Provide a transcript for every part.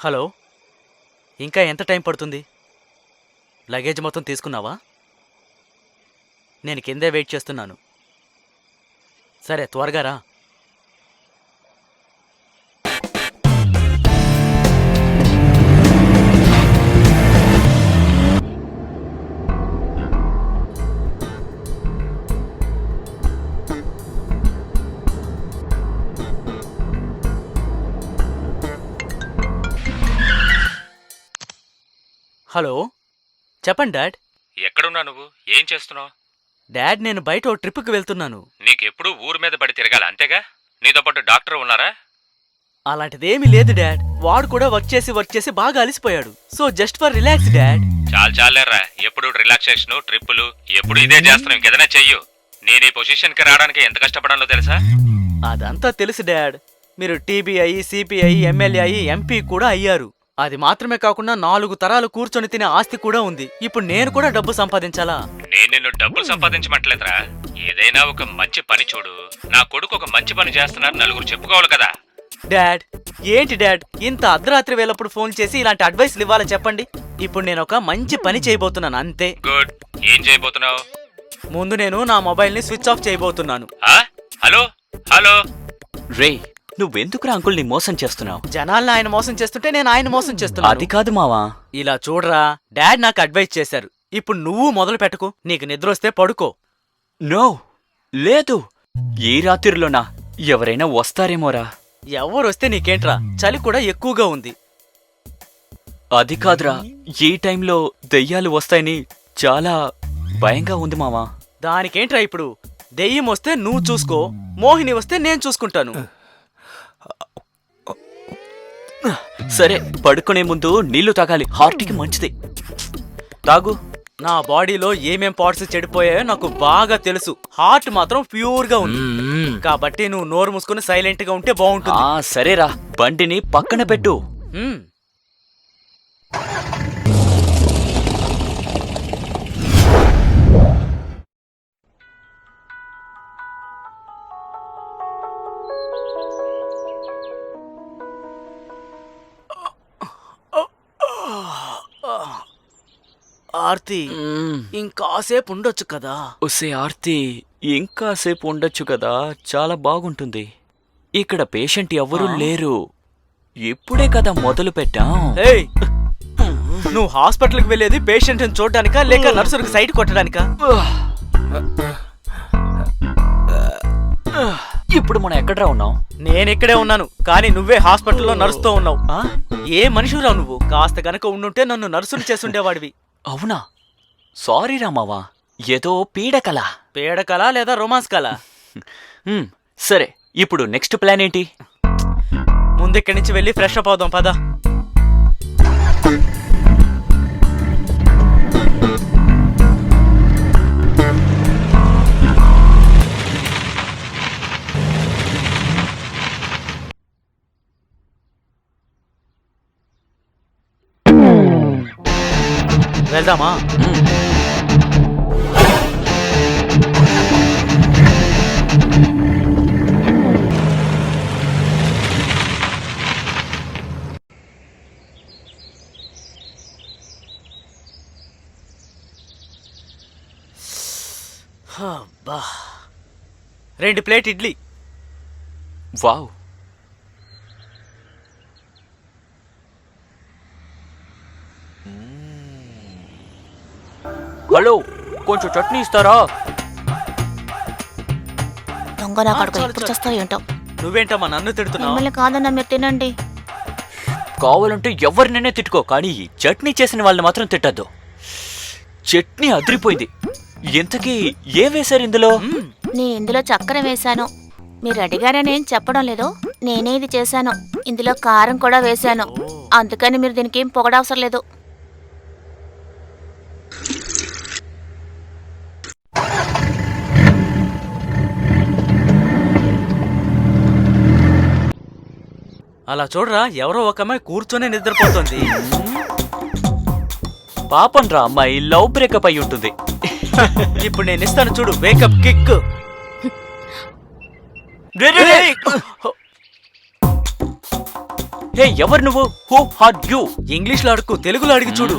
Hello, ఇంకా ఎంత time పడుతుంది? లగేజ్ మొత్తం తీసుకున్నావా? నేను కిందే వెయిట్ చేస్తున్నాను. సరే, త్వరగా రా. హలో, చెప్పండి డాడ్. ఎక్కడున్నా నువ్వు? ఏం చేస్తున్నావు? డాడ్, నేను బయట ఓ ట్రిప్కి వెళ్తున్నాను. నీకెప్పుడు ఊరు మీద పడి తిరగాలి అంతేగా? నీతో పాటు డాక్టర్ ఉన్నారా? అలాంటిదేమీ లేదు డాడ్. వాడు కూడా వర్క్ చేసి బాగా అలిసిపోయాడు. So just for relax dad. చాలేరా, ఎప్పుడు రిలాక్సేషన్ ట్రిప్పులు ఎప్పుడు ఇదే చేస్తున్నావు. ఇంకేదైనా చెయ్యు. నేను ఈ పొజిషన్కి రావడానికి ఎంత కష్టపడాలో తెలుసా? అదంతా తెలుసు డాడ్. మీరు టీబీఐ, సిపిఐ, ఎమ్మెల్యే అయ్యి ఎంపీ కూడా అయ్యారు. అది మాత్రమే కాకుండా 4 తరాలు కూర్చొని తినే ఆస్తి కూడా ఉంది. ఇప్పుడు నేను కూడా డబ్బు సంపాదించాలా? నేను నిన్ను డబ్బులు సంపాదించమంటలేదురా. ఏదైనా ఒక మంచి పని చూడు. నా కొడుకు ఒక మంచి పని చేస్తున్నారు, నలుగురు చెప్పుకోవాలి కదా. డాడ్, ఏంటి డాడ్ ఇంత అర్ధరాత్రి వేళప్పుడు ఫోన్ చేసి ఇలాంటి అడ్వైస్లు ఇవ్వాలో చెప్పండి. ఇప్పుడు నేను ఒక మంచి పని చేయబోతున్నాను అంతే. గుడ్. ఏం చేయబోతున్నావు? ముందు నేను నా మొబైల్ని స్విచ్ ఆఫ్ చేయబోతున్నాను. హలో హలో రే, నువ్వెందుకురా అంకుల్ని మోసం చేస్తున్నావు? జనాల్ని ఆయన మోసం చేస్తుంటే నేను ఆయన మోసం చేస్తున్నాను. అది కాదు మావా. ఇలా చూడరా, డాడ్ నాకు అడ్వైస్ చేశారు. ఇప్పుడు నువ్వు మొదలు పెట్టుకో. నీకు నిద్రొస్తే పడుకో. నో, లేదు. ఈ రాత్రిలోనా? ఎవరైనా వస్తారేమోరా. ఎవరొస్తే నీకేంట్రా, చలి కూడా ఎక్కువగా ఉంది. అది కాదురా, ఈ టైంలో దెయ్యాలు వస్తాయని చాలా భయంగా ఉంది మావా. దానికేంట్రా ఇప్పుడు? దెయ్యం వస్తే నువ్వు చూసుకో, మోహిని వస్తే నేను చూసుకుంటాను. సరే, పడుకునే ముందు నీళ్లు తాగాలి, హార్ట్కి మంచిది. తాగు. నా బాడీలో ఏమేం పార్ట్స్ చెడిపోయాయో నాకు బాగా తెలుసు. హార్ట్ మాత్రం ప్యూర్ గా ఉంది. కాబట్టి నువ్వు నోరు మూసుకుని సైలెంట్ గా ఉంటే బాగుంటుంది. సరేరా, బండిని పక్కన పెట్టు. ఆర్తి, ఇంకాసేపు ఉండొచ్చు కదా? ఒసే ఆర్తి, ఇంకాసేపు ఉండొచ్చు కదా, చాలా బాగుంటుంది. ఇక్కడ పేషెంట్ ఎవ్వరూ లేరు. ఇప్పుడే కదా మొదలు పెట్టాం. ఏయ్, నువ్వు హాస్పిటల్కి వెళ్ళేది పేషెంట్ని చూడడానికా లేక నర్సులకు సైట్ కొట్టడానికా? ఇప్పుడు మనం ఎక్కడ్రా ఉన్నాం? నేనిక్కడే ఉన్నాను, కానీ నువ్వే హాస్పిటల్లో నర్సుతో ఉన్నావు. ఏ మనిషిరావు నువ్వు? కాస్త గనక ఉండుంటే నన్ను నర్సులు చేసుండేవాడివి. అవునా? సారీ రామావా, ఏదో పీడకల. పీడకల లేదా రొమాన్స్ కల? సరే, ఇప్పుడు నెక్స్ట్ ప్లాన్ ఏంటి? ముందిక్కడి నుంచి వెళ్ళి ఫ్రెష్ అప్ అవుదాం, పద. వెళ్దామా? అబ్బా, 2 ప్లేట్ ఇడ్లీ. వావ్. హలో, కొంచెం చట్నీ ఇస్తారా? దొంగ నా కడుపు ఎప్పుడు చేస్తావు ఏంటో. నువ్వేంటమ్మా నన్ను తిడుతున్నావు? మిమ్మల్ని కాదన్నా, మీరు తినండి. కావాలంటే ఎవరినైనా తిట్టుకో, కానీ చట్నీ చేసిన వాళ్ళని మాత్రం తిట్టద్దు. చట్నీ అదిరిపోయింది. ఇంతకీ ఏం వేశారు ఇందులో? నేను ఇందులో చక్కెర వేశాను. మీరు అడిగారని ఏం చెప్పడం లేదు, నేనే ఇది చేశాను. ఇందులో కారం కూడా వేశాను. అందుకని మీరు దీనికి ఏం పొగడవసరం లేదు. అలా చూడరా, ఎవరో ఒక అమ్మాయి కూర్చొనే నిద్రపోతుంది. పాపం రా అమ్మాయి, లవ్ బ్రేకప్ అయి ఉంటుంది. ఇప్పుడు నేను ఇస్తాను చూడు, వేకప్ కిక్. హే ఎవరు నువ్వు? Who are you? ఇంగ్లీష్ లో అడుగు, తెలుగులో అడిగి చూడు.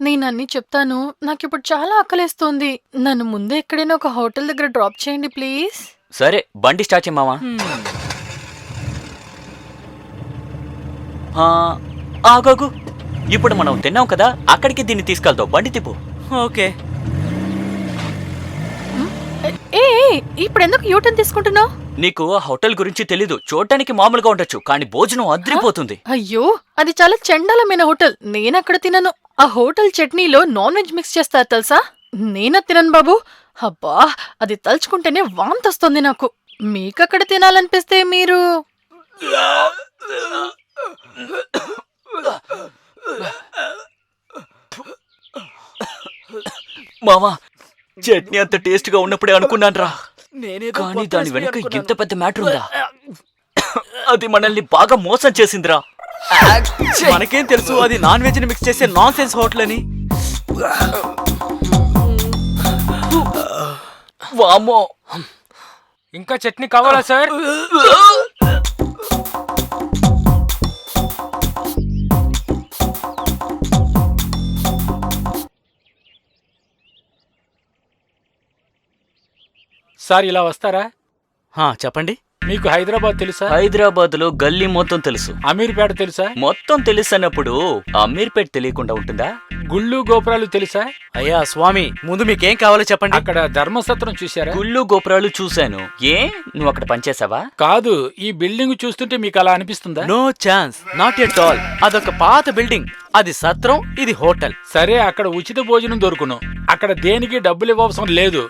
నేను అన్ని చెప్తాను. నాకిప్పుడు చాలా ఆకలేస్తోంది. నన్ను ముందే ఎక్కడైనా ఒక హోటల్ దగ్గర డ్రాప్ చేయండి ప్లీజ్. సరే బండి స్టార్ట్ చేయి మావా. ఆగాగు. ఇప్పుడు మనం తిన్నాం కదా, అక్కడికి దీన్ని తీసుకెళ్తావు. బండి తిప్పు. ఓకే. ఏ ఇప్పుడు ఎందుకు యూటర్న్ తీసుకుంటున్నావు? నీకు ఆ హోటల్ గురించి తెలీదు. చూడటానికి మామూలుగా ఉండొచ్చు, కానీ భోజనం అద్రిపోతుంది. అయ్యో, అది చాలా చండాలమైన హోటల్. నేనక్కడ తినను. ఆ హోటల్ చట్నీలో నాన్ వెజ్ మిక్స్ చేస్తారు తెలుసా? నేనా తినను బాబు. అబ్బా, అది తలుచుకుంటేనే వాంతొస్తుంది నాకు. మీకక్కడ తినాలనిపిస్తే మీరు మావా, చట్నీ అంత టేస్ట్ గా ఉన్నప్పుడే అనుకున్నాను రా, కానీ దాని వెనక ఇంత పెద్ద మ్యాటర్ ఉందా? అది మనల్ని బాగా మోసం చేసిందిరా. మనకేం తెలుసు అది నాన్ వెజ్ ని మిక్స్ చేసే నాన్ సెన్స్ హోటల్ అని. వామ్మో, ఇంకా చట్నీ కావాలా సార్? సార్ ఇలా వస్తారా? చెప్పండి. మీకు హైదరాబాద్ తెలుసా? హైదరాబాద్ లో గల్లీ మొత్తం తెలుసు. అమీర్పేట తెలుసా? మొత్తం తెలుసు అన్నప్పుడు అమీర్పేట తెలియకుండా ఉంటుందా? గుళ్ళు గోపురాలు తెలుసా? అయ్యా స్వామి, ముందు మీకేం కావాలో చెప్పండి. అక్కడ ధర్మసత్రం చూశారా? గుళ్ళు గోపురాలు చూశాను. ఏ, నువ్వు అక్కడ పనిచేసావా? కాదు, ఈ బిల్డింగ్ చూస్తుంటే మీకు అలా అనిపిస్తుందా? No chance, not at all. అదొక పాత బిల్డింగ్. అది సత్రం, ఇది హోటల్. సరే, అక్కడ ఉచిత భోజనం దొరుకును. అక్కడ దేనికి డబ్బులు ఇవ్వవసరం లేదు.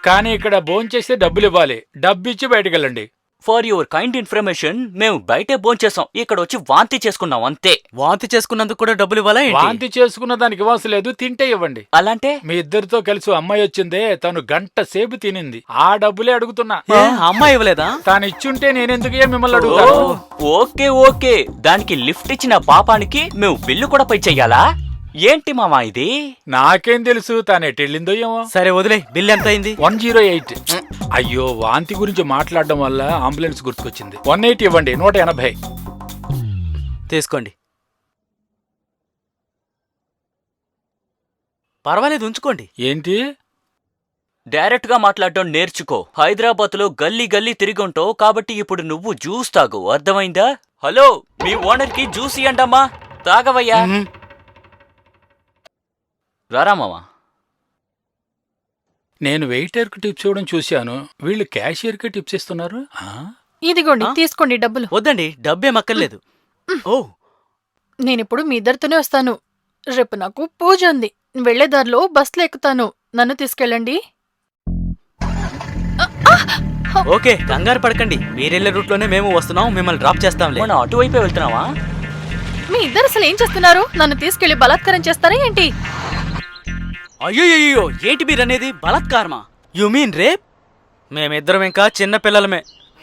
కానీ ఇక్కడ భోంచేస్తే డబ్బులు ఇవ్వాలి. డబ్బు ఇచ్చి బయటకెళ్ళండి. ఫర్ యువర్ కైండ్ ఇన్ఫర్మేషన్, మేము బయటే భోంచేసాం, ఇక్కడ వచ్చి వాంతి చేసుకున్నాం అంతే. వాంతి చేసుకున్నందుకు కూడా డబ్బులు ఇవ్వాలా ఏంటి? వాంతి చేసుకున్న దానికి ఇవ్వాల్సి లేదు, తింటే ఇవ్వండి. అలాంటే మీ ఇద్దరితో కలిసి అమ్మాయి వచ్చిందే, తను గంట సేపు తినింది. ఆ డబ్బులే అడుగుతున్నా. ఏ, అమ్మాయి ఇవ్వలేదా? తాను ఇచ్చుంటే నేనెందుకు మిమ్మల్ని అడుగుతాను? ఓకే ఓకే, దానికి లిఫ్ట్ ఇచ్చిన పాపానికి మేము బిల్లు కూడా పై చెయ్యాలా? ఏంటి మామా ఇది? నాకేం తెలుసు తాను ఎటెళ్ళిందో ఏమో. సరే వదిలే, బిల్ ఎంత అయింది? 108. అయ్యో, వాంతి గురించి మాట్లాడడం వల్ల అంబులెన్స్ గుర్తుకొచ్చింది. 180 ఇవ్వండి. 180 తీసుకోండి. పర్వాలేదు, ఉంచుకోండి. ఏంటి? డైరెక్ట్ గా మాట్లాడటం నేర్చుకో. హైదరాబాద్ లో గల్లీ గల్లీ తిరిగుంటావు, కాబట్టి ఇప్పుడు నువ్వు జ్యూస్ తాగు, అర్థమైందా? హలో, మీ ఓనర్ కి జ్యూస్ ఇయ్యండమ్మా. తాగవయ్యా. రారా మామా. నేను వెయిటర్ కి టిప్స్ ఇవ్వడం చూశాను, వీళ్ళు క్యాషియర్ కి టిప్స్ ఇస్తున్నారు. ఇదిగోండి, తీసుకోండి డబ్బులు. వద్దండి, డబ్బేం అక్కర్లేదు. ఓ, నేనిప్పుడు మీ ఇద్దరితోనే వస్తాను. రేపు నాకు పూజ ఉంది. వెళ్లేదారిలో బస్సులో ఎక్కుతాను. నన్ను తీసుకెళ్ళండి. ఓకే, కంగారు పడకండి. మీరెళ్ళే రూట్ లోనే మేము వస్తున్నాం, మిమ్మల్ని డ్రాప్ చేస్తాంలే. మనం అటువైపే వెళ్తున్నావా? మీ ఇద్దరు అసలు ఏం చేస్తున్నారు? నన్ను తీసుకెళ్లి బలాత్కారం చేస్తారా ఏంటి? అయ్యో, ఏంటి మీరనేది? బలాత్కారమా? You mean rape? మేమిద్దరం ఇంకా చిన్న పిల్లలమే.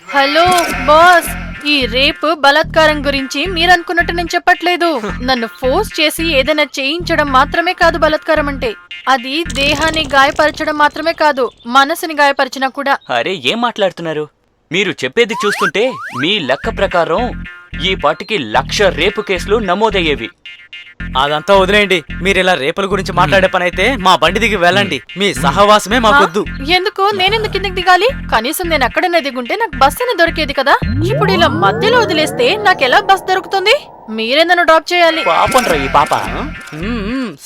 హలో బాస్, ఈ రేపు బలాత్కారం గురించి మీరనుకున్నట్టు నేను చెప్పట్లేదు. నన్ను ఫోర్స్ చేసి ఏదైనా చేయించడం మాత్రమే కాదు బలాత్కారం అంటే. అది దేహాన్ని గాయపరచడం మాత్రమే కాదు, మనసుని గాయపరచినా కూడా. అరే, ఏం మాట్లాడుతున్నారు మీరు? చెప్పేది చూస్తుంటే మీ లెక్క ప్రకారం ఈ పాటికి 1,00,000 రేపు కేసులు నమోదయ్యేవి. అదంతా వదిలేయండి. మీరు ఇలా రేపుల గురించి మాట్లాడే పని అయితే మా బండి దిగి వెళ్ళండి. మీ సహవాసమే మాకొద్దు. ఎందుకు? నేనెందుకు కిందకి దిగాలి? కనీసం నేను అక్కడనే దిగుంటే నాకు బస్ అని దొరికేది కదా. ఇప్పుడు ఇలా మధ్యలో వదిలేస్తే నాకెలా బస్ దొరుకుతుంది? మీరే నన్ను డ్రాప్ చేయాలి. పాపం రా ఈ పాప.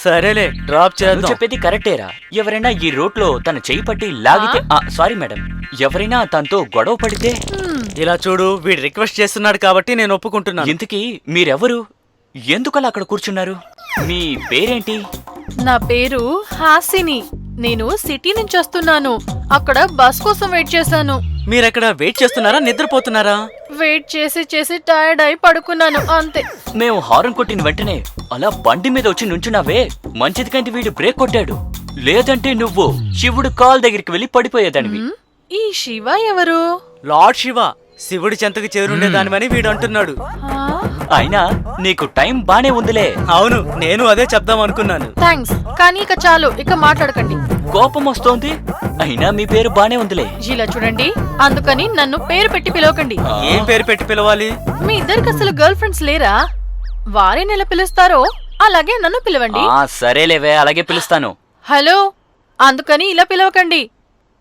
సరేలే, డ్రాప్ నువ్వు చేద్దాం. చెప్పేది కరెక్టేరా. ఎవరైనా ఈ రూట్ లో తన చేయి పట్టి లాగితే, సారీ మేడం, ఎవరైనా తనతో గొడవ పడితే. ఇలా చూడు, వీడు రిక్వెస్ట్ చేస్తున్నాడు కాబట్టి నేను ఒప్పుకుంటున్నాను. ఇంతకీ మీరెవరు? ఎందుకలా అక్కడ కూర్చున్నారు? మీ పేరేంటి? నా పేరు హాసిని. నేను సిటీ నుంచి వస్తున్నాను. అక్కడ బస్ కోసం వెయిట్ చేశాను. మీరెక్కడ వెయిట్ చేస్తున్నారా, నిద్రపోతున్నారా? వెయిట్ చేసి చేసి టైర్డ్ అయి పడుకున్నాను అంతే. మేము హారన్ కొట్టిన వెంటనే అలా బండి మీద వచ్చి నుంచున్నావే, మంచిది కంటే వీడు బ్రేక్ కొట్టాడు. లేదంటే నువ్వు శివుడు కాల్ దగ్గరికి వెళ్ళి పడిపోయేదానివి. ఈ శివ ఎవరు? లార్డ్ శివ, శివుడి చెంతకు చేరుండే దానివని వీడు అంటున్నాడు. ఆ? అయినా నీకు టైం బానే ఉందిలే. అవును, నేను అదే చెప్దాం అనుకున్నాను. థ్యాంక్స్, కానీ ఇక చాలు, ఇక మాట్లాడకండి. కోపం వస్తోంది, అయినా మీ పేరు బానే ఉందిలే. ఇలా చూడండి, అందుకని నన్ను పేరు పెట్టి పిలవకండి. ఏం పేరు పెట్టి పిలవాలి? మీ ఇద్దరికి అసలు గర్ల్ ఫ్రెండ్స్ లేరా? వారిని ఎలా పిలుస్తారో అలాగే నన్ను పిలవండి. సరేలేవే, అలాగే పిలుస్తాను. హలో, అందుకని ఇలా పిలవకండి.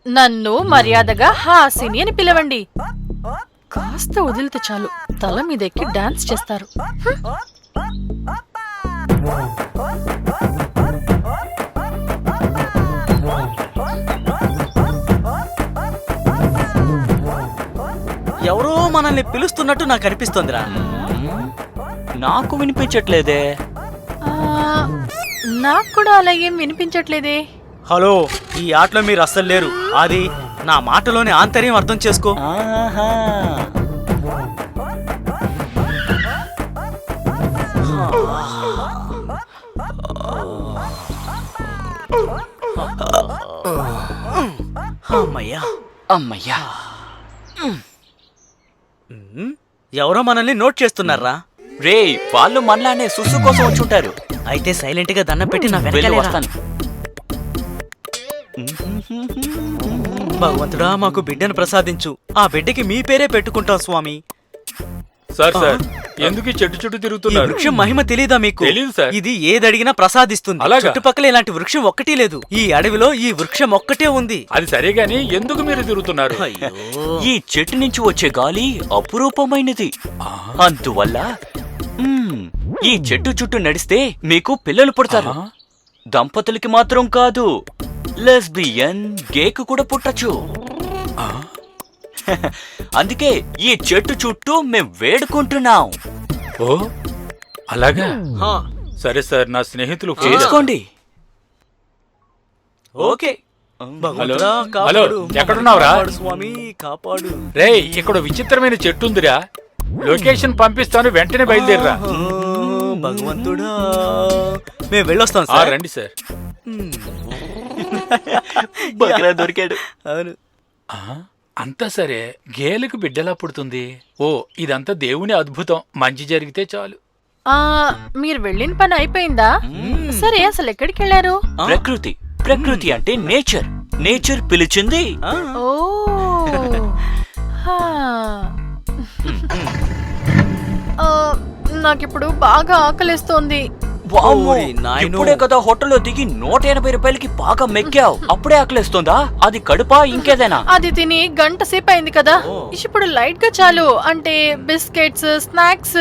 నన్ను మర్యాదగా హాసిని అని పిలవండి. కాస్త వదిలితే చాలు, తల మీద ఎక్కి డాన్స్ చేస్తారు. ఎవరో మనల్ని పిలుస్తున్నట్టు నాకు అనిపిస్తోందిరా. నాకు వినిపించట్లేదే. ఆ, నాకు కూడా అలా ఏం వినిపించట్లేదే. హలో, ఈ ఆటలో మీరు అస్సలు లేరు. అది నా మాటలోని ఆంతర్యం అర్థం చేసుకో. ఆహా. అమ్మయ్యా. అమ్మయ్యా. ఎవరో మనల్ని నోట్ చేస్తున్నారా? రే, వాళ్ళు మనలానే సుస్సు కోసం వచ్చుంటారు. అయితే సైలెంట్ గా దండం పెట్టి నా వెళ్ళి వెనకాలే రా. వస్తాను. భగవంతుడా, మాకు బిడ్డను ప్రసాదించు. ఆ బిడ్డకి మీ పేరే పెట్టుకుంటాం స్వామి. సార్ ఎందుకు ఈ చెట్టు చుట్టూ ఈ తిరుగుతున్నారు? వృక్షం మహిమ తెలీదా మీకు? తెలీదు సార్. ఇది ఏదడిగినా ప్రసాదిస్తుంది. అలాగా? చుట్టుపక్కల ఇలాంటి వృక్షం ఒక్కటి లేదు. ఈ అడవిలో ఈ వృక్షం ఒక్కటే ఉంది. అది సరే గాని ఎందుకు మీరు తిరుగుతున్నారు? అయ్యో. ఈ చెట్టు నుంచి వచ్చే గాలి అపురూపమైనది. అందువల్ల ఈ చెట్టు చుట్టూ నడిస్తే మీకు పిల్లలు పుడతారు. దంపతులకి మాత్రం కాదు, లెస్బియన్, గేకు కూడా పుట్టచ్చు. అందుకే ఈ చెట్టు చుట్టూ మేం వేడుకుంటున్నాం. ఓ అలాగా? హా, సరే సార్, నా స్నేహితులు చేసుకోండి. ఓకే. భగవంతుడా, హలో, కాపాడు. ఎక్కడున్నావురా? కాపాడు స్వామి, కాపాడు. రేయ్, ఇక్కడ విచిత్రమైన చెట్టు ఉందిరా. లొకేషన్ పంపిస్తాను, వెంటనే బయలుదేరరా. భగవంతుడా, మేము వెళ్ళొస్తాం సార్. రండి సార్. బక్రా దొరికాడు. అవును. అంతా సరే, గేలుకు బిడ్డలా పుడుతుంది. ఓ, ఇదంతా దేవుని అద్భుతం. మంచి జరిగితే చాలు. ఆ, మీరు వెళ్ళిన పని అయిపోయిందా? సరే, అసలు ఎక్కడికి వెళ్ళారు? ప్రకృతి. ప్రకృతి అంటే నేచర్. నేచర్ పిలిచింది. ఓ, హా. ఆ, నాకిప్పుడు బాగా ఆకలిస్తోంది. వామ్మో, ఓరి నాయనో. ఇప్పుడే కదా హోటల్లో దిగి 180 రూపాయలకి బాగా మెక్కావు. అప్పుడే ఆకలిస్తుందా? అది కడుపా ఇంకేదైనా? అది తిని గంట సేపు అయింది కదా. ఇప్పుడు లైట్ గా చాలు. అంటే biscuits, snacks,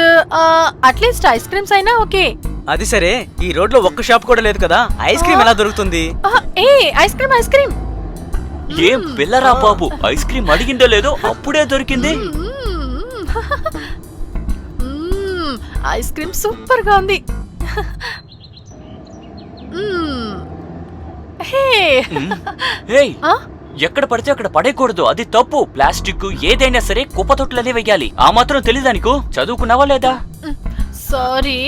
at least ice creams అయినా ఓకే. అది సరే, ఈ రోడ్ లో ఒక్క షాప్ కూడా లేదు కదా, ఐస్ క్రీమ్ ఎలా దొరుకుతుంది? ఏ, ఐస్ క్రీమ్, ఐస్ క్రీమ్. ఏం పిల్లరా బాబు, ఐస్ క్రీమ్ అడిగిందో లేదో అప్పుడే దొరికింది. ఐస్ క్రీమ్ సూపర్ గా ఉంది. ఏయ్, ఎక్కడ పడితే అక్కడ పడేయకూడదు, అది తప్పు. ప్లాస్టిక్ ఏదైనా సరే కుప్పతొట్లనే వెయ్యాలి. ఆ మాత్రం తెలీదా నీకు? చదువుకున్నావా లేదా? సారీ,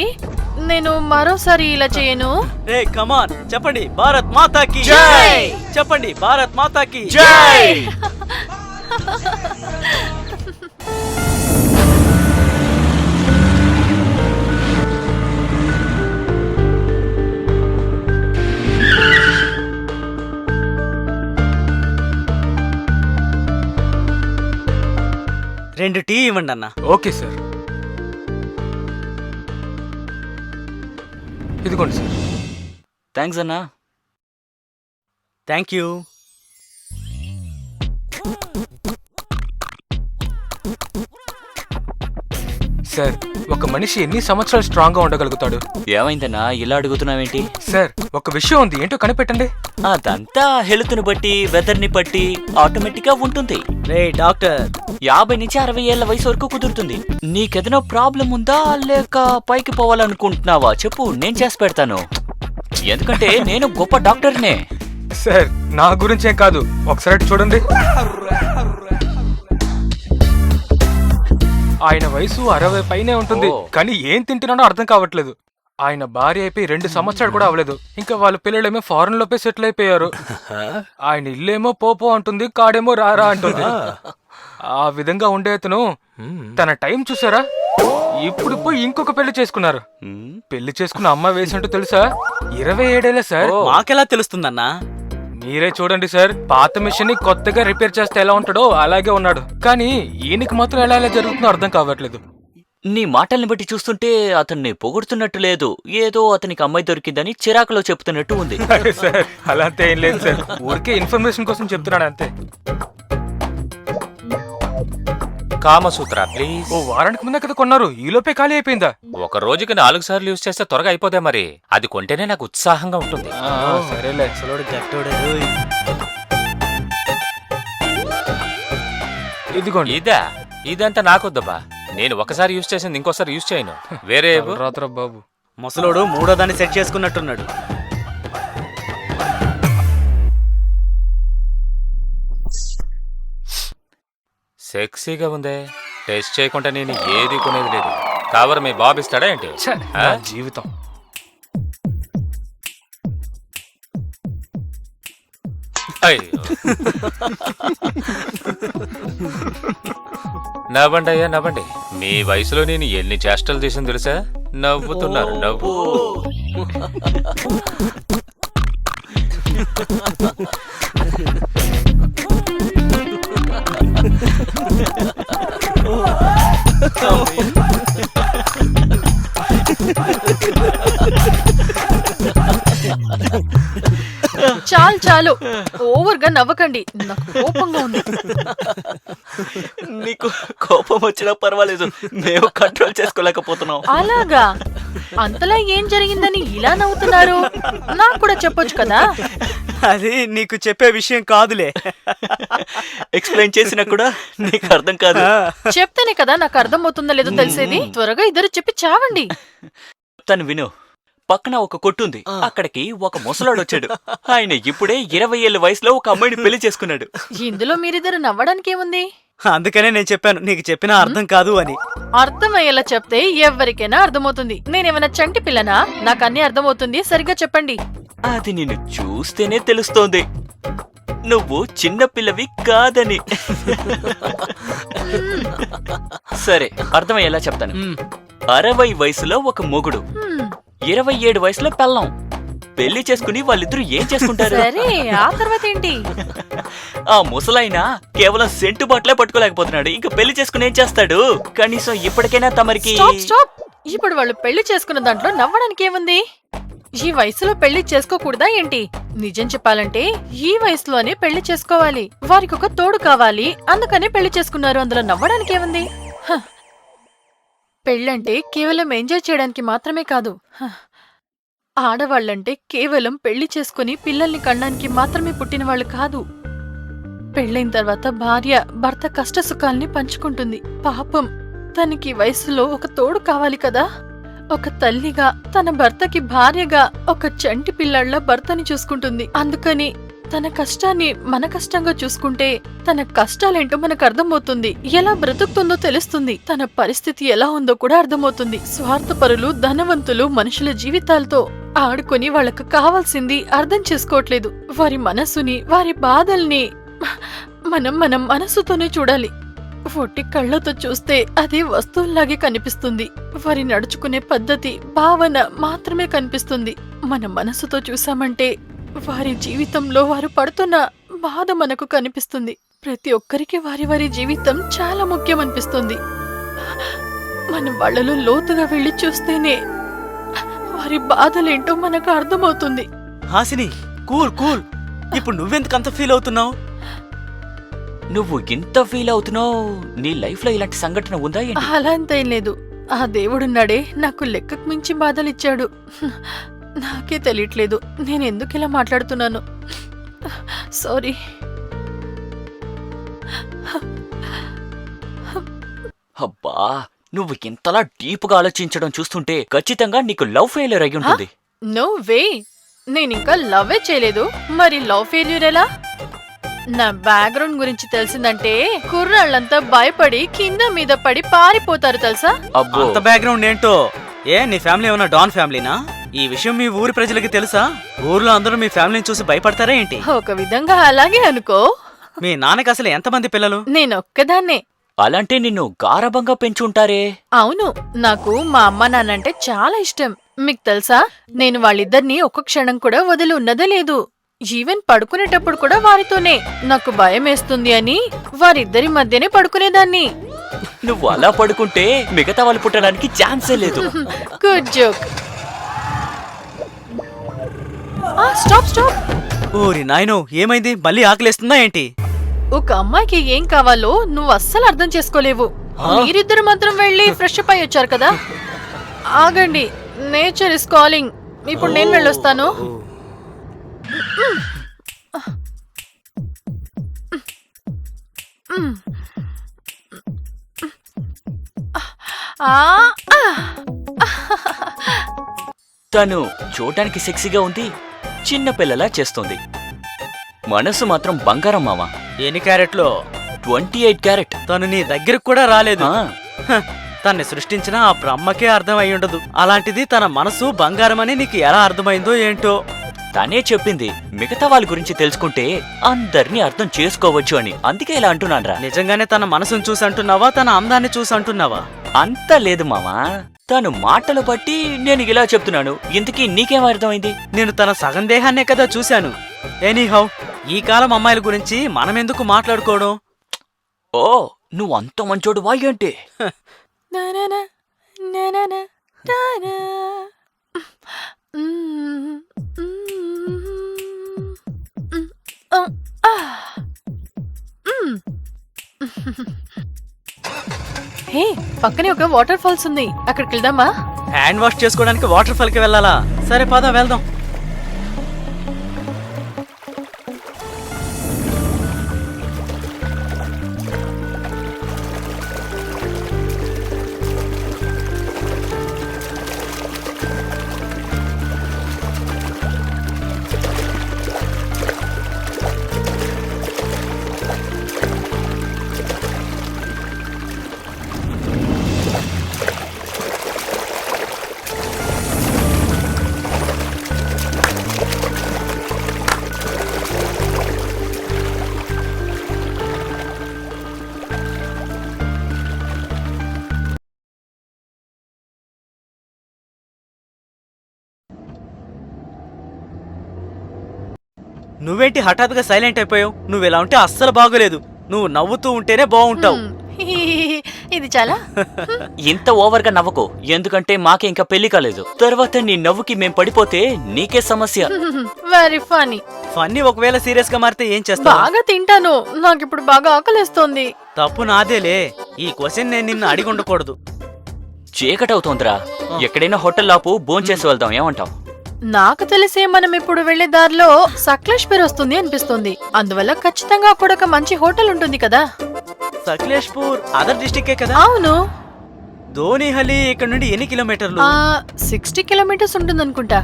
నేను మరోసారి ఇలా చేయను. రే కమాన్, చెప్పండి భారత్ మాతాకి జై! చెప్పండి భారత్ మాతాకి జై! రెండు టీ ఇవ్వండి అన్న. ఓకే సార్, ఇదిగోండి సార్. థ్యాంక్స్ అన్నా. Thank you. సార్, ఒక మనిషి ఎన్ని సంవత్సరాలు స్ట్రాంగ్ గా ఉండగలుగుతాడు? ఏమైందన్నా ఇలా అడుగుతున్నావేంటి? సార్, ఒక విషయం ఉంది, ఏంటో కనిపెట్టండి. అదంతా హెల్త్ ని బట్టి, వెదర్ ని బట్టి ఆటోమేటిక్ గా ఉంటుంది. రే డాక్టర్, 50 నుంచి 60 ఏళ్ల వయసు వరకు కుదురుతుంది. నీకేదైనా ప్రాబ్లం ఉందా, లేక పైకి పోవాలనుకుంటున్నావా? చెప్పు, నేను చేసి పెడతాను. ఎందుకంటే నేను గొప్ప డాక్టర్నే. సార్, నా గురించే కాదు, ఒకసారి చూడండి. ఆయన వయసు 60 పైనే ఉంటుంది, కానీ ఏం తింటున్నానో అర్థం కావట్లేదు. ఆయన భార్య అయిపోయి 2 సంవత్సరాలు కూడా అవ్వలేదు. ఇంకా వాళ్ళ పిల్లలేమో ఫారెన్ లోపే సెటిల్ అయిపోయారు. ఆయన ఇల్లేమో పోపో అంటుంది, కాడేమో రారా అంటుంది. ఆ విధంగా ఉండే అతను తన టైం చూసారా? ఇప్పుడు పోయి ఇంకొక పెళ్లి చేసుకున్నారు. హ్మ్? పెళ్లి చేసుకున్న అమ్మ వేసినట్టు తెలుసా? 27 ఏళ్ల సార్. మాకెలా తెలుస్తుందన్నా? మీరే చూడండి సార్, పాత మిషన్ ని కొత్తగా రిపేర్ చేస్తే ఎలా ఉంటాడో అలాగే ఉన్నాడు. కానీ ఈయనకి మాత్రం ఎలా ఎలా జరుగుతుందో అర్థం కావట్లేదు. నీ మాటల్ని బట్టి చూస్తుంటే అతన్ని పొగుడుతున్నట్టు లేదు, ఏదో అతనికి అమ్మాయి దొరికిందని చిరాకులో చెప్తున్నట్టు ఉంది. అరే సార్, అలా అంతే ఏం లేదు సార్, ఊరికే ఇన్ఫర్మేషన్ కోసం చెప్తున్నాడు అంతే. కామసూత్ర ప్లీజ్. ఓ వారానికి ముందే కదా కొన్నారు, ఈ లోపే ఖాళీ అయిపోయిందా? ఒక రోజుకి 4 సార్లు యూజ్ చేస్తే త్వరగా అయిపోతే మరి. అది కొంటేనే నాకు ఉత్సాహంగా ఉంటుంది. సరేలే. ఇదిగోండి. ఇదంతా నాకొద్దబ్బా. నేను ఒకసారి యూజ్ చేసింది ఇంకోసారి యూజ్ చేయను. వేరే రాత్ర బాబు. ముసలోడు మూడో దాన్ని సెట్ చేసుకున్నట్టున్నాడు. సెక్సీగా ఉందే. టెస్ట్ చేయకుండా నేను ఏది కొనేది లేదు. కవర్ మీ బాబు ఇస్తాడా ఏంటి? ఛే, ఆ? నా జీవితం. అయ్యో. నవ్వండి అయ్యా నవ్వండి. మీ వయసులో నేను ఎన్ని చేష్టలు తీసింది తెలుసా? నవ్వుతున్నారు నవ్వు. చాలు చాలు, ఓవర్ గా నవ్వకండి, నాకు కోపంగా ఉంది. నీకు కోపం వచ్చినా పర్వాలేదు, మేము కంట్రోల్ చేసుకోలేకపోతున్నాం. అలాగా? అంతలా ఏం జరిగిందని ఇలా నవ్వుతున్నారు? నాకు కూడా చెప్పొచ్చు కదా. అది నీకు చెప్పే విషయం కాదులే. ఎక్స్ప్లెయిన్ చేసినా కూడా నీకు అర్థం కాదు. చెప్తేనే కదా నాకు అర్థమవుతుందో లేదో తెలిసేది. త్వరగా ఇద్దరు చెప్పి చావండి. తను విను. పక్కన ఒక కొట్టుంది, అక్కడికి ఒక ముసలాడు వచ్చాడు. ఆయన ఇప్పుడే 20 ఏళ్ల వయసులో ఒక అమ్మాయిని పెళ్లి చేసుకున్నాడు. ఇందులో మీరిద్దరు నవ్వడానికి ఏముంది? అందుకనే నేను చెప్పాను నీకు చెప్పినా అర్థం కాదు అని. అర్థమయ్యేలా చెప్తే ఎవరికైనా అర్థమవుతుంది. నేనేమైనా చంటి పిల్లనా? నాకు అన్ని అర్థమవుతుంది, సరిగ్గా చెప్పండి. అది నిన్ను చూస్తేనే తెలుస్తోంది, నువ్వు చిన్న పిల్లవి కాదని. సరే, అర్థమయ్యేలా చెప్తాను. 60 వయసులో ఒక మొగుడు, 27 వయసులో పెళ్ళాం. పెళ్లి చేసుకుని వాళ్ళిద్దరూ ఏం చేసుకుంటారు? సరే, ఆ తర్వాత ఏంటి? ఆ ముసలాయన కేవలం సెంటు బాట్లే పట్టుకోలేకపోతున్నాడు, ఇంకా పెళ్లి చేసుకుని ఏం చేస్తాడు? కనీసం ఇప్పటికైనా తమరికి... స్టాప్ స్టాప్. ఇప్పుడు వాళ్ళు పెళ్లి చేసుకున్న దాంట్లో నవ్వడానికి ఏముంది? ఈ వయసులో పెళ్లి చేసుకోకూడదా ఏంటి? నిజం చెప్పాలంటే ఈ వయసులోనే పెళ్లి చేసుకోవాలి. వారికి ఒక తోడు కావాలి, అందుకనే పెళ్లి చేసుకున్నారు. అందులో నవ్వడానికి ఏముంది? హ. పెళ్ళంటే కేవలం ఎంజాయ్ చేయడానికి మాత్రమే కాదు. ఆడవాళ్ళంటే కేవలం పెళ్లి చేసుకుని పిల్లల్ని కనడానికి మాత్రమే పుట్టిన వాళ్ళు కాదు. పెళ్ళైన తర్వాత భార్య భర్త కష్ట సుఖాల్ని పంచుకుంటుంది. పాపం, తనకి వయసులో ఒక తోడు కావాలి కదా. ఒక తల్లిగా తన భర్తకి భార్యగా ఒక చంటి పిల్లాళ్ళ భర్తని చూసుకుంటుంది. అందుకని తన కష్టాన్ని మన కష్టంగా చూసుకుంటే తన కష్టాలేంటో మనకు అర్థమవుతుంది. ఎలా బ్రతుకుతుందో తెలుస్తుంది. తన పరిస్థితి ఎలా ఉందో కూడా అర్థమవుతుంది. స్వార్థపరులు, ధనవంతులు మనుషుల జీవితాలతో ఆడుకొని వాళ్లకు కావాల్సింది అర్థం చేసుకోవట్లేదు. వారి మనసుని, వారి బాధల్ని మనం మనసుతోనే చూడాలి. ఒట్టి కళ్ళతో చూస్తే అది వస్తువుల్లాగే కనిపిస్తుంది. వారి నడుచుకునే పద్ధతి, భావన మాత్రమే కనిపిస్తుంది. మన మనసుతో చూసామంటే వారి జీవితంలో వారు పడుతున్న బాధ మనకు కనిపిస్తుంది. ప్రతి ఒక్కరికి వారి వారి జీవితం చాలా ముఖ్యం అనిపిస్తుంది. మనం వాళ్ళలో లోతుగా వెళ్లి చూస్తేనే వారి బాధలేంటో మనకు అర్థమవుతుంది. Hasini, cool cool. ఇప్పుడు నువ్వెందుకంత ఫీల్ అవుతున్నావు? నువ్వు ఇంత ఫీల్ అవుతున్నావు? నీ లైఫ్ లో ఇలాంటి సంఘటన ఉందా ఏంటి? అలా అంతేం లేదు. ఆ దేవుడున్నాడే నాకు లెక్కకు మించి బాధలిచ్చాడు. నాకే తెలియట్లేదు నేను ఎందుకు ఇలా మాట్లాడుతున్నాను. సారీ. అబ్బా, నువ్వు ఇంతలా డీప్ గా ఆలోచించడం చూస్తుంటే ఖచ్చితంగా నీకు లవ్ ఫెయిలియర్ అయి ఉంటుంది. నో వే, నేనింకా లవ్వే చేయలేదు. మరి లవ్ ఫెయిల్యూర్ ఎలా? నా బ్యాక్గ్రౌండ్ గురించి తెలిసిందంటే కుర్రాళ్ళంతా భయపడి కింద మీద పడి పారిపోతారు తెలుసా? అబ్బో, అంత బ్యాక్గ్రౌండ్ ఏంటో. ఏ, నీ ఫ్యామిలీ ఏమన్నా డాన్ ఫ్యామిలీనా? ఈ విషయం మీ ఊరి ప్రజలకి తెలుసా? ఊర్లో అందరూ మీ ఫ్యామిలీని చూసి భయపడతారా ఏంటి? ఒక విధంగా అలాగే అనుకో. మీ నాన్నకి అసలు ఎంతమంది పిల్లలు? నేనొక్కదాన్నే. అలాంటి నిన్ను గారభంగా పెంచుంటారే. అవును, నాకు మా అమ్మ నాన్నంటే చాలా ఇష్టం. మీకు తెలుసా, నేను వాళ్ళిద్దరినీ ఒక్క క్షణం కూడా వదిలి ఉన్నదే లేదు. ఈవెన్ పడుకునేటప్పుడు కూడా వారితోనే. నాకు భయమేస్తుంది అని వారిద్దరి మధ్యనే పడుకునేదాన్ని. నువ్వు అలా పడుకుంటే మిగతా వాళ్ళు పుట్టడానికి ఛాన్సే లేదు. Good joke. Stop stop. ఓరి నాయనో, ఏమైంది? మళ్ళీ ఆకలేస్తుందా ఏంటి? ఒక అమ్మాయికి ఏం కావాలో నువ్వు అస్సలు అర్థం చేసుకోలేవు. మీరిద్దరు మాత్రం వెళ్ళి ఫ్రెష్ అప్ అయి వచ్చారు కదా. ఆగండి, నేచర్ ఇస్ కాలింగ్. ఇప్పుడు నేను వెళ్ళొస్తాను. తను చూడటానికి సెక్సీగా ఉంది, చిన్న పిల్లలా చేస్తుంది. మనసు మాత్రం బంగారం మావా. ఎన్ని క్యారెట్లో? 28 క్యారెట్. తను నీ దగ్గరకు కూడా రాలేదు. ఆ, హ, తన్ని సృష్టించిన ఆ బ్రహ్మకే అర్థం అయి ఉండదు. అలాంటిది తన మనసు బంగారమని నీకు ఎలా అర్థమైందో ఏంటో. తనే చెప్పింది మిగతా వాళ్ళ గురించి తెలుసుకుంటే అందరినీ అర్థం చేసుకోవచ్చు అని. అందుకే ఇలా అంటున్నాన్రా. నిజంగానే తన మనసును చూసి అంటున్నావా, తన అందాన్ని చూసి అంటున్నావా? అంత లేదు మావా, తను మాటలు బట్టి నేను ఇలా చెప్తున్నాను. ఇంతకీ నీకేం అర్థమైంది? నేను తన సగం దేహాన్నే కదా చూశాను. ఎనీహౌ, ఈ కాలం అమ్మాయిల గురించి మనమెందుకు మాట్లాడుకోవడం? ఓ, నువ్వు అంత మంచోడు వాయంటే. నానానా, నానానా, నానా. హే, పక్కనే ఒక వాటర్ ఫాల్స్ ఉంది, అక్కడికి వెళ్దామా? హ్యాండ్ వాష్ చేసుకోవడానికి వాటర్ ఫాల్ కి వెళ్ళాలా? సరే పద వెళ్దాం. నువ్వేంటి హఠాత్తుగా సైలెంట్ అయిపోయావు? నువ్వు ఇలా ఉంటే అస్సలు బాగోలేదు. నువ్వు నవ్వుతూ ఉంటేనే బాగుంటావు. ఇది చాలా ఇంత ఓవర్గా నవ్వకు, ఎందుకంటే మాకే ఇంకా పెళ్లి కాలేదు. తర్వాత నీ నవ్వుకి మేం పడిపోతే నీకే సమస్య. Very funny. ఫన్నీ ఒకవేళ సీరియస్ గా మారితే ఏం చేస్తావు? బాగా తింటాను, నాకు ఇప్పుడు బాగా ఆకలిస్తోంది. తప్పు నాదేలే. ఈ క్వశ్చన్ నేను నిన్ను అడిగి ఉండకూడదు. చీకటవుతోందిరా, ఎక్కడైనా హోటల్ ఆపు, భోంచేసి వెళ్దాం. ఏమంటావ్? నాకు తెలిసే మనం ఇప్పుడు వెళ్లే దారిలో సక్లేష్పూర్ వస్తుంది అనిపిస్తుంది. అందువల్ల ఖచ్చితంగా అక్కడ ఒక మంచి హోటల్ ఉంటుంది కదా. సక్లేష్పూర్ అదర్ డిస్టిక్ కదా? అవును. ధోనిహలి ఇక్కడ నుండి ఎన్ని కిలోమీటర్లు? 60 కిలోమీటర్స్ ఉంటుంది అనుకుంటా.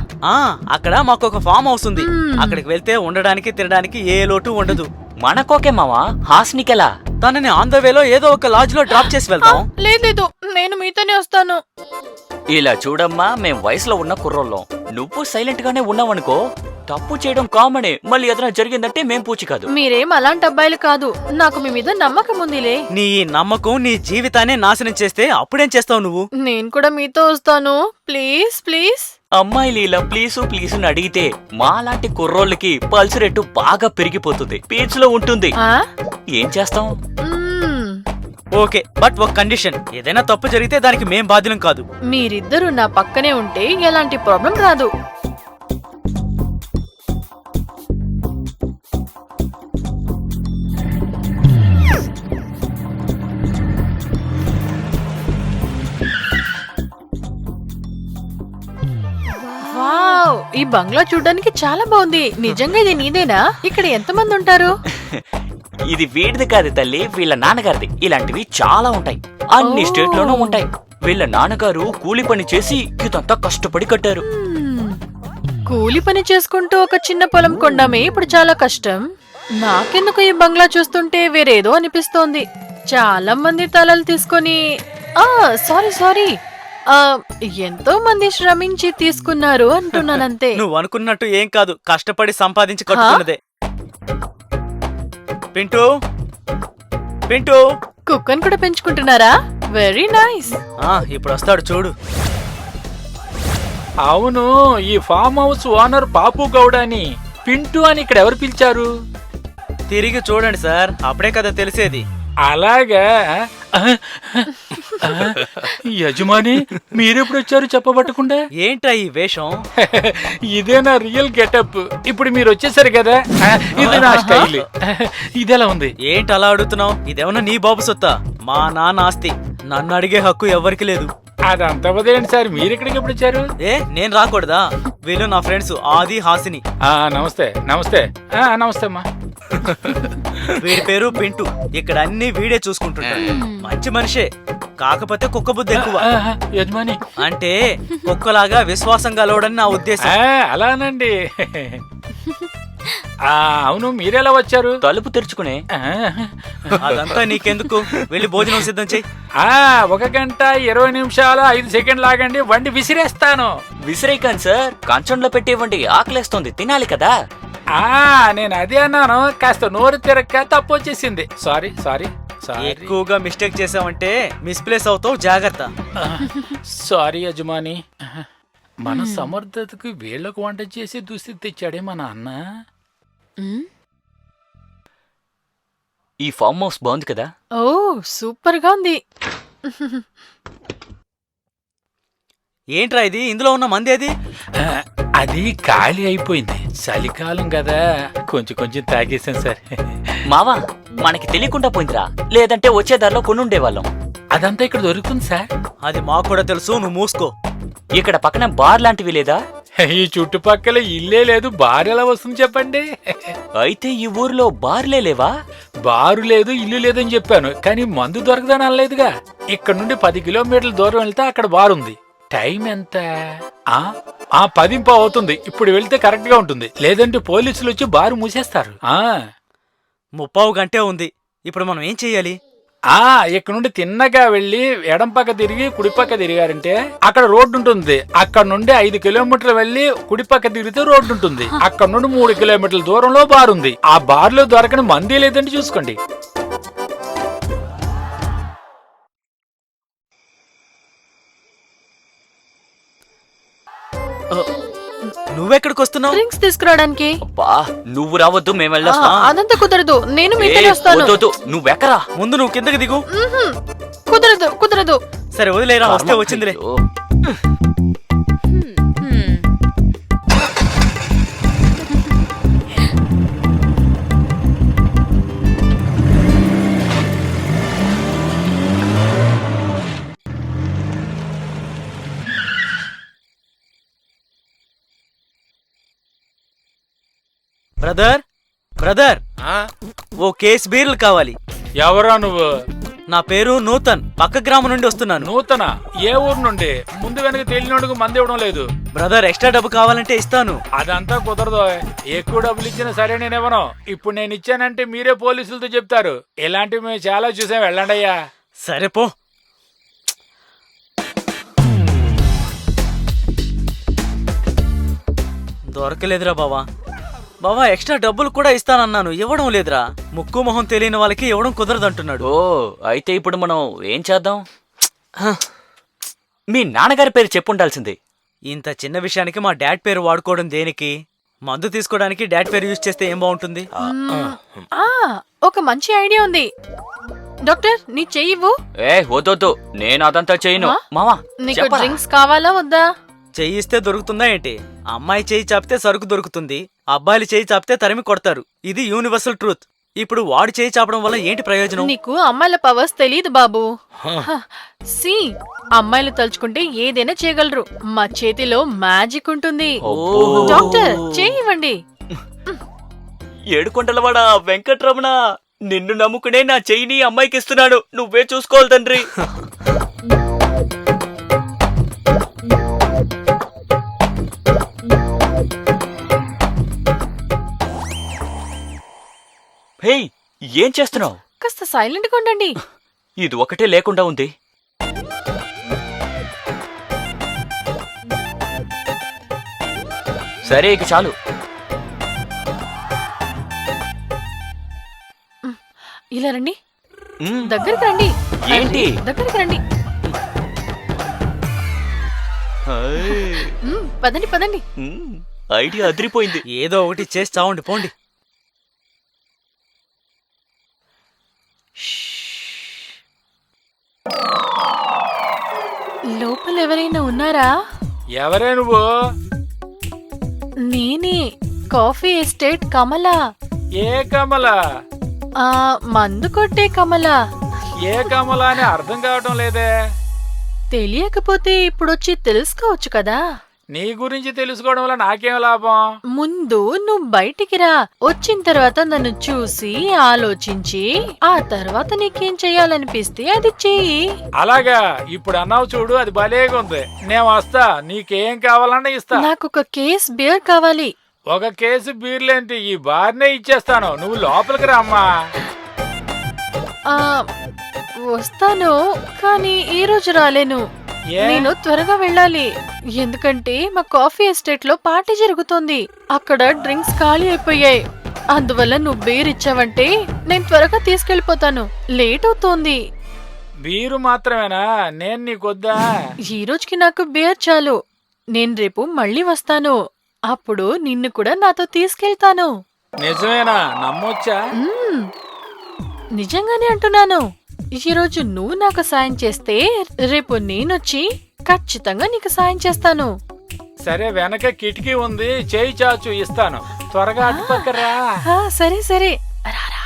అక్కడ మాకు ఒక ఫామ్ హౌస్ ఉంది. అక్కడికి వెళ్తే ఉండడానికి తినడానికి ఏ లోటు ఉండదు. మనకోకే మావా, హాస్నికెలా? తనని ఆన్ ద వేలో ఏదో ఒక లాడ్జ్ లో డ్రాప్ చేసి వెళ్తాం. లేదు, నేను మీతోనే వస్తాను. ఇలా చూడమ్మా, మేం వయసులో ఉన్న కుర్రోళ్ళం. నువ్వు సైలెంట్ గానే ఉన్నావనుకో, తప్పు చేయడం కామనే. మళ్ళీ ఏదైనా జరిగిందంటే మేం పూచి కాదు. మీరేం అలాంటి అబ్బాయిలు కాదు, నాకు మీ మీద నమ్మకం ఉందిలే. నీ ఈ నమ్మకం నీ జీవితాన్ని నాశనం చేస్తే అప్పుడేం చేస్తావు నువ్వు? నేను కూడా మీతో వస్తాను. Please please. అమ్మాయిలు ఇలా ప్లీజు ప్లీజు అని అడిగితే మాలాంటి కుర్రోళ్ళకి పల్స్ రేటు బాగా పెరిగిపోతుంది, పీచ్ లో ఉంటుంది. ఏం చేస్తాం? ఓకే, బట్ ఒక కండిషన్. ఏదైనా తప్పు జరిగితే దానికి మేం బాధ్యులం కాదు. మీరిద్దరూ నా పక్కనే ఉంటే ఎలాంటి ప్రాబ్లం రాదు. వావ్, ఈ బంగ్లా చూడ్డానికి చాలా బాగుంది. నిజంగా ఇది నీదేనా? ఇక్కడ ఎంతమంది ఉంటారు? ఇది వీడిది కాదు తల్లి, వీళ్ళ నాన్నగారిది. ఇలాంటివి చాలా ఉంటాయి, అన్ని స్టేట్ లోనూ ఉంటాయి. వీళ్ళ నాన్నగారు కూలి పని చేసి ఇదంతా కష్టపడి కట్టారు. కూలి పని చేసుకుంటూ ఒక చిన్న పొలం కొనడమే ఇప్పుడు చాలా కష్టం. నాకెందుకు ఈ బంగ్లా చూస్తుంటే వేరేదో అనిపిస్తోంది. చాలా మంది తలలు తీసుకొని సారీ ఎంతో మంది శ్రమించి తీసుకున్నారు అంటున్నానంతే. నువ్వు అనుకున్నట్టు ఏం కాదు, కష్టపడి సంపాదించి కట్టుకున్నదే. పింటూ పింటూ కుక్కను కూడా పెంచుకుంటున్నారా? Very nice. ఇప్పుడు వస్తాడు చూడు. అవును, ఈ ఫామ్ హౌస్ ఓనర్ పాపు గౌడ అని పింటూ అని ఇక్కడ ఎవరు పిలిచారు? తిరిగి చూడండి సార్, అప్పుడే కదా తెలిసేది. అలాగా? యజమాని మీరెప్పుడు వచ్చారు చెప్పబట్టకుండా? ఏంట్రా ఈ వేషం? ఇదేనా రియల్ గెటప్? ఇప్పుడు మీరు వచ్చేసారు కదా, ఇది నా స్టైల్. ఇదెలా ఉంది? ఏంటి అలా అడుగుతున్నావు? ఇదేమన్నా నీ బాబు సొత్తా? మా నాన్న ఆస్తి. నన్ను అడిగే హక్కు ఎవరికి లేదు. అదంతా వదిలేండి సార్, మీరు ఇక్కడికి ఎప్పుడు వచ్చారు? నేను రాకూడదా? వీళ్ళు నా ఫ్రెండ్స్ ఆది, హాసిని. నమస్తే. నమస్తే. నమస్తే అమ్మా. వీడి పేరు పింటూ. ఇక్కడ అన్ని వీడే చూసుకుంటుంటాడు. మంచి మనిషే, కాకపోతే కుక్క బుద్ధి ఎక్కువ. యజమాని అంటే కుక్కలాగా విశ్వాసం గలవడని నా ఉద్దేశం. అలానండి. అవును, మీరెలా వచ్చారు? తలుపు తెరుచుకునే. అదంతా నీకెందుకు? వెళ్ళి భోజనం సిద్ధం చెయ్యి. 1 గంట 20 నిమిషాలు 5 సెకండ్లు ఆగండి, వండి విసిరేస్తాను. విసిరేయకండి సార్, కంచంలో పెట్టివ్వండి. ఆకలేస్తోంది, తినాలి కదా. నేను అదే అన్నాను, కాస్త నోరు తిరక్క తప్పు వచ్చేసింది. Sorry sorry sorry. ఎక్కువగా మిస్టేక్ చేసావంటే మిస్ప్లేస్ అవుతావు, జాగ్రత్త. సారీ యజమాని. మన సమర్థతకు వీళ్లకు వంట చేసి దుస్థితి తెచ్చాడే మా నాన్న. ఈ ఫామ్ హౌస్ బాగుంది కదా. ఓ సూపర్ గా ఉంది. ఏంట్రా ఇది? ఇందులో ఉన్న మంది అది? అది ఖాళీ అయిపోయింది, చలికాలం కదా, కొంచెం కొంచెం తాగేసాం సార్. మావా, మనకి తెలియకుండా పోయిందిరా, లేదంటే వచ్చే దారిలో కొనుండేవాళ్ళం. అదంతా ఇక్కడ దొరుకుతుంది సార్. అది మాకు కూడా తెలుసు, నువ్వు మూసుకో. ఇక్కడ పక్కన బార్ లాంటివి లేదా? ఈ చుట్టుపక్కల ఇల్లే లేదు, బార్ ఎలా వస్తుంది చెప్పండి? అయితే ఈ ఊర్లో బార్లే లేవా? బారు లేదు, ఇల్లు లేదని చెప్పాను, కానీ మందు దొరకదని అనలేదుగా. ఇక్కడ నుండి 10 కిలోమీటర్ల దూరం వెళ్తే అక్కడ బార్ ఉంది. టైం ఎంత? 10 అవుతుంది. ఇప్పుడు వెళ్తే కరెక్ట్ గా ఉంటుంది, లేదంటే పోలీసులు వచ్చి బారు మూసేస్తారు. 30 గంటే ఉంది. ఇప్పుడు మనం ఏం చెయ్యాలి? ఇక్కడ నుండి తిన్నగా వెళ్లి ఎడం పక్క తిరిగి కుడిపక్క తిరిగారంటే అక్కడ రోడ్డు ఉంటుంది. అక్కడ నుండి 5 కిలోమీటర్లు వెళ్లి కుడిపక్క తిరిగితే రోడ్డు ఉంటుంది. అక్కడ నుండి 3 కిలోమీటర్ల దూరంలో బార్ ఉంది. ఆ బార్ లో దొరకని మంది లేదంటే చూసుకోండి. నువ్వెక్కడికి వస్తున్నావు? డ్రింక్స్ తీసుకురావడానికి. అబ్బా, నువ్వు రావద్దు, మేము వెళ్ళొస్తాం. అదంతా కుదరదు, నేను మీతోనే వస్తాను. నువ్వెక్కరా? ముందు నువ్వు కిందకి దిగు. కుదరదు కుదరదు. సరే వదిలేరా, వస్తే వచ్చిందిలే. బ్రదర్ బ్రదర్, ఓ కేస్ బీర్లు కావాలి. ఎవరా నువ్వు? నా పేరు నూతన్, పక్క గ్రామం నుండి వస్తున్నాను. నూతన? ఏ ఊరు నుండి? ముందు వెనక తెలియనోడుకు మంది ఇవ్వడం లేదు. బ్రదర్, ఎక్స్ట్రా డబ్బు కావాలంటే ఇస్తాను. అదంతా కుదరదు, ఎక్కువ డబ్బులు ఇచ్చినా సరే నేనేమను. ఇప్పుడు నేను ఇచ్చానంటే మీరే పోలీసులతో చెప్తారు. ఇలాంటివి మేము చాలా చూసాం, వెళ్ళండి అయ్యా. సరే పో. దొరకలేదురా బావా. బావా, ఎక్స్ట్రా డబ్బులు కూడా ఇస్తానన్నాను, ఇవ్వడం లేదురా. ముక్కు మొహం తెలియని వాళ్ళకి ఇవ్వడం కుదరదంటున్నాడు. ఓ, అయితే ఇప్పుడు మనం ఏం చేద్దాం? మీ నాన్నగారి పేరు చెప్పుండాల్సింది. ఇంత చిన్న విషయానికి మా డాడ్ పేరు వాడుకోవడం దేనికి? మందు తీసుకోవడానికి డాడ్ పేరు యూజ్ చేస్తే ఏం బాగుంటుంది? ఒక మంచి ఐడియా ఉంది. డాక్టర్, నీ చెయ్యివ్వు. వద్దొద్దు, నేను అదంతా చేయను. మావా, నీకు డ్రింక్స్ కావాలా వద్దా? చెయ్యిస్తే దొరుకుతుందా ఏంటి? అమ్మాయి చెయ్యి చాపితే సరుకు దొరుకుతుంది, అబ్బాయిలు చెయ్యి చాపితే తరిమి కొడతారు. ఇది యూనివర్సల్ ట్రూత్. ఇప్పుడు వాడు చెయ్యి చాపడం వల్ల ఏంటి ప్రయోజనం? నీకు అమ్మాయిల పవర్స్ తెలియదు బాబు. సి, అమ్మాయిలు తలుచుకుంటే ఏదైనా చేయగలరు. మా చేతిలో మ్యాజిక్ ఉంటుంది. డాక్టర్, చెయ్యివ్వండి. ఏడుకొండలవాడ వెంకట్రమణ, నిన్ను నమ్ముకునే నా చెయ్యిని అమ్మాయికి ఇస్తున్నాను. నువ్వే చూసుకోవాలి తండ్రి. హే, ఏం చేస్తున్నావు? కాస్త సైలెంట్ గా ఉండండి. ఇది ఒకటే లేకుండా ఉంది. సరే, ఇక చాలు. ఇలా రండి. మ్, దగ్గరికి రండి. ఏంటి? దగ్గరికి రండి. హాయ్. పదండి పదండి. ఐడియా అదిరిపోయింది. ఏదో ఒకటి చేసి చావండి పోండి. లోపల ఎవరైనా ఉన్నారా? ఎవరే నువ్వు? నేనే, కాఫీ ఎస్టేట్ కమల. ఏ కమల? ఆ మందు కొట్టే కమల. ఏ కమల అని అర్థం కావటం లేదే. తెలియకపోతే ఇప్పుడొచ్చి తెలుసుకోవచ్చు కదా. నీ గురించి తెలుసుకోవడం వల్ల నాకేం లాభం? ముందు నువ్వు బయటికి రా. వచ్చిన తర్వాత నన్ను చూసి ఆలోచించి ఆ తర్వాత నీకేం చెయ్యాలనిపిస్తే అది చెయ్యి. అలాగా, ఇప్పుడు అన్నావు చూడు, అది భలేగా ఉంది. నేను వస్తా, నీకేం కావాలన్నా ఇస్తా. నాకు ఒక కేస్ బియర్ కావాలి. ఒక కేసు బీర్లేంటి, ఈ బార్నే ఇచ్చేస్తాను. నువ్వు లోపలికి రామ్మా. ఆ వస్తాను, కానీ ఈ రోజు రాలేను. ఏ? నేను త్వరగా వెళ్ళాలి. ఎందుకంటే మా కాఫీ ఎస్టేట్ లో పార్టీ జరుగుతోంది. అక్కడ డ్రింక్స్ ఖాళీ అయిపోయాయి. అందువల్ల నువ్వు బీర్ ఇచ్చావంటే నేను త్వరగా తీసుకెళ్లిపోతాను. లేట్ అవుతోంది. బీరు మాత్రమేనా? నేను నీకొద్దా? ఈ రోజుకి నాకు బీర్ చాలు. నేను రేపు మళ్ళీ వస్తాను. అప్పుడు నిన్ను కూడా నాతో తీసుకెళ్తాను. నిజమేనా? నమ్మొచ్చా? నిజంగానే అంటున్నాను. ఈరోజు నువ్వు నాకు సాయం చేస్తే రేపు నేనొచ్చి ఖచ్చితంగా నీకు సాయం చేస్తాను. సరే, వెనక కిటికీ ఉంది, చేయి చాచు, ఇస్తాను. త్వరగా అటుపక్కరా. సరే సరే రారా.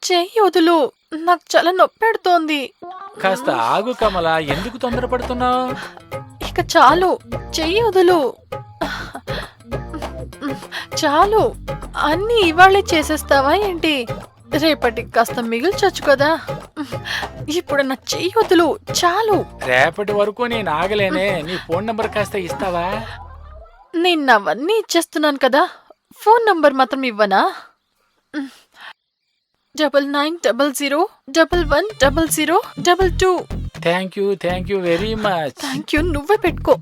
చెయ్యి వదులు, నాకు చాలా నొప్పి పెడుతోంది. కాస్త ఆగు కమల, ఎందుకు తొందరపడుతున్నావు? ఇక చాలు, చెయ్యి వదులు. చాలు, అన్నీ ఇవాళే చేసేస్తావా ఏంటి? రేపటికి కాస్త మిగిల్చొచ్చు కదా. ఇప్పుడు నా చెయ్యి వదులు, చాలు. రేపటి వరకు నేను ఆగలేనే. నీ ఫోన్ నంబర్ కాస్త ఇస్తావా? నేను అవన్నీ ఇచ్చేస్తున్నాను కదా, ఫోన్ నంబర్ మాత్రం ఇవ్వనా? 9900110022. Thank you very much. Thank you, నువ్వే పెట్టుకో.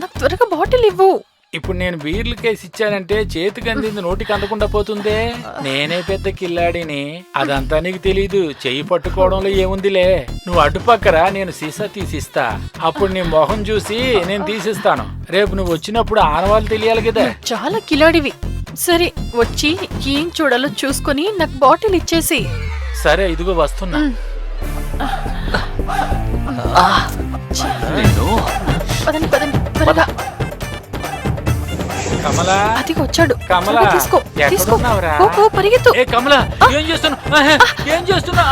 నాకు త్వరగా బాటిల్ ఇవ్వు. ఇప్పుడు నేను బీర్లు కేసి ఇచ్చానంటే చేతికి అందింది నోటికి అందకుండా పోతుందే. నేనే పెద్ద కిల్లాడిని, అదంతా నీకు తెలీదు. చెయ్యి పట్టుకోవడంలో ఏముందిలే. నువ్వు అటుపక్కరా, నేను సీసా తీసిస్తా. అప్పుడు నీ మొహం చూసి నేను తీసిస్తాను. రేపు నువ్వు వచ్చినప్పుడు ఆనవాళ్ళు తెలియాలి కదా. చాలా కిలాడివి. సరే, వచ్చి ఏం చూడాలో చూసుకొని నాకు బాటిల్ ఇచ్చేసి. సరే, ఇదిగో వస్తున్నా. పదండి పదండి త్వరగా. కమలా, అది వచ్చాడు. కమలా, త్వరగా తీసుకో తీసుకో. ఎక్కడున్నావురా? ఓ, పరిగెత్తు. ఏ కమలా, ఏం చేస్తున్నా? ఏం చేస్తున్నా?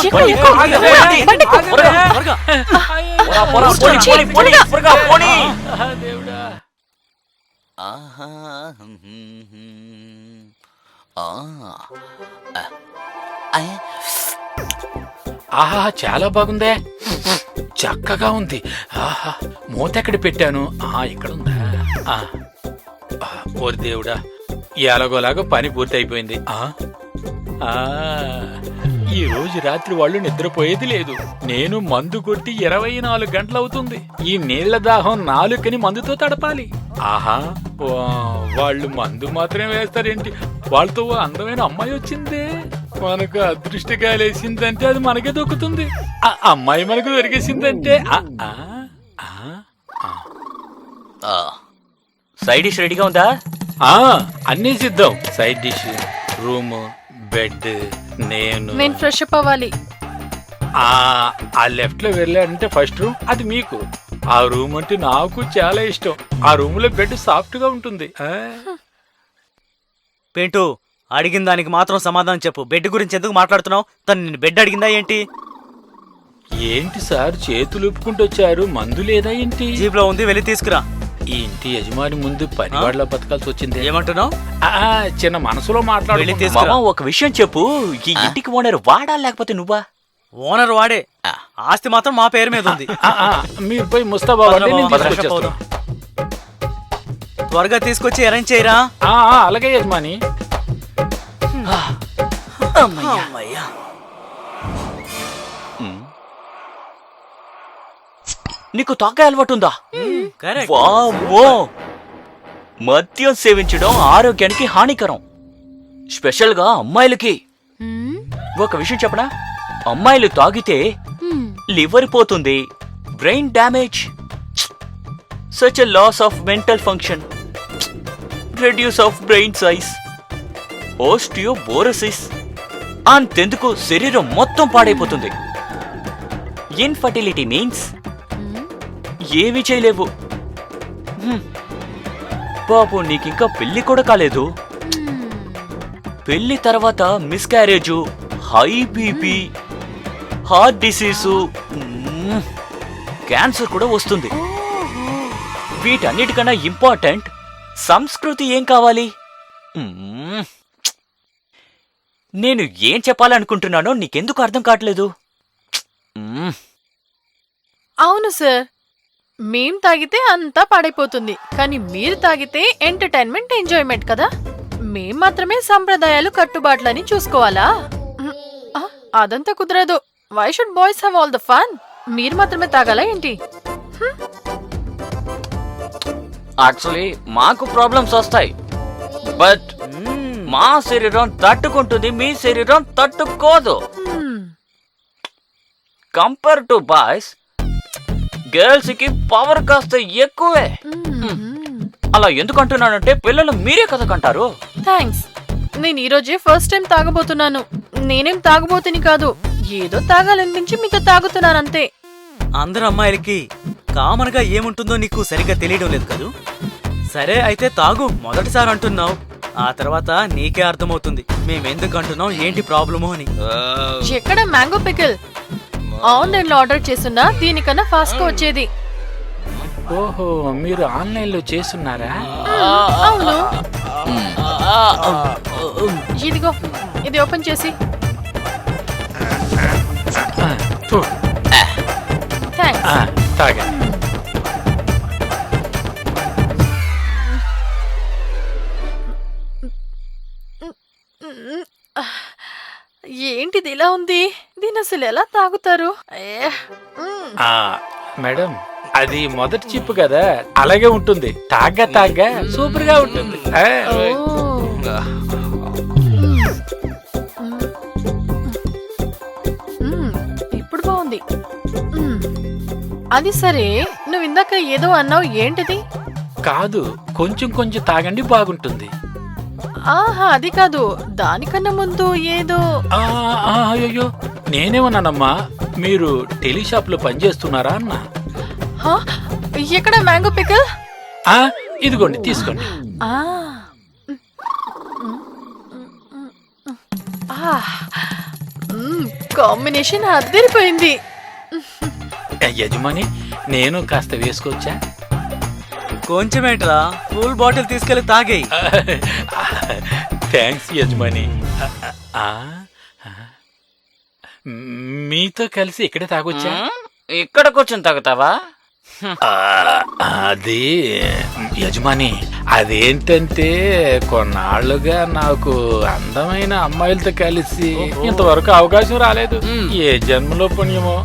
ఎక్కు, ఎక్కు. బండి ఎక్కు. త్వరగా. దేవుడా. ఆహా, చాలా బాగుందే. చక్కగా ఉంది. ఆహా, మూత ఎక్కడ పెట్టాను? ఇక్కడ ఉందా? ఓరి దేవుడా, ఎలాగోలాగా పని పూర్తి అయిపోయింది. ఈ రోజు రాత్రి వాళ్ళు నిద్రపోయేది లేదు. నేను మందు కొట్టి 24 గంటలవుతుంది. ఈ నీళ్ల దాహం నాలుకని మందుతో తడపాలి. ఆహా, వాళ్ళు మందు మాత్రమే వేస్తారేంటి? వాళ్ళతో అందమైన అమ్మాయి వచ్చిందే. మనకు అదృష్టకాలేసిందంటే అది మనకే దొక్కుతుంది. ఆ అమ్మాయి మనకు దొరికేసిందంటే సైడ్ డిష్ రెడీగా ఉందా? అన్నీ సిద్ధం. Side dish, room, bed. నేను ఫ్రెష్ అప్ అవ్వాలి. ఆ లెఫ్ట్ లో వెళ్ళాడంటే ఫస్ట్ రూమ్, అది మీకు. ఆ రూమ్ అంటే నాకు చాలా ఇష్టం. ఆ రూమ్ లో బెడ్ సాఫ్ట్ గా ఉంటుంది. పెంటు, అడిగిన దానికి మాత్రం సమాధానం చెప్పు. బెడ్ గురించి ఎందుకు మాట్లాడుతున్నావు? తను నిన్ను బెడ్ అడిగిందా ఏంటి? ఏంటి సార్ చేతులు ఊపుకుంటూ వచ్చారు? మందు లేదా ఏంటి? జీప్ లో ఉంది, వెళ్ళి తీసుకురా. ఈ ఇంటి యజమాని ముందు పనివాళ్ళ బతకాల్సి వచ్చింది. ఏమంటున్నావు? చిన్న మనసులో వెళ్ళి మాట్లాడి తీసుకురా. మామ, ఒక విషయం చెప్పు. ఈ ఇంటికి ఓనర్ వాడా లేకపోతే నువ్వా? ఓనర్ వాడే. ఆస్తి మాత్రం మా పేరు మీద ఉంది. మీరు పోయి ముస్తాబా అవ్వండి, నేను తీసుకొచ్చేస్తాను. త్వరగా తీసుకొచ్చి అరేంజ్ చేయరా. అలాగే యజమాని. నీకు తాగే అలవాటు ఉందా? కరెక్ట్. వామ్మో, మద్యం సేవించడం ఆరోగ్యానికి హానికరం, స్పెషల్గా అమ్మాయిలకి. ఒక విషయం చెప్పనా, అమ్మాయిలు తాగితే లివర్ పోతుంది, brain damage, such a loss of mental function, reduce of brain size, osteoporosis, అంతెందుకు శరీరం మొత్తం పాడైపోతుంది. ఇన్ఫర్టిలిటీ మీన్స్ ఏమీ చేయలేవు. పాపం నీకింకా పెళ్లి కూడా కాలేదు. పెళ్లి తర్వాత miscarriage, high BP, heart disease, cancer కూడా వస్తుంది. వీటన్నిటికన్నా ఇంపార్టెంట్ సంస్కృతి ఏం కావాలి? నేను ఏం చెప్పాలనుకుంటున్నానో నీకెందుకు అర్థం కావట్లేదు? అవును సార్, మేం తాగితే అంతా పాడైపోతుంది, కానీ మీరు తాగితే ఎంటర్టైన్మెంట్, ఎంజాయ్మెంట్ కదా. మేం మాత్రమే సంప్రదాయాలు, కట్టుబాట్లని చూసుకోవాలా? అదంతా కుదరదు. Why should boys have all the fun? మీరు మాత్రమే తాగాలా ఏంటి? యాక్చువల్లీ మాకు ప్రాబ్లమ్స్ వస్తాయి, బట్ మా శరీరం తట్టుకుంటుంది, మీ శరీరం తట్టుకోదు. కంపేర్ టు బాయ్స్, గర్ల్స్ కి పవర్ కాస్త ఎక్కువే. అలా ఎందుకు అంటున్నానంటే పిల్లలు మీరే కదా కంటారు. థ్యాంక్స్. నేను ఈరోజే ఫస్ట్ టైం తాగబోతున్నాను. నేనేం తాగబోతుని కాదు, ఏదో తాగాలనిపించి మీతో తాగుతున్నానంతే. అందరు అమ్మాయిలకి కామన్ గా ఏముంటుందో నీకు సరిగ్గా తెలియడం లేదు కదూ. సరే అయితే తాగు, మొదటిసారి అంటున్నావు, ఆ తర్వాత నీకే అర్థమవుతుంది మేమెందుకు అంటున్నాం, ఏంటి ప్రాబ్లము అని. ఎక్కడ మ్యాంగో పికిల్? ఆన్లైన్ లో ఆర్డర్ చేస్తున్నా దీనికన్నా ఫాస్ట్ గా వచ్చేది. ఓహో, మీరు ఆన్లైన్ లో చేస్తున్నారా? అవును. ఇదిగో, ఇది ఓపెన్ చేసి. థ్యాంక్స్. తాగండి. ఏంటిది ఇలా ఉంది? దీని అసలు ఎలా తాగుతారు? మేడం, అది మొదటి చిప్పు కదా, అలాగే ఉంటుంది. తాగ్గా సూపర్ గా ఉంటుంది. ఇప్పుడు బాగుంది. అది సరే, నువ్వు ఇందాక ఏదో అన్నావు, ఏంటిది? కాదు, కొంచెం కొంచెం తాగండి, బాగుంటుంది. ఆహా, అది కాదు, దానికన్నా ముందు ఏదో. అయ్యో, నేనేమన్నానమ్మా, మీరు టెలిషాప్ లో పనిచేస్తున్నారా అన్నా. ఎక్కడ మ్యాంగో పికల్? ఇదిగోండి, తీసుకోండి. కాంబినేషన్ అద్దరిపోయింది. యజమాని, నేను కాస్త వేసుకోవచ్చా? కొంచెమేంట్రా, ఫుల్ బాటిల్ తీసుకెళ్లి తాగేయి. థ్యాంక్స్ యజమాని. మీతో కలిసి ఇక్కడే తాగొచ్చా? ఇక్కడ కూర్చొని తాగుతావా? అది యజమాని, అదేంటంటే కొన్నాళ్లుగా నాకు అందమైన అమ్మాయిలతో కలిసి ఇంతవరకు అవకాశం రాలేదు. ఏ జన్మలో పుణ్యమో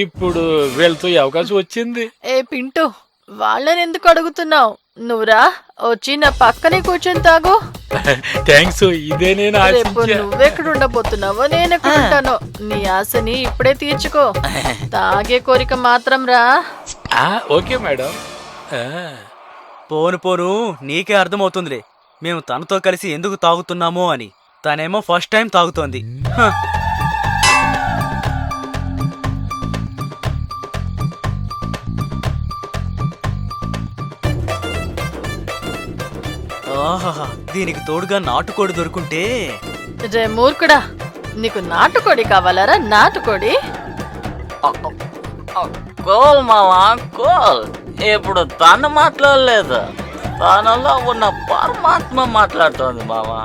ఇప్పుడు వీళ్ళతో ఈ అవకాశం వచ్చింది. ఏ పింటూ, వాళ్ళని ఎందుకు అడుగుతున్నావు? నువ్వురా, వచ్చి నా పక్కనే కూర్చొని తాగు. థ్యాంక్స్. ఇదే నేను రేపు నువ్వెక్కడ ఉండబోతున్నావో, నేను ఎక్కడ ఉంటానో, నీ ఆశని ఇప్పుడే తీర్చుకో. తాగే కోరిక మాత్రం రా. Okay madam. పోను పోను, నీకే అర్థమవుతుందిలే మేము తనతో కలిసి ఎందుకు తాగుతున్నామో అని. తనేమో ఫస్ట్ టైం తాగుతోంది. ఆహాహా, దీనికి తోడుగా నాటుకోడి దొరుకుంటే. రే మూర్ఖుడా, నీకు నాటుకోడి కావాలరా? నాటుకోడి కోల్ మావా, కోల్. ఇప్పుడు తను మాట్లాడలేదు, తనలో ఉన్న పరమాత్మ మాట్లాడుతోంది మావా.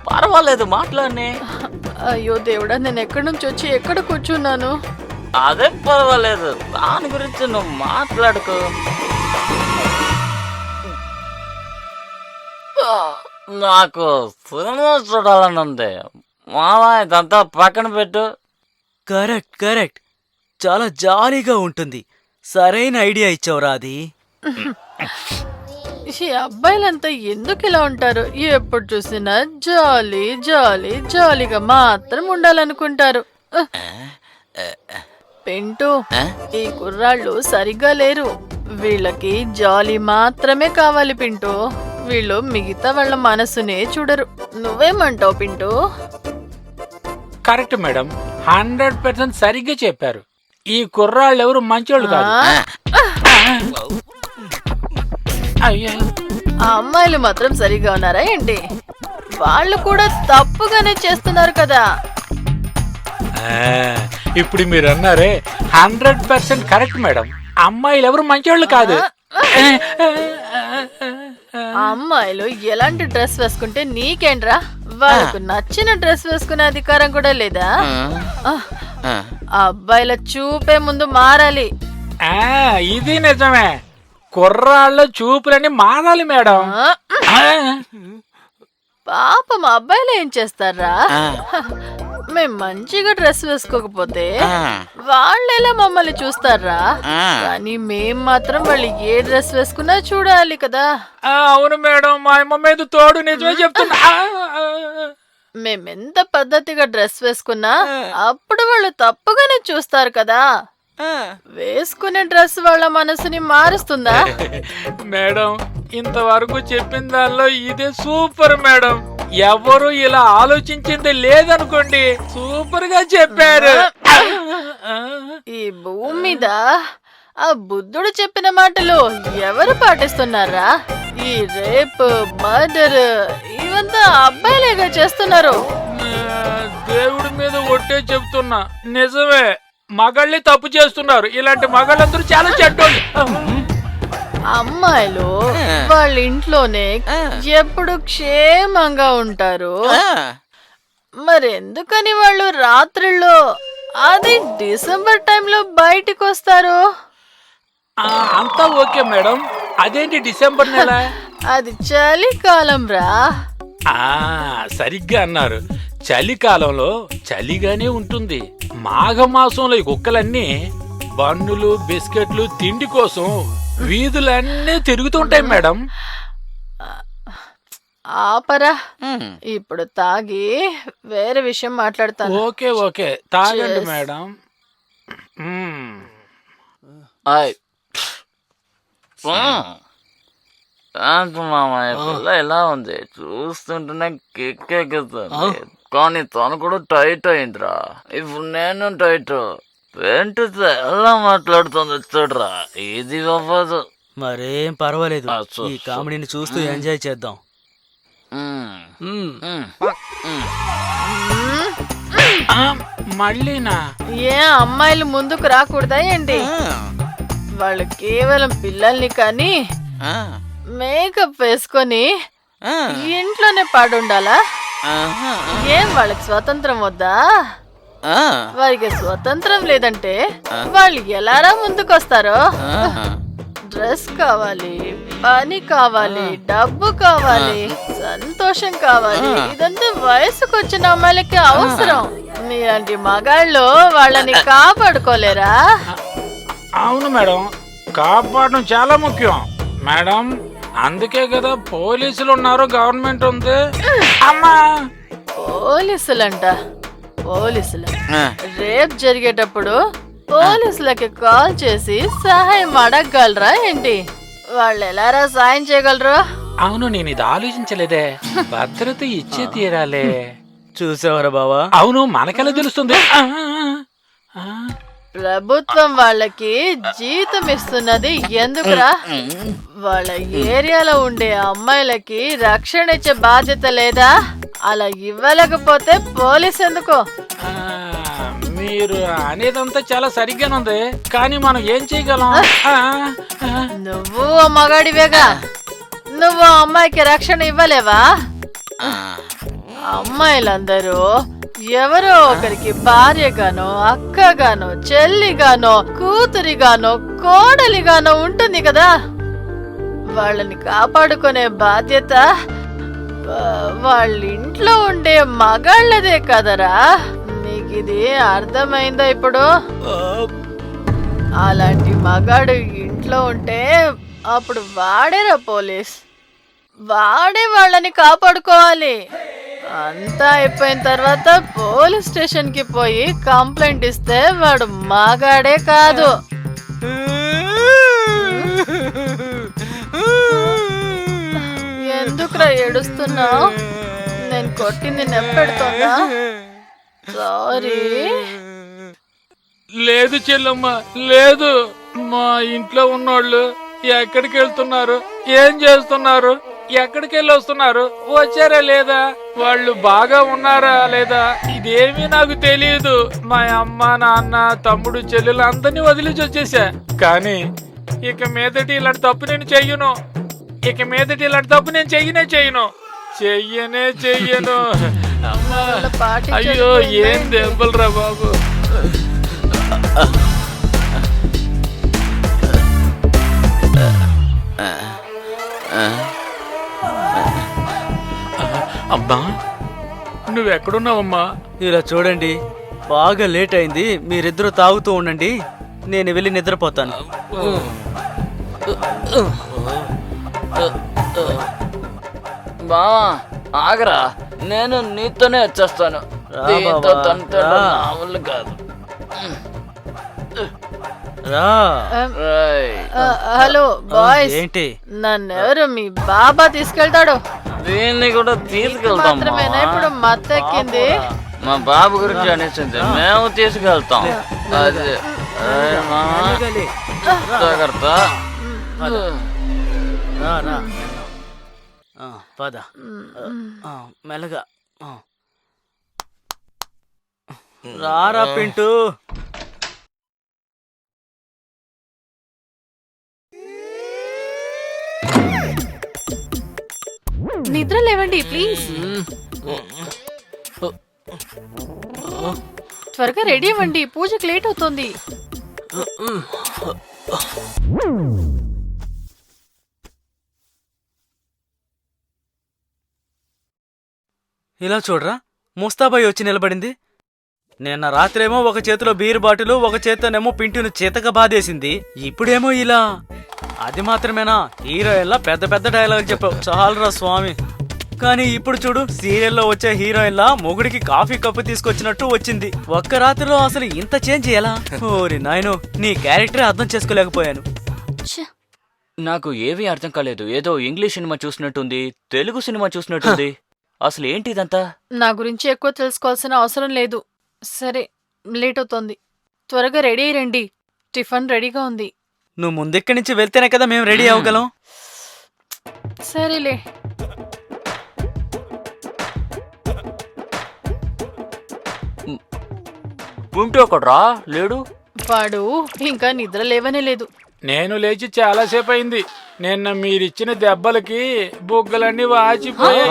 పర్వాలేదు, మాట్లాడని. అయ్యో దేవుడా, నేను ఎక్కడి నుంచి వచ్చి ఎక్కడ కూర్చున్నాను? అదే పర్వాలేదు, దాని గురించి నువ్వు మాట్లాడుకో. నాకు సినిమా చూడాలని ఉంది మావా, ఇదంతా పక్కన పెట్టు. కరెక్ట్ కరెక్ట్, చాలా జాలీగా ఉంటుంది. సరైన ఐడియా ఇచ్చావురా. అది ఈ అబ్బాయిలంతా ఎందుకు ఇలా ఉంటారు? ఎప్పుడు చూసినా జాలీ జాలీ జాలీగా మాత్రం ఉండాలనుకుంటారు. పింటూ, ఈ కుర్రాళ్ళు సరిగ్గా లేరు. వీళ్ళకి జాలీ మాత్రమే కావాలి పింటూ. వీళ్ళు మిగతా వాళ్ళ మనసునే చూడరు. నువ్వేమంటావు పింటూ? కరెక్ట్ మేడం, 100% సరిగ్గా చెప్పారు. ఈ కుర్రాళ్ళు ఎవరు మంచోళ్ళు కాదు. అయ్యో, ఆ అమ్మాయిలు మాత్రం సరిగా ఉన్నారా ఏంటి? వాళ్ళు కూడా తప్పుగానే చేస్తున్నారు కదా. ఇప్పుడు మీరు అన్నారే 100% కరెక్ట్ మేడం. అమ్మాయిలు ఎవరు మంచోళ్ళు కాదు. ఆ అమ్మాయిలు ఎలాంటి డ్రెస్ వేసుకుంటే నీకేంట్రా? వాళ్ళకు నచ్చిన డ్రెస్ వేసుకునే అధికారం కూడా లేదా? ఆ అబ్బాయిల చూపే ముందు మారాలి. ఇది నిజమే, కుర్రాళ్ళ చూపులని మారాలి మేడం. పాపం అబ్బాయిలు ఏం చేస్తారా? మేం మంచిగా డ్రెస్ వేసుకోకపోతే వాళ్ళెలా మమ్మల్ని చూస్తారా? కానీ మేం మాత్రం వాళ్ళు ఏ డ్రెస్ వేసుకున్నా చూడాలి కదా. అవును మేడం, మా అమ్మ మీద తోడు, నిజమే చెప్తున్నా. మేమెంత పద్ధతిగా డ్రెస్ వేసుకున్నా అప్పుడు వాళ్ళు తప్పుగానే చూస్తారు కదా. వేసుకునే డ్రెస్ వాళ్ళ మనసుని మారుస్తుందా? మేడం, ఇంతవరకు చెప్పిన దానిలో ఇదే సూపర్ మేడం. ఎవరు ఇలా ఆలోచించింది లేదనుకోండి. సూపర్ గా చెప్పారు. ఈ భూమి మీద ఆ బుద్ధుడు చెప్పిన మాటలు ఎవరు పాటిస్తున్నారా? ఈ రేప్, మర్డర్ ఇవంతా అబ్బాయిలేగా చేస్తున్నారు. దేవుడి మీద ఒట్టే చెప్తున్నా, నిజమే. మగాళ్ళే తప్పు చేస్తున్నారు. ఇలాంటి మగాళ్ళందరూ చాలా చెడ్డోళ్ళు. అమ్మాయిలు వాళ్ళ ఇంట్లోనే ఎప్పుడు క్షేమంగా ఉంటారు. మరెందుకని వాళ్ళు రాత్రిలో, అది డిసెంబర్ టైంలో బయటికి వస్తారు? అంతా ఓకే మేడం. అదేంటి డిసెంబర్ నెల? అది చలికాలం రా. సరిగ్గా అన్నారు. చలికాలంలో చలిగానే ఉంటుంది. మాఘమాసంలో ఈ కుక్కలన్నీ బన్నులు, బిస్కెట్లు తిండి కోసం వీధులన్నీ తిరుగుతుంటాయి మేడం. ఆపరా, ఇప్పుడు తాగి వేరే విషయం మాట్లాడతాను. ఓకే ఓకే, తాగండి మేడం. పిల్ల ఎలా ఉంది చూస్తుంటేనే కిక్కెక్కుతుంది. కానీ తను కూడా టైట్ అయిందిరా. ఇప్పుడు నేను టైట్. వెంటతో ఎలా మాట్లాడుతుంది చూడరా. ఇది అవ్వదు. మరేం పర్వాలేదు, ఈ కామెడీని చూస్తూ ఎంజాయ్ చేద్దాం. మళ్ళీనా? ఏ అమ్మాయిలు ముందుకు రాకూడదా ఏంటి? వాళ్ళు కేవలం పిల్లల్ని కానీ మేకప్ వేసుకొని ఇంట్లోనే పాడుండాలా? ఏం వాళ్ళకి స్వతంత్రం వద్దా? వారికి స్వతంత్రం లేదంటే వాళ్ళు ఎలారా ముందుకొస్తారో? డ్రెస్ కావాలి, పని కావాలి, డబ్బు కావాలి, సంతోషం కావాలి. ఇదంతా వయసుకు వచ్చిన అమ్మాయిలకి అవసరం. మీలాంటి మగాళ్ళు వాళ్ళని కాపాడుకోలేరా? అవును మేడం, కాపాడడం చాలా ముఖ్యం మేడం. అందుకే కదా పోలీసులు ఉన్నారు, గవర్నమెంట్ ఉంది. అమ్మా, పోలీసులంట? పోలీసులు రేప్ జరిగేటప్పుడు పోలీసులకి కాల్ చేసి సహాయం అడగగలరా ఏంటి? వాళ్ళు ఎలారా సాయం చేయగలరు? అవును, నేను ఇది ఆలోచించలేదే. భద్రత ఇచ్చే తీరాలే. చూసావరా బావా? అవును, మనకెలా తెలుస్తుంది? ప్రభుత్వం వాళ్ళకి జీతం ఇస్తున్నది ఎందుకురా? వాళ్ళ ఏరియాలో ఉండే అమ్మాయిలకి రక్షణ ఇచ్చే బాధ్యత లేదా? అలా ఇవ్వలేకపోతే పోలీస్ ఎందుకు? మీరు అనేదంతా చాలా సరిగ్గానే ఉంది, కానీ మనం ఏం చేయగలం? నువ్వు మగాడివేగా, నువ్వు అమ్మాయికి రక్షణ ఇవ్వలేవా? అమ్మాయిలందరూ ఎవరో ఒకరికి భార్యగానో, అక్కగానో, చెల్లిగానో, కూతురిగానో, కోడలిగానో ఉంటుంది కదా. వాళ్ళని కాపాడుకునే బాధ్యత వాళ్ళ ఇంట్లో ఉండే మగాళ్ళదే కదరా. నీకు ఇది అర్థమైందా ఇప్పుడు? అలాంటి మగాడు ఇంట్లో ఉంటే అప్పుడు వాడేరా పోలీస్, వాడే వాళ్ళని కాపాడుకోవాలి. అంతా అయిపోయిన తర్వాత పోలీస్ స్టేషన్ కి పోయి కంప్లైంట్ ఇస్తే వాడు మగాడే కాదు. ఎందుకురా ఏడుస్తున్నావు? నేను కొట్టింది నెప్పెడుతోందా? సారీ. లేదు చెల్లమ్మ, లేదు. మా ఇంట్లో ఉన్నోళ్ళు ఎక్కడికి వెళ్తున్నారు, ఏం చేస్తున్నారు, ఎక్కడికి వెళ్ళి వస్తున్నారు, వచ్చారా లేదా, వాళ్ళు బాగా ఉన్నారా లేదా, ఇదేమీ నాకు తెలియదు. మా అమ్మ నాన్న తమ్ముడు చెల్లెలు అందరినీ వదిలిచి వచ్చేసా. కానీ ఇక మీదటి ఇలాంటి తప్పు నేను చెయ్యను. ఇక మీదటి ఇలాంటి తప్పు నేను చెయ్యను. అమ్మా, అయ్యో ఏం దెబ్బలురా బాబు. అమ్మా, నువ్వెక్కడున్నావమ్మా? ఇలా చూడండి, బాగా లేట్ అయింది. మీరిద్దరూ తాగుతూ ఉండండి, నేను వెళ్ళి నిద్రపోతాను. బావా ఆగరా, నేను నీతోనే వచ్చేస్తాను. దీంతో బావా, తంటాడు రా. నా వల్ల కాదు. రా. హలో బాయ్స్, ఏంటి? నన్నెవరు మీ బాబా తీసుకెళ్తాడు? దీన్ని కూడా తీసుకెళ్తాం. మాత్రమేనా ఇప్పుడు మత్తెక్కింది? మా బాబు గురించి అనేసింది, మేము తీసుకెళ్తాం. అది మెల్లగాలే. జాగ్రత్త. రా, రా. పద. మెల్లగా. రారా పింటూ. నిద్ర లేవండి ప్లీజ్. త్వరగా రెడీ అవ్వండి, పూజకి లేట్ అవుతుంది. ఇలా చూడరా, ముస్తాబాయి వచ్చి నిలబడింది. నిన్న రాత్రేమో ఒక చేతిలో బీర్ బాటిల్, ఒక చేతనేమో పింటును చేతక బాధేసింది. ఇప్పుడేమో ఇలా. అది మాత్రమేనా, హీరోయిన్లా పెద్ద పెద్ద డైలాగ్ చెప్పావు, చాలరా స్వామి. కానీ ఇప్పుడు చూడు, సీరియల్లో వచ్చే హీరోయిన్లా మొగుడికి కాఫీ కప్పు తీసుకొచ్చినట్టు వచ్చింది. ఒక్క రాత్రిలో అసలు ఇంత చేంజ్ ఎలా? ఓరి నాయనో, నీ క్యారెక్టరే అర్థం చేసుకోలేకపోయాను. నాకు ఏమీ అర్థం కాలేదు. ఏదో ఇంగ్లీష్ సినిమా చూసినట్టుంది, తెలుగు సినిమా చూసినట్టుంది. అసలు ఏంటి ఇదంతా? నా గురించి ఎక్కువ తెలుసుకోవాల్సిన అవసరం లేదు. సరే, లేట్ అవుతోంది, త్వరగా రెడీ అయ్యండి. టిఫిన్ రెడీగా ఉంది. నువ్వు ముందెక్కడి నుంచి వెళ్తేనే కదా మేము రెడీ అవ్వగలం. సరేలే. ఉంటే ఒకడ్రా లేడు. వాడు ఇంకా నిద్ర లేవనే లేదు. నేను లేచి చాలాసేపు అయింది. నిన్న మీరిచ్చిన దెబ్బలకి బుగ్గలన్నీ వాచిపోయి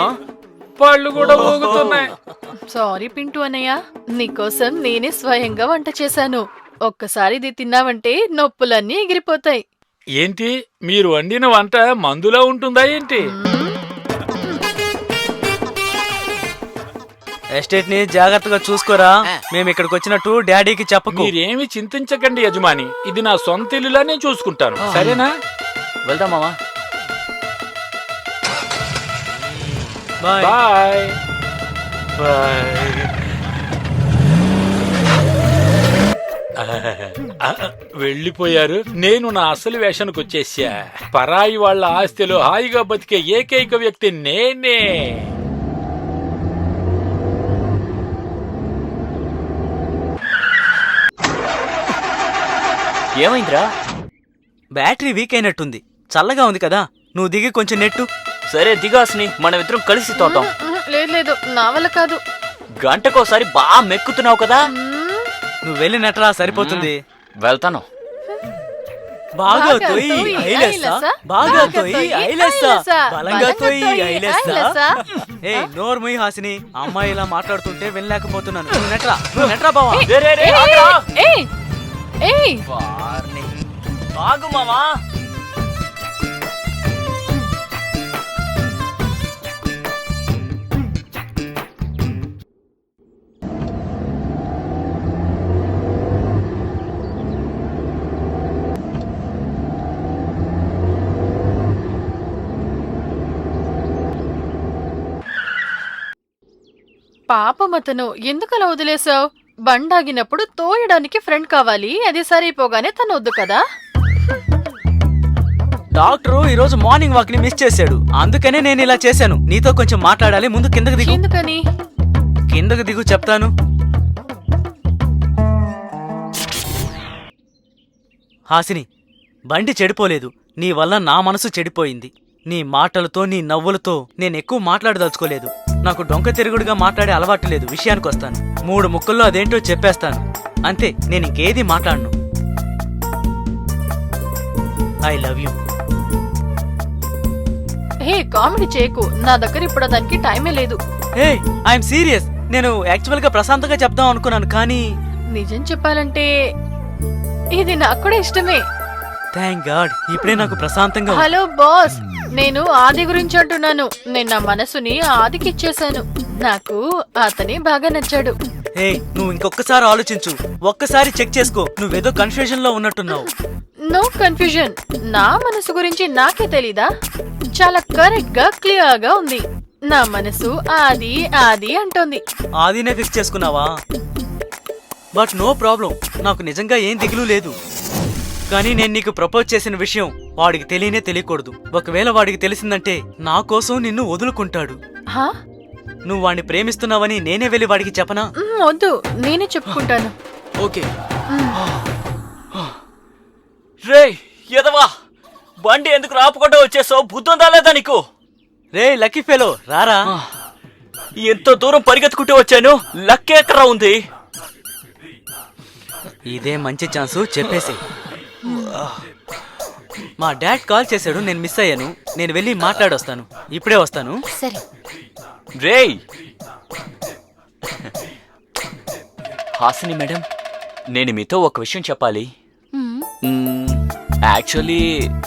పళ్ళు కూడా ఊగుతున్నాయి. సారీ పింటూ అన్నయ్య, నీకోసం నేనే స్వయంగా వంట చేశాను. ఒక్కసారి ఇది తిన్నావంటే నొప్పులన్నీ ఎగిరిపోతాయి. ఏంటి, మీరు వండిన వంట మందులా ఉంటుందా ఏంటి? ఎస్టేట్ ని జాగ్రత్తగా చూసుకోరా. మేము ఇక్కడికి వచ్చినట్టు డాడీకి చెప్పకు. మీరేమి చింతించకండి యజమాని, ఇది నా సొంత ఇల్లులా నేను చూసుకుంటాను. సరేనా? వెళ్దాం మామా. బాయ్. బాయ్. వెళ్ళిపోయారు. నేను నా అసలు వేషానికి వచ్చేసా. పరాయి వాళ్ళ ఆస్తిలో హాయిగా బతికే ఏకైక వ్యక్తి నేనే. ఏమైందిరా? బ్యాటరీ వీక్ అయినట్టుంది. చల్లగా ఉంది కదా, నువ్వు దిగి కొంచెం నెట్టు. సరే దిగాస్ని, మనం ఇద్దరం కలిసి తోతాం. లేదు లేదు, నా వల్ల కాదు. గంటకోసారి బాగా మెక్కుతున్నావు కదా. నువ్వు వెళ్ళి నెట్టరా, సరిపోతుంది. వెళ్తాను. బాగా తోయి ఐలేస్తా, బాగా తోయి ఐలేస్తా, బలంగా తోయి ఐలేస్తా. ఏ నోరు ముయ్ హాసిని, అమ్మాయి ఇలా మాట్లాడుతుంటే వెళ్ళలేకపోతున్నాను. నువ్వు నెట్రా, నువ్వు నెట్రా బావా. ఆగు మామా. పాపం అతను ఎందుకలా వదిలేసావు? బండాగినప్పుడు తోయడానికి ఫ్రెండ్ కావాలి, అది సరిపోగానే తను వద్దు కదా. డాక్టరు ఈరోజు మార్నింగ్ వాక్ ని మిస్ చేశాడు, అందుకనే నేను ఇలా చేశాను. నీతో కొంచెం మాట్లాడాలి, ముందు కిందకు దిగు. ఎందుకని? కిందకు దిగు చెప్తాను. హాసిని, బండి చెడిపోలేదు, నీ వల్ల నా మనసు చెడిపోయింది. నీ మాటలతో నీ నవ్వులతో నేను ఎక్కువ మాట్లాడదలుచుకోలేదు. నాకు డొంక తిరుగుడుగా మాట్లాడే అలవాటు లేదు. విషయానికి వస్తాను, 3 ముక్కల్లో అదేంటో చెప్పేస్తాను అంతే. నేను ఇంకేది మాట్లాడను. I love you. Hey, comedy చేయకు, నా దగ్గర ఇప్పుడు దానికి టైమే లేదు. హే, ఐఎమ్ సీరియస్. నేను యాక్చువల్ గా ప్రశాంతంగా చెప్దాం అనుకున్నాను, కానీ నిజం చెప్పాలంటే ఇది నాకు కూడా ఇష్టమే. థ్యాంక్ గాడ్, ఇప్పుడే నాకు ప్రశాంతంగా ఉంది. హలో బాస్, నేను ఆది గురించి అంటున్నాను. నేను నా మనసుని ఆదికి ఇచ్చేశాను. నాకు అతనే బాగా నచ్చాడు. హే, నువ్వు ఇంకొకసారి ఆలోచించు, ఒక్కసారి చెక్ చేసుకో. నువ్వేదో కన్ఫ్యూజన్ లో ఉన్నట్టున్నావు. No confusion. నా మనసు గురించి నాకే తెలీదా? చాలా కరెక్ట్ గా క్లియర్ గా ఉంది. నా మనసు ఆది ఆది అంటోంది. ఆదినే ఫిక్స్ చేసుకున్నావా? బట్ నో ప్రాబ్లం, నాకు నిజంగా ఏం దిగులు లేదు. కానీ నేను నీకు ప్రపోజ్ చేసిన విషయం వాడికి తెలియనే తెలియకూడదు. ఒకవేళ వాడికి తెలిసిందంటే నా కోసం నిన్ను వదులుకుంటాడు. హా? నువ్వు వాడిని ప్రేమిస్తున్నావని నేనే వెళ్ళి వాడికి చెప్పనా? వద్దు, నేనే చెప్పుకుంటాను. ఓకే. రే ఎదవా, బండి ఎందుకు రాపకుండా వచ్చేసావు? బుద్ధుందా లేదా నీకు? రే లక్కీ ఫెలో, రారా. ఎంతో దూరం పరిగెత్తుకుంటూ వచ్చాను, లక్ ఎక్కడా ఉంది? ఇదే మంచి ఛాన్సు, చెప్పేసి. మా డాడ్ కాల్ చేశాడు, నేను మిస్ అయ్యాను. నేను వెళ్ళి మాట్లాడొస్తాను, ఇప్పుడే వస్తాను. సరే. రేయ్ హాసిని మేడం, నేను మీతో ఒక విషయం చెప్పాలి. యాక్చువల్లీ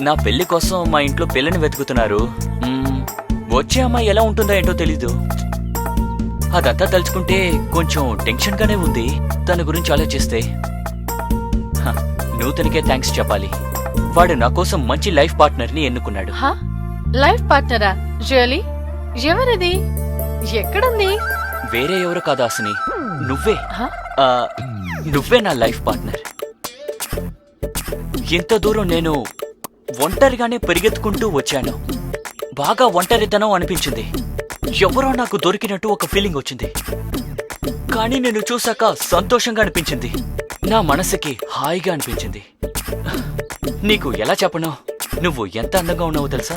నా పెళ్లి కోసం మా ఇంట్లో పిల్లని వెతుకుతున్నారు. వచ్చే అమ్మాయి ఎలా ఉంటుందో ఏంటో తెలీదు. అదంతా తలుచుకుంటే కొంచెం టెన్షన్ గానే ఉంది. తన గురించి ఆలోచిస్తే నూతనికే థ్యాంక్స్ చెప్పాలి. వాడు నా కోసం మంచి లైఫ్ పార్ట్నర్ ని ఎన్నుకున్నాడు. హా? లైఫ్ పార్ట్నరా? రియలీ? ఎవరిది? ఎక్కడుంది? వేరే ఎవరు కాదు హాసిని, నువ్వే. హా? నువ్వే నా లైఫ్ పార్ట్నర్. ఇంత దూరం నేను ఒంటరిగానే పరిగెత్తుకుంటూ వచ్చాను. బాగా ఒంటరితనం అనిపించింది. ఎవరో నాకు దొరికినట్టు ఒక ఫీలింగ్ వచ్చింది. కానీ నేను చూశాక సంతోషంగా అనిపించింది. నా మనసుకి హాయిగా అనిపించింది. నీకు ఎలా చెప్పను, నువ్వు ఎంత అందంగా ఉన్నావో తెలుసా?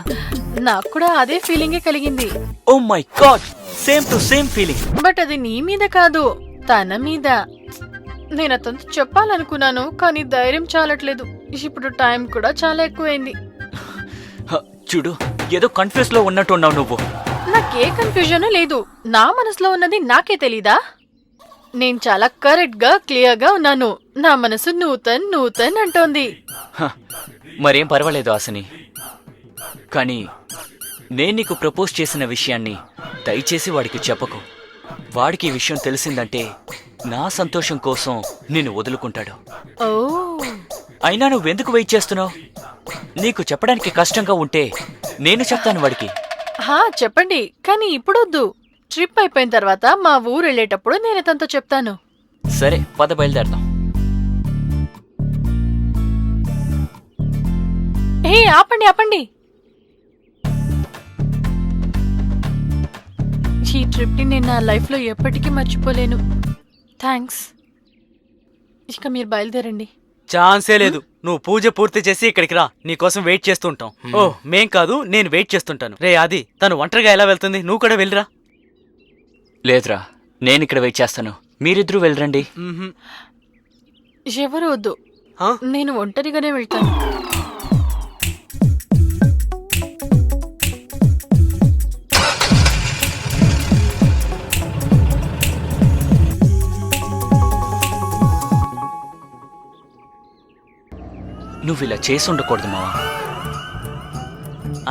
నాకు కూడా అదే ఫీలింగే కలిగింది. Oh my god, same to same feeling. But అది నీ మీద కాదు, తన మీద. నేను అతనితో చెప్పాలనుకున్నాను, కానీ ధైర్యం చాలట్లేదు. ఇప్పుడు టైం కూడా చాలా ఎక్కువైంది. చూడు, ఏదో కన్ఫ్యూజ్ లో ఉన్నట్టున్నావు నువ్వు. నాకే కన్ఫ్యూజన్ లేదు. నా మనసులో ఉన్నది నాకే తెలీదా? నేను చాలా కరెక్ట్ గా క్లియర్ గా ఉన్నాను. నా మనసు నూతన్ నూతన్ అంటోంది. మరేం పర్వాలేదు హాసిని, కానీ నేను నీకు ప్రపోజ్ చేసిన విషయాన్ని దయచేసి వాడికి చెప్పకు. వాడికి ఈ విషయం తెలిసిందంటే నా సంతోషం కోసం నిన్ను వదులుకుంటాడు. ఓ, అయినా నువ్వెందుకు వెయిట్ చేస్తున్నావు? నీకు చెప్పడానికి కష్టంగా ఉంటే నేను చెప్తాను వాడికి. హా చెప్పండి, కానీ ఇప్పుడొద్దు. ట్రిప్ అయిపోయిన తర్వాత మా ఊరు వెళ్ళేటప్పుడు నేను తనతో చెప్తాను. సరే, పద బయలుదేరదాం. ఏ ఆపండి ఆపండి. ఈ ట్రిప్ ని నేను నా లైఫ్ లో ఎప్పటికీ మర్చిపోలేను. థ్యాంక్స్. ఇక మీరు బయలుదేరండి. ఛాన్సే లేదు. నువ్వు పూజ పూర్తి చేసి ఇక్కడికి రా, నీకోసం వెయిట్ చేస్తూ ఉంటాం. ఓ మేం కాదు, నేను వెయిట్ చేస్తుంటాను. రే ఆది, తను ఒంటరిగా ఎలా వెళ్తుంది? నువ్వు కూడా వెళ్ళిరా. లేదురా, నేను ఇక్కడ వెయిట్ చేస్తాను, మీరిద్దరూ వెళ్ళరండి. ఎవరు వద్దు, నేను ఒంటరిగానే వెళ్తాను. నువ్వు ఇలా చేసి ఉండకూడదు మావా.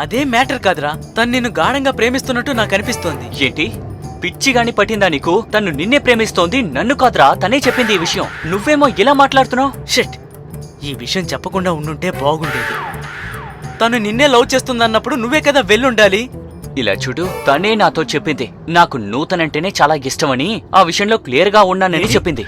అదే మ్యాటర్ కాదురా, తను నిన్ను గాఢంగా ప్రేమిస్తున్నట్టు నాకు అనిపిస్తోంది. ఏంటి, పిచ్చిగాని పట్టిందా నీకు? తను నిన్నే ప్రేమిస్తోంది, నన్ను కాదురా. తనే చెప్పింది ఈ విషయం. నువ్వేమో ఇలా మాట్లాడుతున్నావు. షిట్, ఈ విషయం చెప్పకుండా ఉండుంటే బాగుండేది. తను నిన్నే లవ్ చేస్తుందన్నప్పుడు నువ్వే కదా వెళ్ళుండాలి. ఇలా చూడు, తనే నాతో చెప్పింది నాకు నూతనంటేనే చాలా ఇష్టమని, ఆ విషయంలో క్లియర్ గా ఉన్నానని చెప్పింది.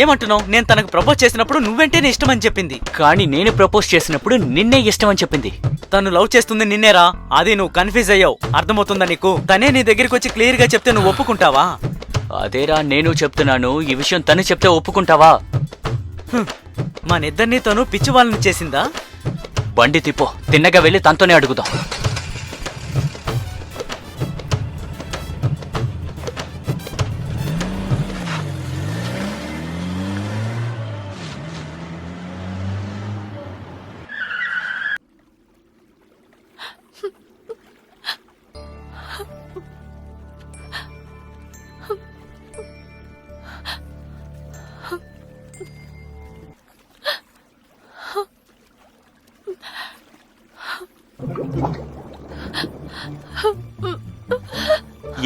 ఏమంటున్నావు? నేను తనకు ప్రపోజ్ చేసినప్పుడు నువ్వంటేనే ఇష్టమని చెప్పింది. కానీ నేను ప్రపోజ్ చేసినప్పుడు నిన్నే ఇష్టమని చెప్పింది. తను లవ్ చేస్తుంది నిన్నేరా. అది నువ్వు కన్ఫ్యూజ్ అయ్యావు. అర్థమవుతుందా నీకు? తనే నీ దగ్గరికి వచ్చి క్లియర్ గా చెప్తే నువ్వు ఒప్పుకుంటావా? అదేరా నేను చెప్తున్నాను, ఈ విషయం తను చెప్తే ఒప్పుకుంటావా? మనిద్దరినీ తను పిచ్చి వాళ్ళని చేసిందా? బండి తిప్పో, తిన్నగా వెళ్ళి తనతోనే అడుగుదాం.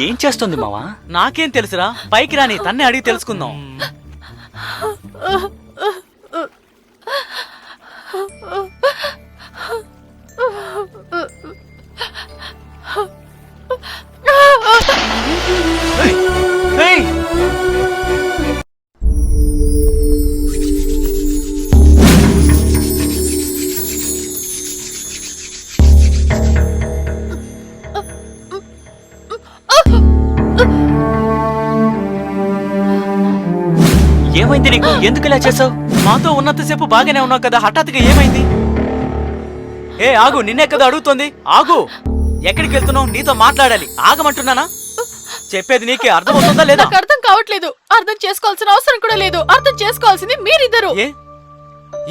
ఏం చేస్తుంది మావా? నాకేం తెలుసురా, పైకి రాని తన్నే అడిగి తెలుసుకుందాం. ఏయ్! ఏమైంది నీకు? ఎందుకు ఇలా చేసావు? మాతో ఉన్నంతసేపు బాగానే ఉన్నావు కదా, హఠాత్తుగా ఏమైంది? ఏ ఆగు, నిన్నే కదా అడుగుతోంది. ఆగు, ఎక్కడికి వెళ్తున్నావు? నీతో మాట్లాడాలి. ఆగమంటున్నానా? చెప్పేది నీకే అర్థమవుతుందా లేదా? నాకు అర్థం కావట్లేదు. అర్థం చేసుకోవాల్సిన అవసరం కూడా లేదు. అర్థం చేసుకోవాల్సింది మీరిద్దరు.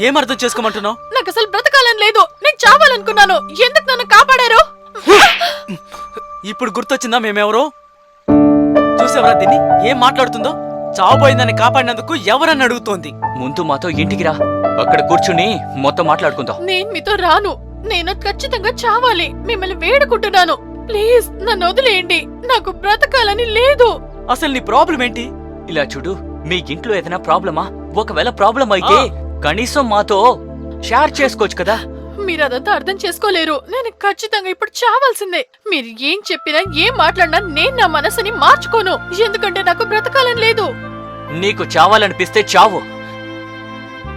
ఏం అర్థం చేసుకోమంటున్నావు? నాకు అసలు బ్రతకాలని లేదు. నేను చావాలనుకున్నాను. ఎందుకు నన్ను కాపాడారు? ఇప్పుడు గుర్తొచ్చిందా మేమెవరో? చూసేవరా దీన్ని? ఏం మాట్లాడుతుందో? చావబోయిందని కాపాడినందుకు ఎవరని అడుగుతోంది. ముందు మాతో ఇంటికి రా, అక్కడ కూర్చుని మొత్తం మాట్లాడుకుందాం. నేను మీతో రాను. నేను ఖచ్చితంగా చావాలి. మిమ్మల్ని వేడుకుంటున్నాను. ప్లీజ్ నన్ను వదిలేయండి. నాకు బ్రతకాలని లేదు. అసలు నీ ప్రాబ్లం ఏంటి? ఇలా చూడు, మీ ఇంట్లో ఏదైనా ప్రాబ్లమా? ఒకవేళ ప్రాబ్లం అయితే కనీసం మాతో షేర్ చేసుకోవచ్చు కదా. మీరు అదంతా అర్థం చేసుకోలేరు. నేను ఖచ్చితంగా ఇప్పుడు చావాల్సిందే. మీరు ఏం చెప్పినా ఏం మాట్లాడినా నేను నా మనసుని మార్చుకోను. ఎందుకంటే నాకు బ్రతకాలని లేదు. నీకు చావాలనిపిస్తే చావు,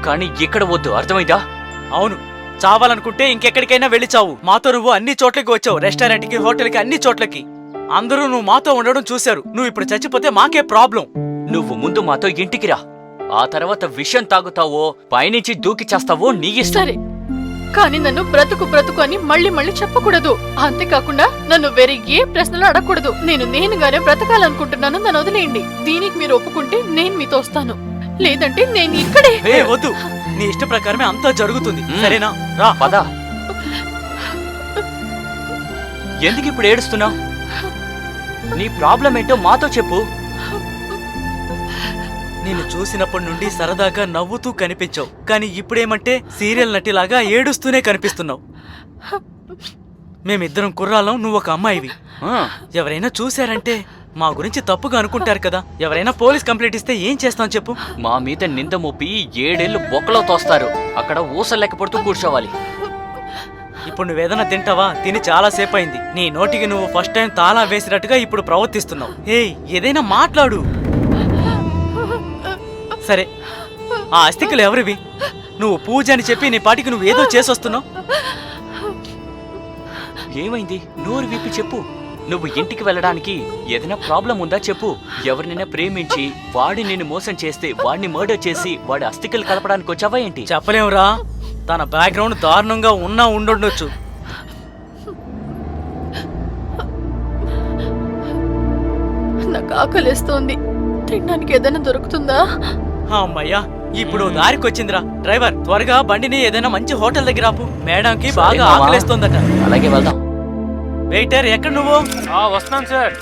కానీ ఇక్కడ వద్దు, అర్థమైందా? అవును, చావాలనుకుంటే ఇంకెక్కడికైనా వెళ్ళి చావు. మాతో నువ్వు అన్ని చోట్లకి వచ్చావు. రెస్టారెంట్ కి, హోటల్ కి, అన్ని చోట్లకి. అందరూ నువ్వు మాతో ఉండడం చూశారు. నువ్వు ఇప్పుడు చచ్చిపోతే మాకే ప్రాబ్లం. నువ్వు ముందు మాతో ఇంటికి రా, ఆ తర్వాత విషం తాగుతావో పైనుంచి దూకి చేస్తావో నీ ఇష్టం. సరే, కానీ నన్ను బ్రతుకు బ్రతుకు అని మళ్ళీ మళ్ళీ చెప్పకూడదు. అంతేకాకుండా నన్ను వేరే ఏ ప్రశ్నలు అడగకూడదు. నేనుగానే బ్రతకాలనుకుంటున్నాను. నన్ను వదిలేయండి. దీనికి మీరు ఒప్పుకుంటే నేను మీతో వస్తాను, లేదంటే నేను ఇక్కడే. వద్దు, నీ ఇష్ట ప్రకారమే అంతా జరుగుతుంది. సరేనా? రా. పద. ఎందుకు ఇప్పుడు ఏడుస్తున్నావు? నీ ప్రాబ్లం ఏంటో మాతో చెప్పు. నిన్ను చూసినప్పటి నుండి సరదాగా నవ్వుతూ కనిపించావు, కానీ ఇప్పుడేమంటే సీరియల్ నటిలాగా ఏడుస్తూనే కనిపిస్తున్నావు. మేమిద్దరం కుర్రాళ్ళం, నువ్వు ఒక అమ్మాయివి. ఎవరైనా చూశారంటే మా గురించి తప్పుగా అనుకుంటారు కదా. ఎవరైనా పోలీస్ కంప్లైంట్ ఇస్తే ఏం చేస్తాం చెప్పు? మా మీద నింద మోపి 7 ఏళ్లు బొక్కలో తోస్తారు. అక్కడ ఊసలు లెక్కపడుతూ కూర్చోవాలి. ఇప్పుడు నువ్వేదన్నా తింటావా? తిని చాలా సేపు అయింది. నీ నోటికి నువ్వు ఫస్ట్ టైం తాళా వేసినట్టుగా ఇప్పుడు ప్రవర్తిస్తున్నావు. ఏదైనా మాట్లాడు. సరే, ఆ అస్థికలు ఎవరివి? నువ్వు పూజ అని చెప్పి నీ పాటికి నువ్వు ఏదో చేసొస్తున్నావు. ఏమైంది? నోరు విప్పి చెప్పు. నువ్వు ఇంటికి వెళ్ళడానికి ఏదైనా ప్రాబ్లం ఉందా చెప్పు. ఎవరినైనా ప్రేమించి వాడి నిన్ను మోసం చేస్తే వాడిని మర్డర్ చేసి వాడి అస్థికలు కలపడానికి వచ్చావా ఏంటి? చెప్పలేవురా, తన బ్యాక్గ్రౌండ్ దారుణంగా ఉన్నా ఉండొచ్చు. నాకు ఆకలిస్తోంది. తినడానికి ఏదైనా దొరుకుతుందా? అమ్మయ్యా, ఇప్పుడు దారికొచ్చిందిరా. డ్రైవర్, త్వరగా బండిని ఏదైనా మంచి హోటల్ దగ్గర ఆపు. మేడంకి బాగా ఆకలిస్తోందట. అలాగే వెళ్దాం. వెయిటర్, ఎక్కడ నువ్వు? వస్తున్నాను సార్.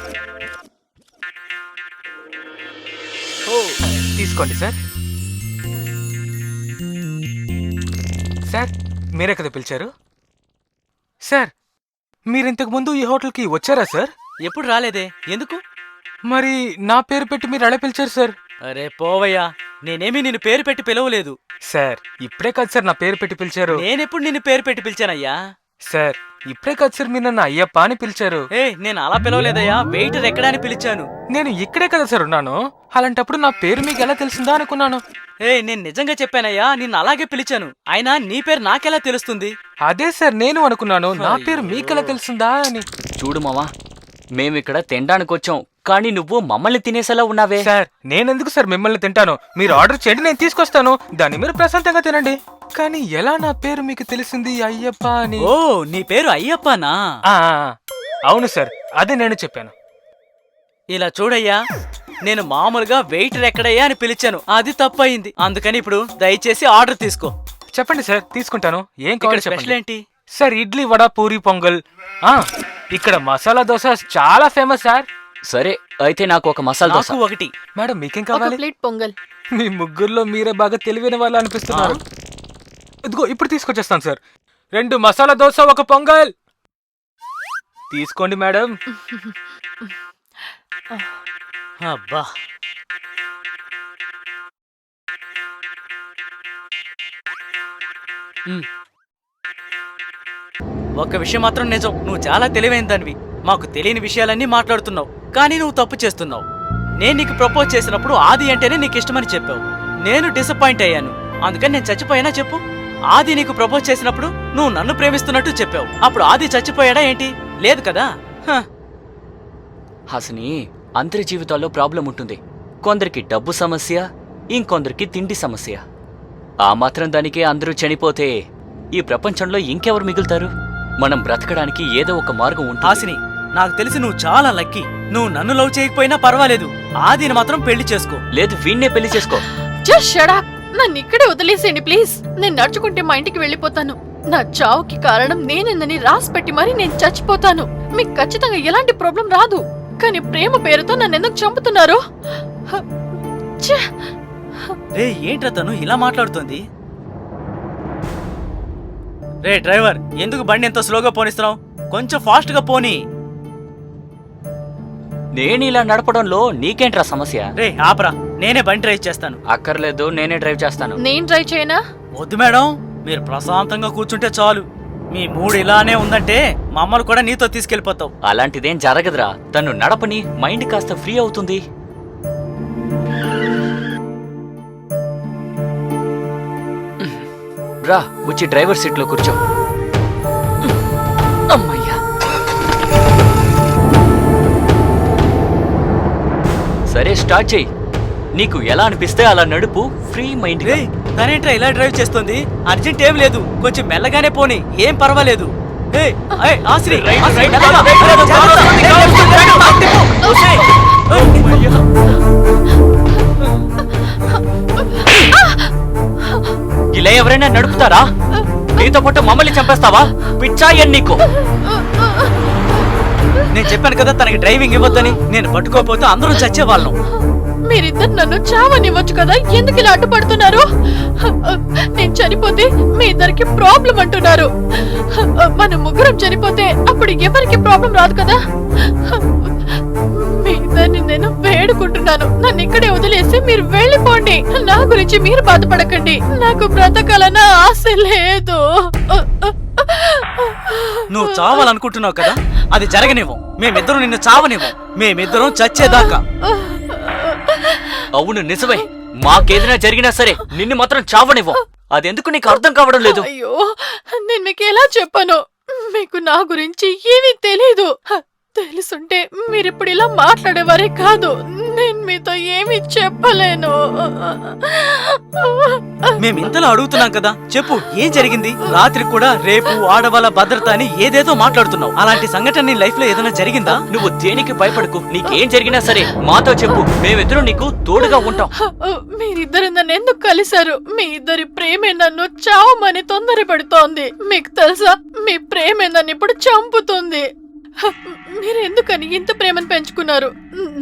తీసుకోండి సార్. సార్, మీరే కదా పిలిచారు? సార్, మీరింతకు ముందు ఈ హోటల్కి వచ్చారా సార్? ఎప్పుడు రాలేదే, ఎందుకు? మరి నా పేరు పెట్టి మీరు ఎలా పిలిచారు సార్? అరే పోవయ్యా, నేనేమి నిన్ను పేరు పెట్టి పిలవలేదు. సార్, ఇప్పుడే కాదు సార్ నా పేరు పెట్టి పిలిచారు. నేనెప్పుడు నిన్ను పేరు పెట్టి పిలిచానయ్యా? సార్ ఇప్పుడే కదా సార్ మీరు నన్ను అయ్యప్ప అని పిలిచారు. నేను అలా పిలవలేదయ్యా, వెయిటర్ ఎక్కడా అని పిలిచాను. నేను ఇక్కడే కదా సార్ ఉన్నాను. అలాంటప్పుడు నా పేరు మీకు ఎలా తెలిసిందా అనుకున్నాను. నేను నిజంగా చెప్పానయ్యా, నిన్ను అలాగే పిలిచాను. అయినా నీ పేరు నాకెలా తెలుస్తుంది? అదే సార్ నేను అనుకున్నాను, నా పేరు మీకెలా తెలిసిందా అని. చూడు మావా, మేమిక్కడ తినడానికి వచ్చాం, కానీ నువ్వు మమ్మల్ని తినేసేలా ఉన్నావే. సార్ నేనెందుకు సార్ మిమ్మల్ని తింటాను? మీరు ఆర్డర్ చేయండి, నేను తీసుకొస్తాను. దాన్ని మీరు ప్రశాంతంగా తినండి. కానీ ఎలా నా పేరు మీకు తెలిసింది అయ్యప్ప అని? ఓ, నీ పేరు అయ్యప్పనా? ఆ, అవును సార్, అదే నేను చెప్పాను. ఇలా చూడయ్యా, నేను మామూలుగా వెయిటర్ ఎక్కడయ్యా అని పిలిచాను, అది తప్పయింది. అందుకని ఇప్పుడు దయచేసి ఆర్డర్ తీసుకో. చెప్పండి సార్, తీసుకుంటాను. ఏం ఇక్కడ కావాలి స్పెషల్ చెప్పండి. ఏంటి? సార్ ఇడ్లీ, వడ, పూరి, పొంగల్. ఇక్కడ మసాలా దోశ చాలా ఫేమస్ సార్. సరే అయితే నాకు ఒక మసాలా దోశ. నాకు ఒకటి. మేడం మీకేం ఒక కావాలి? ప్లేట్ పొంగల్. మీ ముగ్గురులో మీరే బాగా తెలివైన వాళ్ళు అనిపిస్తున్నారు. ఇదిగో ఇప్పుడు తీసుకొచ్చేస్తాను సార్. 2 మసాలా దోశ, 1 పొంగల్ తీసుకోండి మేడం. అబ్బా, ఒక్క విషయం మాత్రం నిజం, నువ్వు చాలా తెలివైన దానివి. మాకు తెలియని విషయాలన్నీ మాట్లాడుతున్నావు, కానీ నువ్వు తప్పు చేస్తున్నావు. నేను నీకు ప్రపోజ్ చేసినప్పుడు ఆది అంటేనే నీకు ఇష్టమని చెప్పావు. నేను డిసప్పాయింట్ అయ్యాను, అందుకని నేను చచ్చిపోయానా చెప్పు? ఆది నీకు ప్రపోజ్ చేసినప్పుడు నువ్వు నన్ను ప్రేమిస్తున్నట్టు చెప్పావు. అప్పుడు ఆది చచ్చిపోయాడా ఏంటి? లేదు కదా. హాసిని, అందరి జీవితాల్లో ప్రాబ్లం ఉంటుంది. కొందరికి డబ్బు సమస్య, ఇంకొందరికి తిండి సమస్య. ఆ మాత్రం దానికే అందరూ చనిపోతే ఈ ప్రపంచంలో ఇంకెవరు మిగులుతారు? మనం బ్రతకడానికి ఏదో ఒక మార్గం ఉంటుంది. హాసిని, నాకు తెలిసి నువ్వు చాలా లక్కీ. నువ్వు నన్ను లవ్ చేయకపోయినా పర్వాలేదు, ఆదిని మాత్రం పెళ్లి చేసుకో. లేదు, వీణ్ణే పెళ్లి చేసుకో. Just shut up. నన్ను ఇక్కడే వదిలేసేయండి ప్లీజ్. నేను నడుచుకుంటే మా ఇంటికి వెళ్ళిపోతాను. నా చావుకి కారణం నేనేందని రాసి పెట్టి మరి నేను చచ్చిపోతాను. మీకు ఖచ్చితంగా ఎలాంటి ప్రాబ్లం రాదు. కానీ ప్రేమ పేరుతో నన్ను ఎందుకు చంపుతున్నారు? రే, ఏంట్రా తను ఇలా మాట్లాడుతోంది? రే డ్రైవర్, ఎందుకు బండి ఎంతో స్లోగా పోనిస్తున్నావు? కొంచెం ఫాస్ట్ గా పోనీ. నేను ఇలా నడపడంలో నీకేంట్రా సమస్య? రే ఆపరా, నేనే బండి డ్రైవ్ చేస్తాను. అక్కర్లేదు, నేనే డ్రైవ్ చేస్తాను. నేను డ్రైవ్ చేయనా? వద్దు మేడం, మీరు ప్రశాంతంగా కూర్చుంటే చాలు. మీ మూడు ఇలానే ఉందంటే మమ్మల్ని కూడా నీతో తీసుకెళ్లిపోతావు. అలాంటిదేం జరగదురా. తను నడపని మైండ్ కాస్త ఫ్రీ అవుతుంది. రా, వచ్చి డ్రైవర్ సీట్లో కూర్చో. అమ్మయ్యా. సరే, స్టార్ట్ చెయ్యి. నీకు ఎలా అనిపిస్తే అలా నడుపు, ఫ్రీ మైండ్. రే, తనేంట్రా ఇలా డ్రైవ్ చేస్తుంది? అర్జెంట్ ఏం లేదు, కొంచెం మెల్లగానే పోనీ, ఏం పర్వాలేదు. ఇలా ఎవరైనా నడుపుతారా? నీతో పాటు మమ్మల్ని చంపేస్తావా? పిచ్చాయన్ నీకు. నేను చెప్పాను కదా తనకి డ్రైవింగ్ ఇవ్వద్దని. నేను పట్టుకోకపోతే అందరూ చచ్చేవాళ్ళం. మీరిద్దరు నన్ను చావనివ్వచ్చు కదా, ఎందుకు ఇలా అడ్డుపడుతున్నారు? నేను చనిపోతే మీ ఇద్దరికి ప్రాబ్లం అంటున్నారు. మన ముగ్గురం చనిపోతే అప్పుడు ఎవరికి ప్రాబ్లం రాదు కదా. మీ ఇద్దరిని నేను వేడుకుంటున్నాను, నన్ను ఇక్కడే వదిలేసి మీరు వెళ్ళిపోండి. నా గురించి మీరు బాధపడకండి, నాకు బ్రతకాలన్న ఆశ లేదు. నువ్వు చావాలనుకుంటున్నావు కదా, అది జరగనివ్వం. మేమిద్దరం నిన్ను చావనివ్వం, మేమిద్దరం చచ్చేదాకా. అవును, నిజమే. మాకేదైనా జరిగినా సరే నిన్ను మాత్రం చావనివ్వం. అదెందుకు నీకు అర్థం కావడం లేదు? అయ్యో, నేను మీకు ఎలా చెప్పాను? మీకు నా గురించి ఏమీ తెలీదు. తెలుసుంటే మీరిప్పుడు ఇలా మాట్లాడేవారే కాదు. నేను మీతో ఏమీ చెప్పలేను. మేమింతలా అడుగుతున్నాం కదా, చెప్పు ఏం జరిగింది? రాత్రి కూడా రేపు ఆడవాళ్ళ భద్రత అని ఏదేదో మాట్లాడుతున్నావు. అలాంటి సంఘటన నీ లైఫ్ లో ఏదైనా జరిగిందా? నువ్వు దేనికి భయపడకు. నీకేం జరిగినా సరే మాతో చెప్పు, మేమిద్దరం నీకు తోడుగా ఉంటాం. మీరిద్దరు నన్ను ఎందుకు కలిశారు? మీ ఇద్దరి ప్రేమే నన్ను చావమని తొందరపడుతోంది. మీకు తెలుసా, మీ ప్రేమే నన్ను ఇప్పుడు చంపుతుంది. మీరు ఎందుకని ఇంత ప్రేమను పెంచుకున్నారు?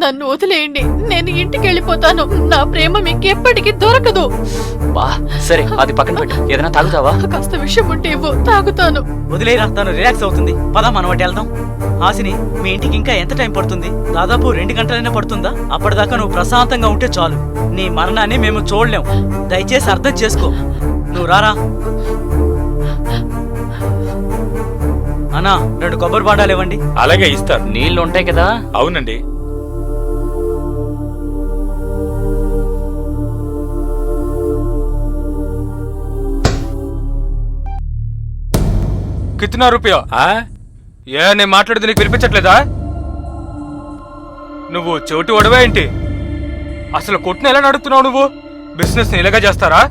నన్ను వదిలేయండి, నేను ఇంటికి వెళ్ళిపోతాను. నా ప్రేమ మీకు ఎప్పటికీ దొరకదు. బా, సరే అది పక్కన పెట్టు. ఏదైనా తాగుతావా? కాస్త విషయం ఉంటే ఇవ్వు, తాగుతాను. వదిలేరా, తను రిలాక్స్ అవుతుంది. పదా, మనం ఒకటి వెళ్దాం. హాసిని, మీ ఇంటికి ఇంకా ఎంత టైం పడుతుంది? దాదాపు 2 గంటలైనా పడుతుందా? అప్పటిదాకా నువ్వు ప్రశాంతంగా ఉంటే చాలు. నీ మరణాన్ని మేము చూడలేం. దయచేసి అర్థం చేసుకో. నువ్వు రారా. అన్నా 2 కొబ్బరి బాండాలు ఇవ్వండి. అలాగే ఇస్తాను. నీళ్లు ఉంటాయి కదా? అవునండి. కిतना రూపాయ? ఆ? నేను మాట్లాడేది నీకు వినిపించట్లేదా? నువ్వు చోటు వడవే ఏంటి? అసలు కొట్టును ఎలా నడుపుతున్నావు నువ్వు? బిజినెస్ ఇలాగా చేస్తారా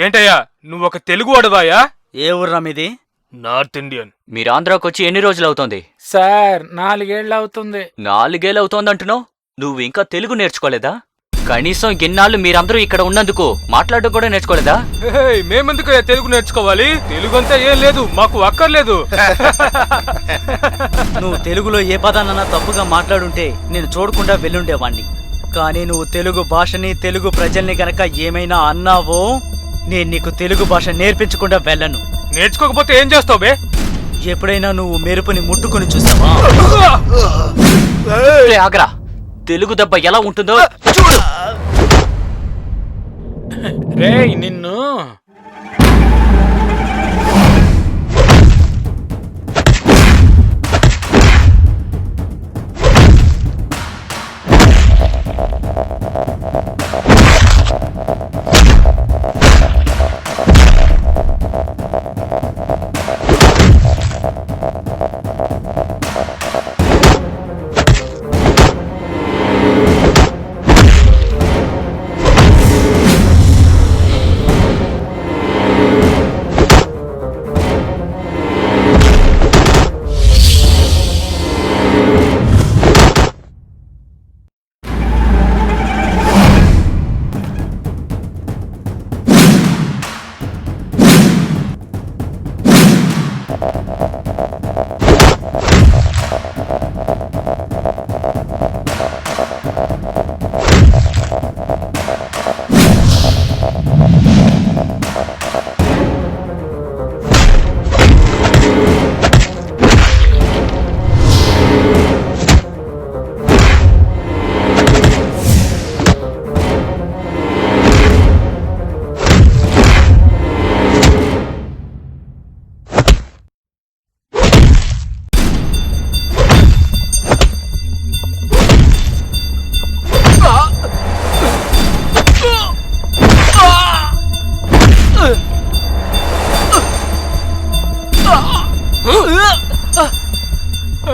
ఏంటయ్యా? నువ్వు ఒక తెలుగు వడవాయా? ఏ ఊర్రా మీది? North Indian. మీరు ఆంధ్రాకి వచ్చి ఎన్ని రోజులు అవుతోంది? సార్ 4 ఏళ్ళు అవుతుంది. 4 ఏళ్ళు అవుతోందంటున్నావు. నువ్వు ఇంకా తెలుగు నేర్చుకోలేదా? కనీసం ఇన్నాళ్ళు మీరందరూ ఇక్కడ ఉన్నందుకు మాట్లాడడం కూడా నేర్చుకోలేదా? మేమెందుకు తెలుగు నేర్చుకోవాలి? తెలుగు అంతా ఏం లేదు, మాకు అక్కర్లేదు. నువ్వు తెలుగులో ఏ పదానన్నా తప్పుగా మాట్లాడుంటే నేను చూడకుండా వెళ్ళుండేవాణ్ణి. కానీ నువ్వు తెలుగు భాషని, తెలుగు ప్రజల్ని గనక ఏమైనా అన్నావో నేను నీకు తెలుగు భాష నేర్పించకుండా వెళ్ళను. నేర్చుకోకపోతే ఏం చేస్తావు బే? ఎప్పుడైనా నువ్వు మెరుపుని ముట్టుకుని చూసావా? రే ఆగ్రా, తెలుగు దెబ్బ ఎలా ఉంటుందో చూడు. రేయ్ నిన్ను.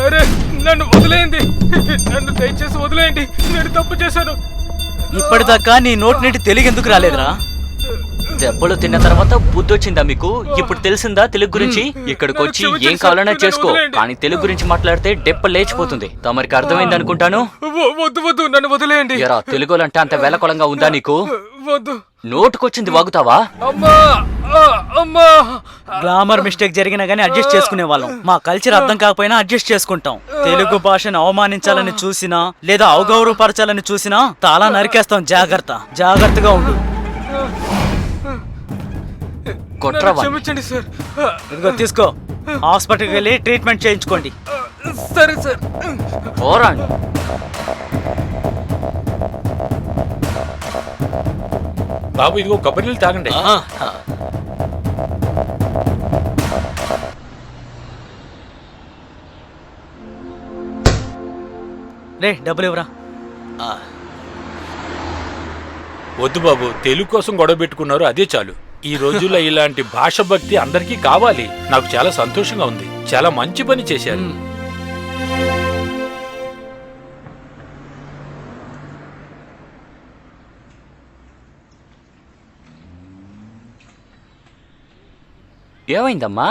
అరే నన్ను వదిలేయండి, నన్ను దయచేసి వదిలేయండి, నేను తప్పు చేశాను. ఇప్పటిదాకా నీ నోటి నుండి తెలుగు ఎందుకు రాలేదురా? దెబ్బలు తిన్న తర్వాత బుద్ధి వచ్చిందా మీకు? ఇప్పుడు తెలిసిందా తెలుగు గురించి? ఇక్కడికి వచ్చి ఏం కావాలన్నా చేసుకో, కానీ తెలుగు గురించి మాట్లాడితే డెప్ప లేచిపోతుంది. తమరికి అర్థమైంది అనుకుంటాను. వద్దు వద్దు, నన్ను వదిలేయండి. ఎరా, తెలుగులంటే అంత వేలకొలంగా ఉందా నీకు? వద్దు. నోటుకొచ్చింది వాగుతావా? అమ్మా అమ్మా. గ్లామర్ మిస్టేక్ జరిగినా గానీ అడ్జస్ట్ చేసుకునే వాళ్ళం. మా కల్చర్ అర్థం కాకపోయినా అడ్జస్ట్ చేసుకుంటాం. తెలుగు భాషను అవమానించాలని చూసినా లేదా అవగౌరవపరచాలని చూసినా తాళా నరికేస్తాం. జాగ్రత్తగా ఉండు. కొట్రవా. క్షమించండి సార్. ఇదిగో తీసుకో, హాస్పిటల్కి వెళ్ళి ట్రీట్మెంట్ చేయించుకోండి. సరే సార్. పోరాండి. బాబు ఇదిగో కొబ్బరి నీళ్ళు తాగండి. రే డబ్బులు ఇవ్వరా. వద్దు బాబు, తెలుగు కోసం గొడవ పెట్టుకున్నారు, అదే చాలు. ఈ రోజుల్లో ఇలాంటి భాష భక్తి అందరికీ కావాలి. నాకు చాలా సంతోషంగా ఉంది. చాలా మంచి పని చేశారు. ఏమైందమ్మా?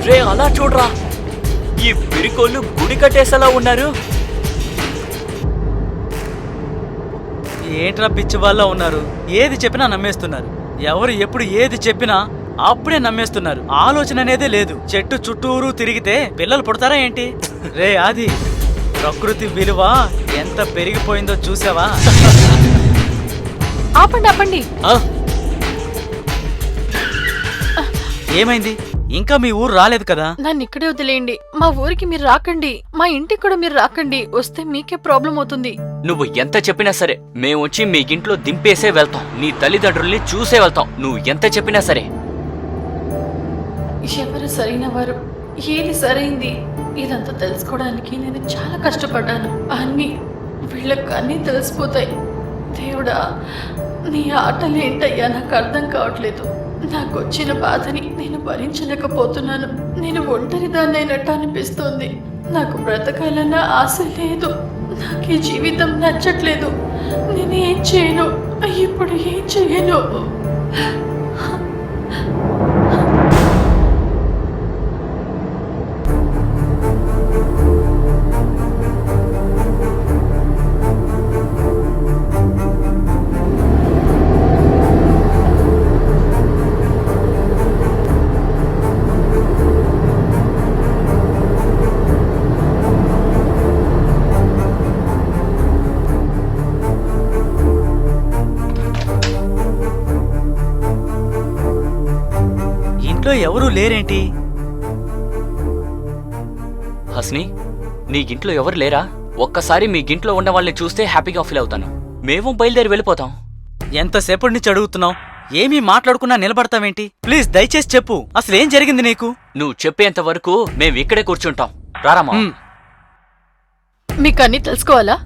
రే అలా చూడరా, ఈ పిరికోళ్ళు గుడి కట్టేసేలా ఉన్నారు. ఏంట్రా పిచ్చి వాళ్ళ ఉన్నారు? ఏది చెప్పినా నమ్మేస్తున్నారు. ఎవరు ఎప్పుడు ఏది చెప్పినా అప్పుడే నమ్మేస్తున్నారు. ఆలోచన అనేదే లేదు. చెట్టు చుట్టూరు తిరిగితే పిల్లలు పుడతారా ఏంటి? రే ఆది, ప్రకృతి విలువ ఎంత పెరిగిపోయిందో చూసావా? ఆపండి ఆపండి. ఏమైంది? ఇంకా మీ ఊరు రాలేదు కదా. నన్ను ఇక్కడే వదిలేయండి. మా ఊరికి మీరు రాకండి, మా ఇంటికి కూడా మీరు రాకండి. వస్తే మీకే ప్రాబ్లం అవుతుంది. నువ్వు ఎంత చెప్పినా సరే మేము వచ్చి మీ ఇంట్లో దింపేసే వెళ్తాం. నీ తల్లిదండ్రుల్ని చూసే వెళ్తాం. నువ్వు ఎంత చెప్పినా సరే. ఎవరు సరైన వారు, ఏది సరైంది, ఇదంతా తెలుసుకోవడానికి నేను చాలా కష్టపడ్డాను. వీళ్ళకి అన్నీ తెలిసిపోతాయి. దేవుడా, నీ ఆటలు ఏంటయ్యా నాకు అర్థం కావట్లేదు. నాకు వచ్చిన బాధని నేను భరించలేకపోతున్నాను. నేను ఒంటరిదాన్ని అయినట్టు అనిపిస్తోంది. నాకు బ్రతకాలన్న ఆశ లేదు. నాకు ఈ జీవితం నచ్చట్లేదు. నేనేం చేయను, ఇప్పుడు ఏం చేయను. ఇంట్లో ఎవరూ లేరేంటి? హస్ని, నీ ఇంట్లో ఎవరు లేరా? ఒక్కసారి మీ ఇంట్లో ఉన్న వాళ్ళని చూస్తే హ్యాపీగా ఫీల్ అవుతాను. మేము బయలుదేరి వెళ్ళిపోతాం. ఎంతసేపటి నుంచి అడుగుతున్నావు? ఏమీ మాట్లాడుకున్నా నిలబడతావేంటి? ప్లీజ్ దయచేసి చెప్పు, అసలు ఏం జరిగింది నీకు? నువ్వు చెప్పేంత వరకు మేము ఇక్కడే కూర్చుంటాం. రారామా. మీకు అన్నీ తెలుసుకోవాలా?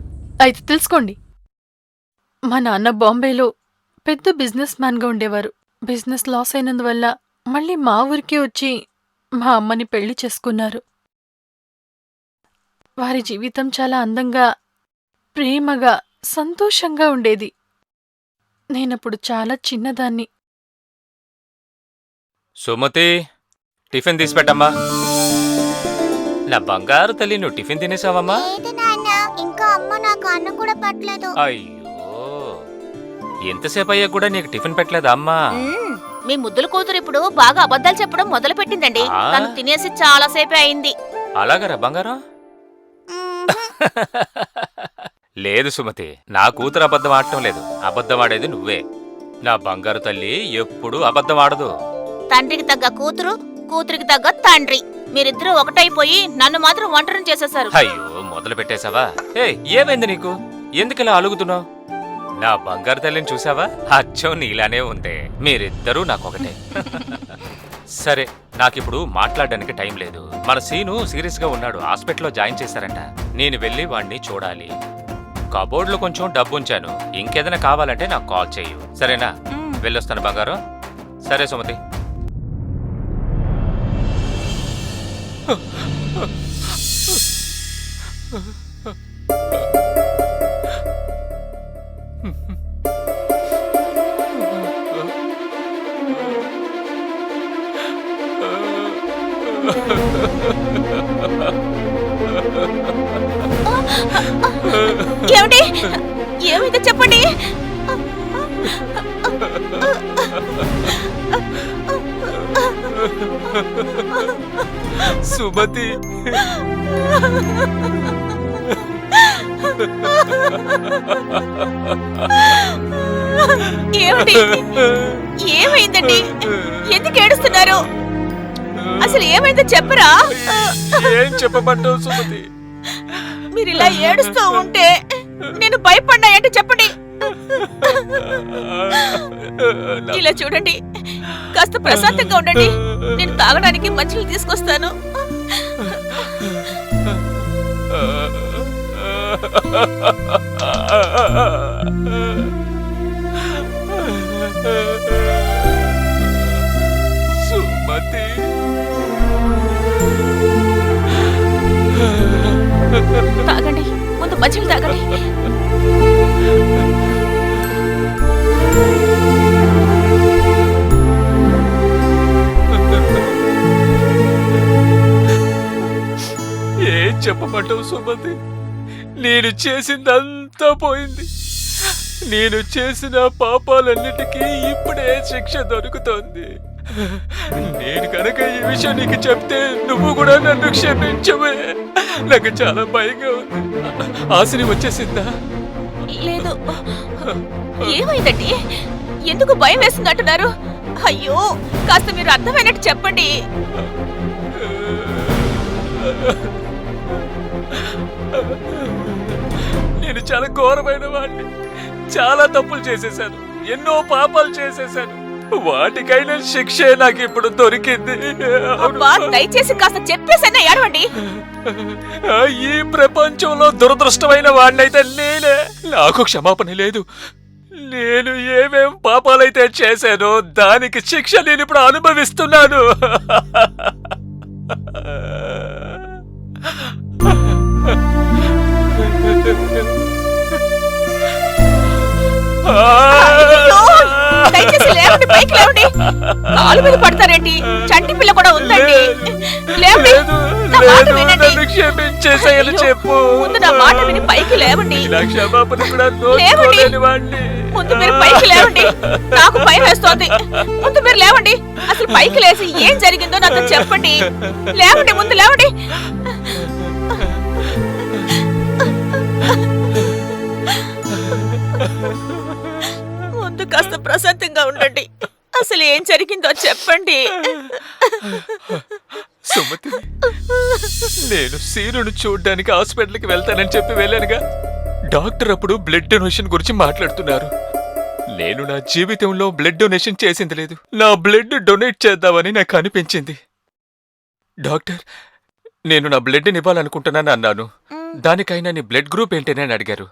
అయితే తెలుసుకోండి. మా నాన్న బాంబేలో పెద్ద బిజినెస్ మ్యాన్గా ఉండేవారు. బిజినెస్ లాస్ అయినందువల్ల మళ్ళీ మా ఊరికే వచ్చి మా అమ్మని పెళ్లి చేసుకున్నారు. వారి జీవితం చాలా అందంగా, ప్రేమగా, సంతోషంగా ఉండేది. నేనప్పుడు చాలా చిన్నదాన్ని. సుమతి, టిఫిన్ తీసి పెట్టమ్మా. నా బంగారు తల్లి, నువ్వు టిఫిన్ తినేసావమ్మా? లేదు నాన్న, ఇంకా అమ్మ నాకు అన్నం కూడా పట్టలేదు. అయ్యో, ఎంతసేపు అయ్యా కూడా నీకు టిఫిన్ పెట్టలేదా అమ్మా? మీ ముద్దుల కూతురు ఇప్పుడు బాగా అబద్ధాలు చెప్పడం మొదలు పెట్టిందండి. ఆ? తను తినేసి చాలా సేపే అయింది. అలాగరా బంగారం? లేదు సుమతి, నా కూతురు అబద్ధం ఆడటం లేదు. అబద్ధం ఆడేది నువ్వే. నా బంగారు తల్లి ఎప్పుడూ అబద్ధం ఆడదు. తండ్రికి తగ్గ కూతురు, కూతురికి తగ్గ తండ్రి, మీరిద్దరూ ఒకటైపోయి నన్ను మాత్రం ఒంటరిని చేసేశారు. అయ్యో, మొదలు పెట్టేశావా? ఏమైంది నీకు? ఎందుకలా అలుగుతున్నావు? నా బంగారు తల్లిని చూసావా? అచ్చం నీలానే ఉంది. మీరిద్దరూ నాకొకటే. సరే, నాకిప్పుడు మాట్లాడడానికి టైం లేదు. మన సీను సీరియస్ గా ఉన్నాడు, హాస్పిటల్లో జాయిన్ చేశారంట. నేను వెళ్ళి వాణ్ణి చూడాలి. కబోర్డ్ లో కొంచెం డబ్బు ఉంచాను. ఇంకేదైనా కావాలంటే నాకు కాల్ చేయు, సరేనా? వెళ్ళొస్తాను బంగారం. సరే సుమతి. ఏమిటి? ఏమైందో చెప్పండి. సుమతి, ఏమిటి? ఏమైందండి? ఎందుకు ఏడుస్తున్నారు? అసలు ఏమైందో చెప్పరా? ఏం చెప్పమంటావు సుమతి? మీరు ఇలా ఏడుస్తూ ఉంటే నేను భయపడ్డా ఏంటి చెప్పండి. ఇలా చూడండి, కాస్త ప్రశాంతంగా ఉండండి. నేను తాగడానికి మంచినీళ్ళు తీసుకొస్తాను. సుమతి, తాగండి, ముందు మంచినీళ్ళు తాగండి. ఏం చెప్పమంటావు సుమతి? నేను చేసిందంతా పోయింది. నేను చేసిన పాపాలన్నిటికీ ఇప్పుడే శిక్ష దొరుకుతోంది. నేను కనుక ఈ విషయం నీకు చెప్తే నువ్వు కూడా నన్ను క్షమించవే. నాకు చాలా భయంగా ఉంది. ఆశని వచ్చేసిందా? లేదు. ఏమైందండి? ఎందుకు భయం వేస్తుంది అంటున్నారు? అయ్యో కాస్త మీరు అర్థమైనట్టు చెప్పండి. నేను చాలా ఘోరమైన వాడిని, చాలా తప్పులు చేసేశాను, ఎన్నో పాపాలు చేసేశాను. వాటికైనా శిక్షే నాకు ఇప్పుడు దొరికింది. అబ్బా దయచేసి కాస్త చెప్పేసైనా ఏడవండి. ఈ ప్రపంచంలో దురదృష్టమైన వాడినైతే నేనే. నాకు క్షమాపణ లేదు. నేను ఏమేం పాపాలైతే చేశానో దానికి శిక్ష నేను ఇప్పుడు అనుభవిస్తున్నాను. అయ్యో, దయచేసి లేవండి, పైకి లేవండి. కాలు మీద పడతారేంటి? చంటి పిల్ల కూడా ఉందండి. లేవండి, నా మాట వినండి. క్షమించేసేయని చెప్పు. ముందు నా మాట విని పైకి లేవండి. ఇలా క్షమాపణ కూడా లేవండి. నోచుకోలేని వాణ్ణి. ముందు మీరు పైకి లేవండి. నాకు భయం వేస్తోంది. ముందు మీరు లేవండి. అసలు పైకి లేచి ఏం జరిగిందో నాకు చెప్పండి. లేవండి, ముందు లేవండి. ముందు కాస్త ప్రశాంతంగా ఉండండి. అసలు ఏం జరిగిందో చెప్పండి. సుమతి, నేను సీనును చూడ్డానికి హాస్పిటల్కి వెళ్తానని చెప్పి వెళ్ళానుగా. డాక్టర్ అప్పుడు బ్లడ్ డొనేషన్ గురించి మాట్లాడుతున్నారు. నేను నా జీవితంలో బ్లడ్ డొనేషన్ చేసింది లేదు. నా బ్లడ్ డొనేట్ చేద్దామని నాకు అనిపించింది. డాక్టర్, నేను నా బ్లడ్ని ఇవ్వాలనుకుంటున్నాను అన్నాను. దానికైనా నీ బ్లడ్ గ్రూప్ ఏంటని అడిగారు.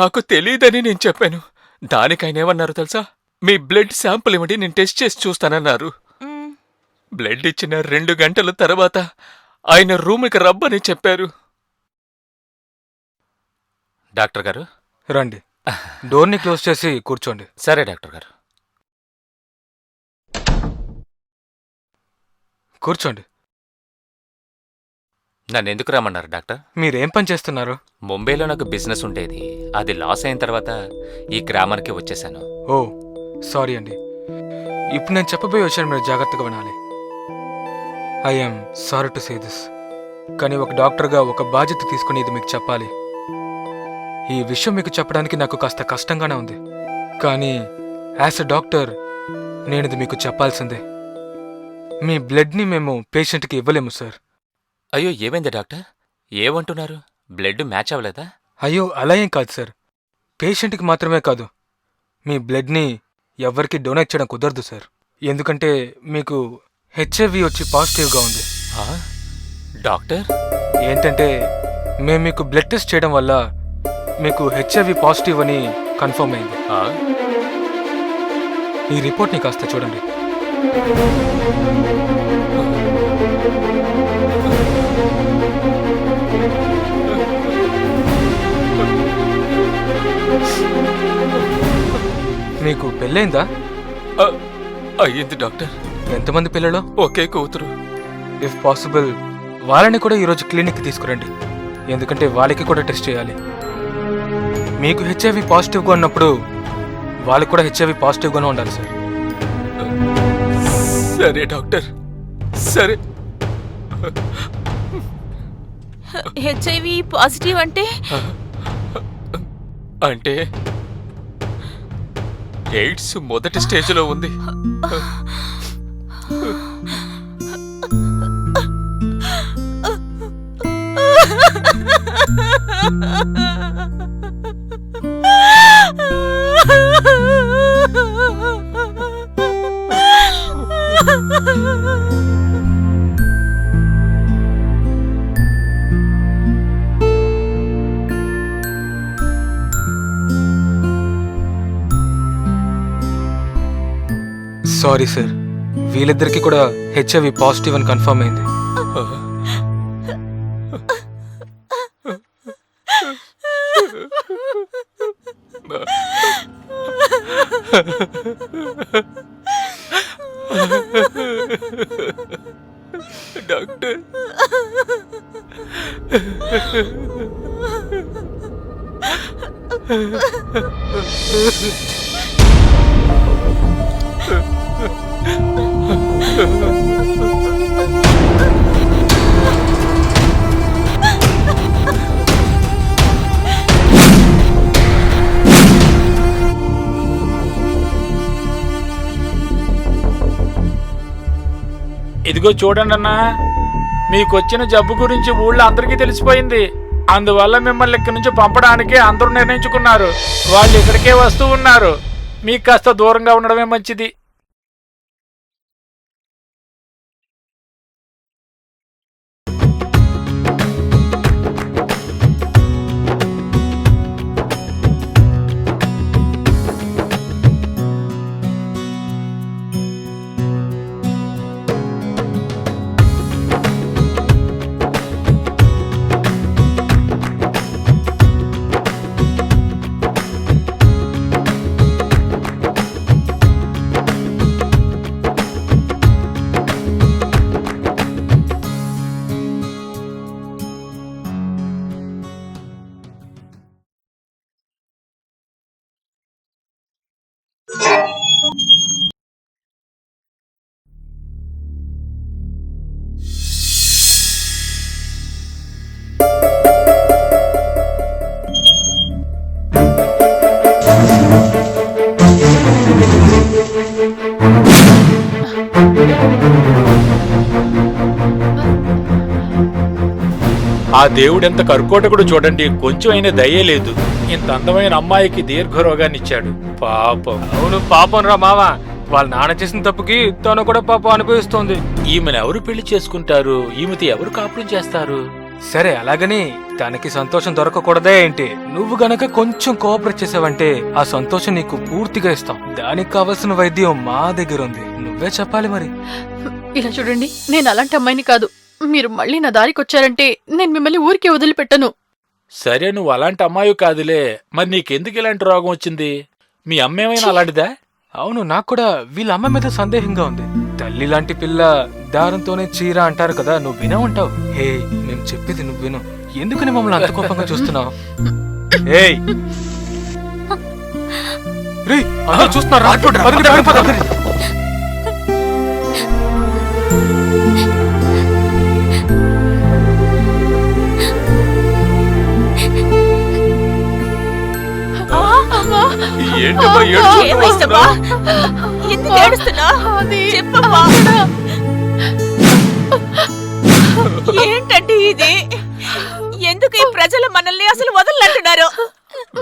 నాకు తెలియదని నేను చెప్పాను. దానికైనా ఏమన్నారు తెలుసా? మీ బ్లడ్ శాంపుల్ ఇవ్వండి, నేను టెస్ట్ చేసి చూస్తానన్నారు. బ్లడ్ ఇచ్చిన 2 గంటల తర్వాత ఆయన రూమ్కి రమ్మని చెప్పారు. డాక్టర్ గారు రండి, డోర్ని క్లోజ్ చేసి కూర్చోండి. సరే డాక్టర్ గారు. కూర్చోండి. నన్ను ఎందుకు రమ్మన్నారు డాక్టర్? మీరేం పని చేస్తున్నారు? ముంబైలో నాకు బిజినెస్ ఉండేది. అది లాస్ అయిన తర్వాత ఈ గ్రామానికి వచ్చేసాను. ఓ సారీ అండి. ఇప్పుడు నేను చెప్పబోయే విషయం మీరు జాగ్రత్తగా వినాలి. I'm sorry to say this, కానీ ఒక డాక్టర్గా ఒక బాధ్యత తీసుకుని ఇది మీకు చెప్పాలి. ఈ విషయం మీకు చెప్పడానికి నాకు కాస్త కష్టంగానే ఉంది, కానీ యాజ్ ఎ డాక్టర్ నేను ఇది మీకు చెప్పాల్సిందే. మీ బ్లడ్ని మేము పేషెంట్కి ఇవ్వలేము సార్. అయ్యో, ఏమైంది డాక్టర్? ఏమంటున్నారు? బ్లడ్ మ్యాచ్ అవ్వలేదా? అయ్యో అలా ఏం కాదు సార్. పేషెంట్కి మాత్రమే కాదు, మీ బ్లడ్ని ఎవరికి డొనేట్ చేయడం కుదరదు సార్. ఎందుకంటే మీకు హెచ్ఐవి వచ్చి పాజిటివ్గా ఉంది. డాక్టర్, ఏంటంటే మేము మీకు బ్లడ్ టెస్ట్ చేయడం వల్ల మీకు హెచ్ఐవి పాజిటివ్ అని కన్ఫర్మ్ అయింది. ఈ రిపోర్ట్ని కాస్త చూడండి. మీకు పెళ్ళైందా? అయ్యింది డాక్టర్. ఎంతమంది పిల్లలు? ఒకే కూతురు. ఇఫ్ పాసిబుల్ వాళ్ళని కూడా ఈరోజు క్లినిక్కి తీసుకురండి, ఎందుకంటే వాళ్ళకి కూడా టెస్ట్ చేయాలి. మీకు హెచ్ఐవి పాజిటివ్గా ఉన్నప్పుడు వాళ్ళకి కూడా హెచ్ఐవి పాజిటివ్గానే ఉండాలి సార్. సరే డాక్టర్, సరే. హెచ్ఐవి పాజిటివ్ అంటే అంటే ఎయిడ్స్ మొదటి స్టేజ్లో ఉంది. సారీ సార్, వీళ్ళిద్దరికి కూడా హెచ్ఐవి పాజిటివ్ అని కన్ఫర్మ్ అయింది. డాక్టర్, ఇదిగో చూడండి అన్నా, మీకొచ్చిన జబ్బు గురించి ఊళ్ళో అందరికీ తెలిసిపోయింది. అందువల్ల మిమ్మల్ని ఇక్కడి నుంచి పంపడానికి అందరూ నిర్ణయించుకున్నారు. వాళ్ళు ఇక్కడికే వస్తూ ఉన్నారు. మీకు కాస్త దూరంగా ఉండడమే మంచిది. ఆ దేవుడెంత కర్కోటకుడు చూడండి, కొంచెం అయినా దయే లేదు. ఇంత అందమైన అమ్మాయికి దీర్ఘరోగాన్నిచ్చాడు. పాపం. అవును పాపం రా మావ, వాళ్ళ నాన్న చేసిన తప్పుకి తను కూడా పాపం అనుభవిస్తోంది. ఈమెను ఎవరు పెళ్లి చేసుకుంటారు? ఈమెతో ఎవరు కాపురం చేస్తారు? సరే అలాగని తనకి సంతోషం దొరకకూడదే ఏంటి? నువ్వు గనక కొంచెం కోఆపరేట్ చేసావంటే ఆ సంతోషం నీకు పూర్తిగా ఇస్తాం. దానికి కావలసిన వైద్యం మా దగ్గర ఉంది, నువ్వే చెప్పాలి మరి. ఇలా చూడండి, నేను అలాంటి అమ్మాయిని కాదు. మీరు మళ్ళీ నా దారికి వచ్చారంటే నేను మిమ్మల్ని ఊరికే వదిలిపెట్టను. సరే, నువ్వు అలాంటి అమ్మాయి కాదులే. మరి నీకెందుకు ఇలాంటి రోగం వచ్చింది? మీ అమ్మేమైనా అలాంటిదా? అవును, నాకు కూడా వీళ్ళ అమ్మ మీద సందేహంగా ఉంది. తల్లి లాంటి పిల్ల దారంతోనే చీర అంటారు కదా, నువ్వు వినే ఉంటావు. హే, మేము చెప్పేది నువ్వు విను. ఎందుకని మమ్మల్ని అంత కోపంగా చూస్తున్నావు? ఏయ్ రేయ్, అందరూ చూస్తున్నారా? పదండి, పదండి. ఏంటమ్మా ఏమైందమ్మా? ఎందుకు ఏడుస్తున్నావ్? చెప్పమ్మా. ఏంటండి ఇది? ఎందుకు ఈ ప్రజలు మనల్ని అసలు వదలంటున్నారు?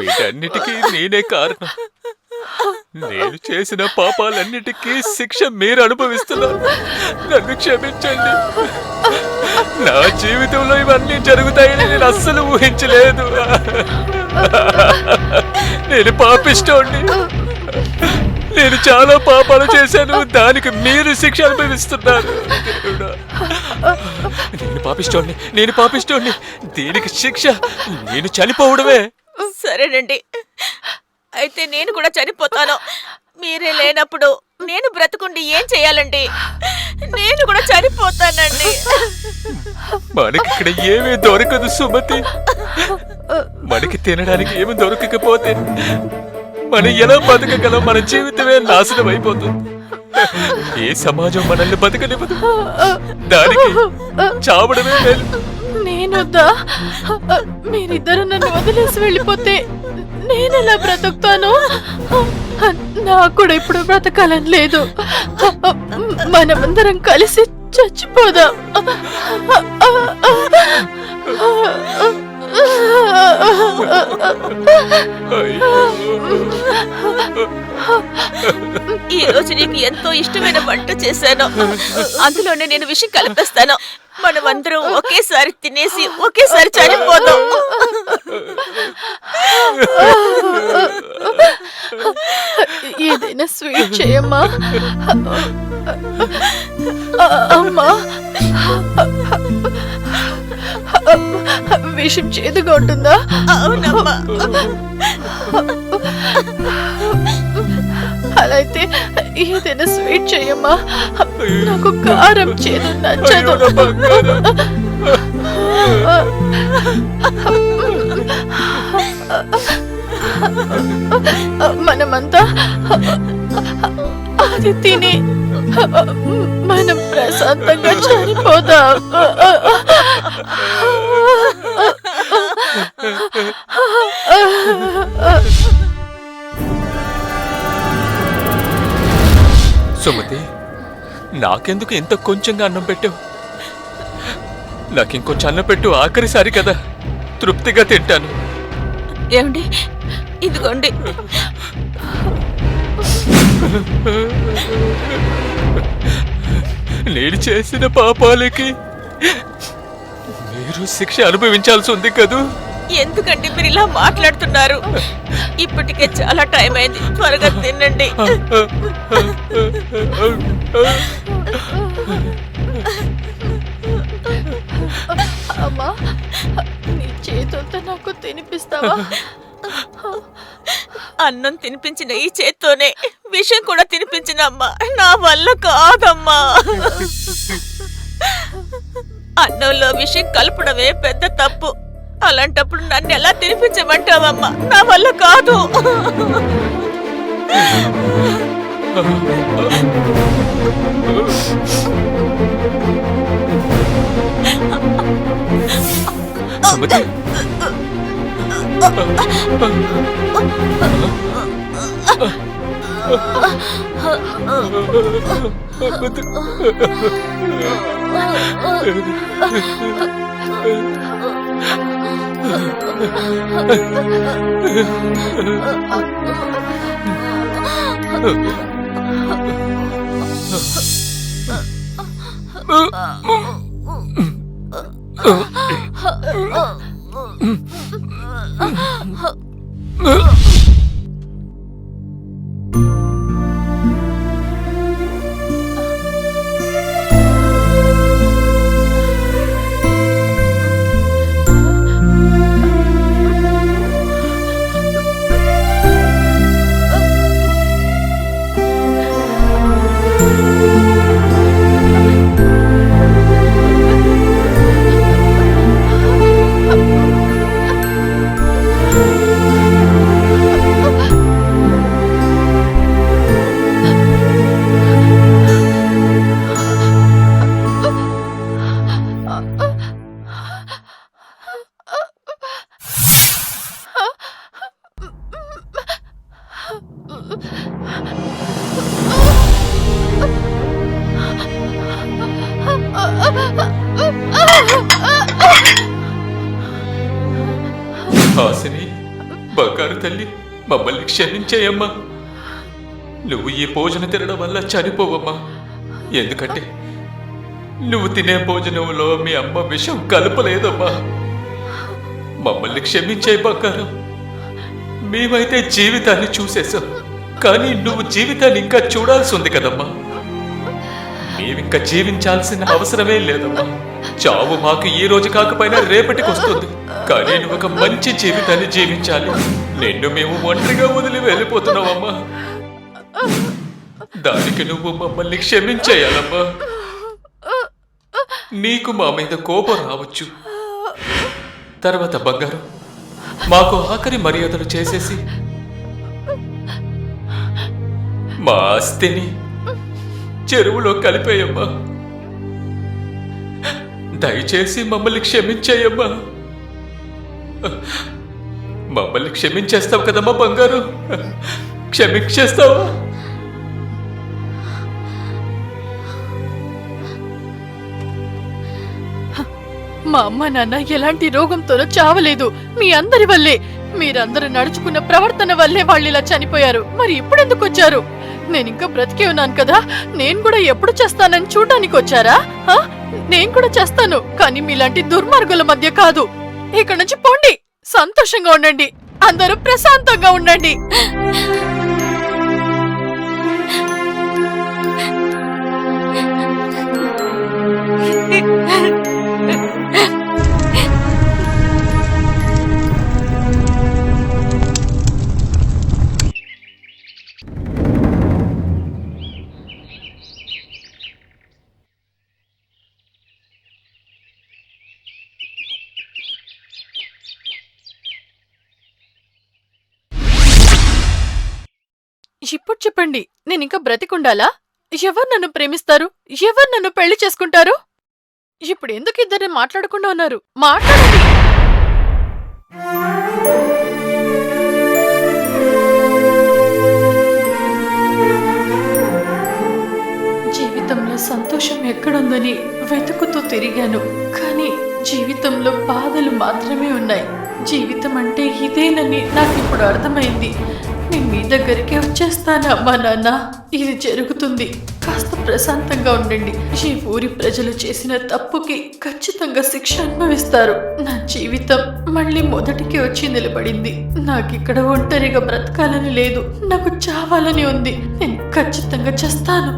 వీటన్నిటికీ నేనే కారణం. నేను చేసిన పాపాలన్నిటికీ శిక్ష మీరు అనుభవిస్తున్నారు. నన్ను క్షమించండి. నా జీవితంలో ఇవన్నీ జరుగుతాయని నేను అస్సలు ఊహించలేదు. నేను పాపిస్తోండి. నేను చాలా పాపాలు చేశాను, దానికి మీరు శిక్ష అనుభవిస్తున్నారు. నేను పాపిస్తోండి. దీనికి శిక్ష నేను చనిపోవడమే. సరేనండి, అయితే నేను కూడా చనిపోతాను. మీరే లేనప్పుడు నేను బ్రతుకుండి ఏం చేయాలండి? నేను కూడా చనిపోతానండి. మనకి ఇక్కడ ఏమీ దొరకదు సుమతి. మనకి తినడానికి ఏమి దొరకకపోతే మనం ఎలా బతకగలం? మన జీవితమే నాశనం అయిపోతుంది. ఏ సమాజం మనల్ని బతకనివ్వదు. దానికి చావడమే మేలు. నేనొద్దా? మీరిద్దరు నన్ను వదిలేసి వెళ్ళిపోతే నేనెలా బ్రతుకుతాను? నాకు కూడా ఇప్పుడు బ్రతకాలని లేదు. మనమందరం కలిసి చచ్చిపోదాం. ఈ రోజు నీకు ఎంతో ఇష్టమైన వంట చేశాను. అందులోనే నేను విషయం కలిపేస్తాను. మనమందరం ఒకేసారి తినేసి ఒకేసారి చనిపోదాం. ఏదైనా స్వీట్ చేయమ్మా. అమ్మా, విషం చేదుగా ఉంటుందా? అవునమ్మా. అలా అయితే ఏదైనా స్వీట్ చేయమ్మా. నాకు కారం చేదు నచ్చదు. మనమంతా అది తిని మనం ప్రశాంతంగా చనిపోదాం. సుమతి, నాకెందుకు ఇంత కొంచెంగా అన్నం పెట్టావు? నాకింకొంచెం అన్నం పెట్టు, ఆఖరిసారి కదా, తృప్తిగా తింటాను. ఏమండి, ఇదిగోండి. నేను చేసిన పాపాలకి మీరు శిక్ష అనుభవించాల్సి ఉంది కదూ. ఎందుకండి మీరు ఇలా మాట్లాడుతున్నారు? ఇప్పటికే చాలా టైం అయింది, త్వరగా తినండి. అమ్మా, నీ చేతులతో నాకు తినిపిస్తావా? అన్నం తినిపించిన ఈ చేత్తోనే విషం కూడా తినిపించిన అమ్మా, నా వల్ల కాదమ్మా. అన్నంలో విషం కలపడమే పెద్ద తప్పు. అలాంటప్పుడు నన్ను ఎలా తినిపించమంటావమ్మా? నా వల్ల కాదు. సుమతి, హాసిని, బంగారు తల్లి, మమ్మల్ని క్షమించేయమ్మా. నువ్వు ఈ భోజనం తినడం వల్ల చనిపోవమ్మా. ఎందుకంటే నువ్వు తినే భోజనంలో మీ అమ్మ విషం కలపలేదమ్మా. మమ్మల్ని క్షమించే బంగారం. మేమైతే జీవితాన్ని చూసేశాం, కానీ నువ్వు జీవితాన్ని ఇంకా చూడాల్సి ఉంది కదమ్మా. మేమింకా జీవించాల్సిన అవసరమే లేదమ్మా. చావు మాకు ఈ రోజు కాకపోయినా రేపటికి వస్తుంది, కానీ నువ్వు ఒక మంచి జీవితాన్ని జీవించాలి. నిన్ను మేము ఒంటరిగా వదిలి వెళ్ళిపోతున్నావమ్మా. దానికి నువ్వు మమ్మల్ని క్షమించేయాలమ్మా. నీకు మా మీద కోపం రావచ్చు, తర్వాత బంగారం మాకు ఆఖరి మర్యాదలు చేసేసి మా ఆస్తిని చెరువులో కలిపేయమ్మా. దయచేసి మమ్మల్ని క్షమించేయమ్మా. మమ్మల్ని క్షమించేస్తావు కదమ్మా బంగారు? క్షమించేస్తావా? మా అమ్మ నాన్న ఎలాంటి రోగంతోనూ చావలేదు, మీ అందరి వల్లే. మీరందరూ నడుచుకున్న ప్రవర్తన వల్లే వాళ్ళు ఇలా చనిపోయారు. మరి ఇప్పుడెందుకు వచ్చారు? నేను ఇంకా బ్రతికే ఉన్నాను కదా, నేను కూడా ఎప్పుడు చేస్తానని చూడడానికి వచ్చారా? నేను కూడా చేస్తాను, కానీ మీలాంటి దుర్మార్గుల మధ్య కాదు. ఇక్కడ నుంచి పోండి, సంతోషంగా ఉండండి, అందరూ ప్రశాంతంగా ఉండండి. ఇప్పుడు చెప్పండి, నేను ఇంకా బ్రతికుండాలా? ఎవరు నన్ను ప్రేమిస్తారు? ఎవరు నన్ను పెళ్లి చేసుకుంటారు? ఇప్పుడు ఎందుకు ఇద్దరు మాట్లాడకుండా ఉన్నారు? మాట్లాడండి. జీవితంలో సంతోషం ఎక్కడుందని వెతుకుతూ తిరిగాను, కానీ జీవితంలో బాధలు మాత్రమే ఉన్నాయి. జీవితం అంటే ఇదేనని నాకు ఇప్పుడు అర్థమైంది. నేను మీ దగ్గరికి వచ్చేస్తాను అమ్మా నాన్న. ఇది జరుగుతుంది. కాస్త ప్రశాంతంగా ఉండండి. ఈ ఊరి ప్రజలు చేసిన తప్పుకి ఖచ్చితంగా శిక్ష అనుభవిస్తారు. నా జీవితం మళ్ళీ మొదటికి వచ్చి నిలబడింది. నాకిక్కడ ఒంటరిగా బ్రతకాలని లేదు, నాకు చావాలని ఉంది. నేను ఖచ్చితంగా చేస్తాను.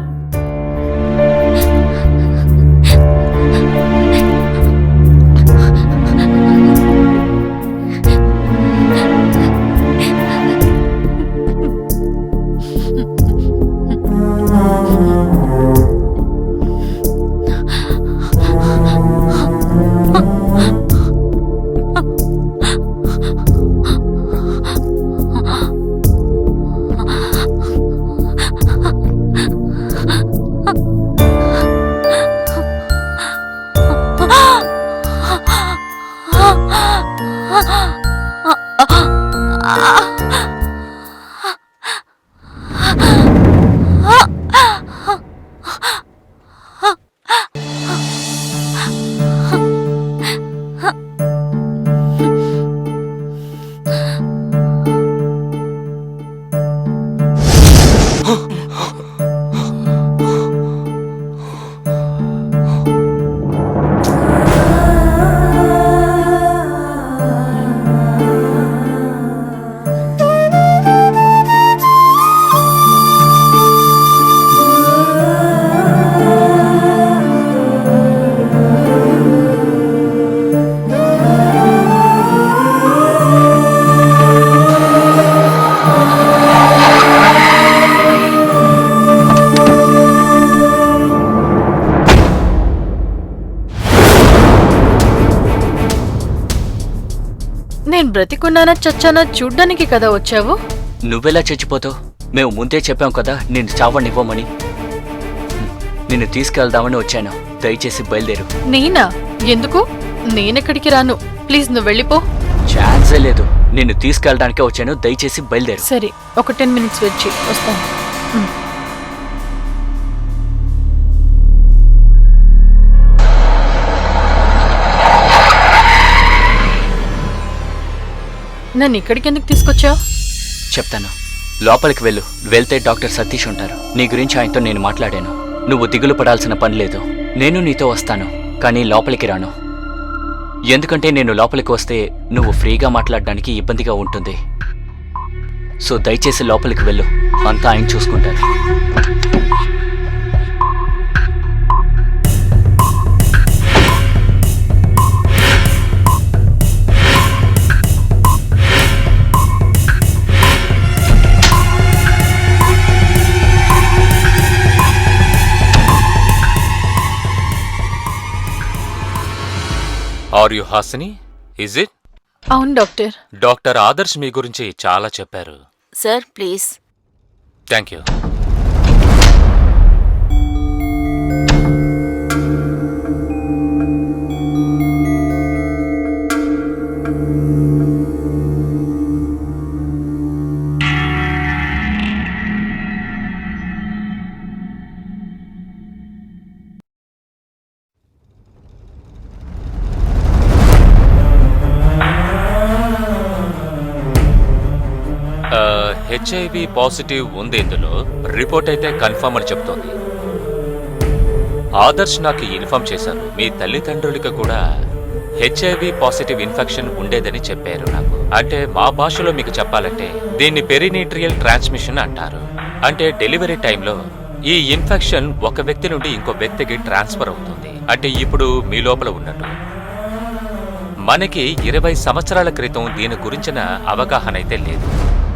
నేను బ్రతికున్నానా చచ్చానా చూడ్డానికి కదా వచ్చావు? నువ్వెలా చచ్చిపోతావు? మేము ముందే చెప్పాం కదా నిన్ను చావనివ్వమని. నిన్ను తీసుకెళ్దామని వచ్చాను. దయచేసి బయలుదేరు. నేనా? ఎందుకు? నేనెక్కడికి రాను. ప్లీజ్ నువ్వు వెళ్ళిపో. ఛాన్సే లేదు. నిన్ను తీసుకెళ్ళడానికే వచ్చాను. దయచేసి బయలుదేరు. సరే, ఒక 10 minutes వెయిట్ చేయి, వస్తాను. నన్ను ఇక్కడికి ఎందుకు తీసుకొచ్చావు? చెప్తాను. లోపలికి వెళ్తే డాక్టర్ సతీష్ ఉంటారు. నీ గురించి ఆయనతో నేను మాట్లాడాను. నువ్వు దిగులు పడాల్సిన పని లేదు. నేను నీతో వస్తాను, కానీ లోపలికి రాను. ఎందుకంటే నేను లోపలికి వస్తే నువ్వు ఫ్రీగా మాట్లాడడానికి ఇబ్బందిగా ఉంటుంది. సో దయచేసి లోపలికి వెళ్ళు. అంతా ఆయన చూసుకుంటారు. Are you Hasini? Is it? అవును డాక్టర్. డాక్టర్ ఆదర్శ్ మీ గురించి చాలా చెప్పారు. Sir please. Thank you. HIV positive ఉంది. ఇందులో రిపోర్ట్ అయితే కన్ఫర్మ్ అని చెప్తోంది. ఆదర్శ్ నాకు ఇన్ఫార్మ్ చేశారు. మీ తల్లిదండ్రులకి కూడా హెచ్ఐవి పాజిటివ్ ఇన్ఫెక్షన్ ఉండేదని చెప్పారు నాకు. అంటే మా భాషలో మీకు చెప్పాలంటే దీన్ని పెరినీట్రియల్ ట్రాన్స్మిషన్ అంటారు. అంటే డెలివరీ టైంలో ఈ ఇన్ఫెక్షన్ ఒక వ్యక్తి నుండి ఇంకో వ్యక్తికి ట్రాన్స్ఫర్ అవుతుంది. అంటే ఇప్పుడు మీ లోపల ఉన్నట్టు. మనకి 20 సంవత్సరాల క్రితం దీని గురించిన అవగాహన అయితే లేదు.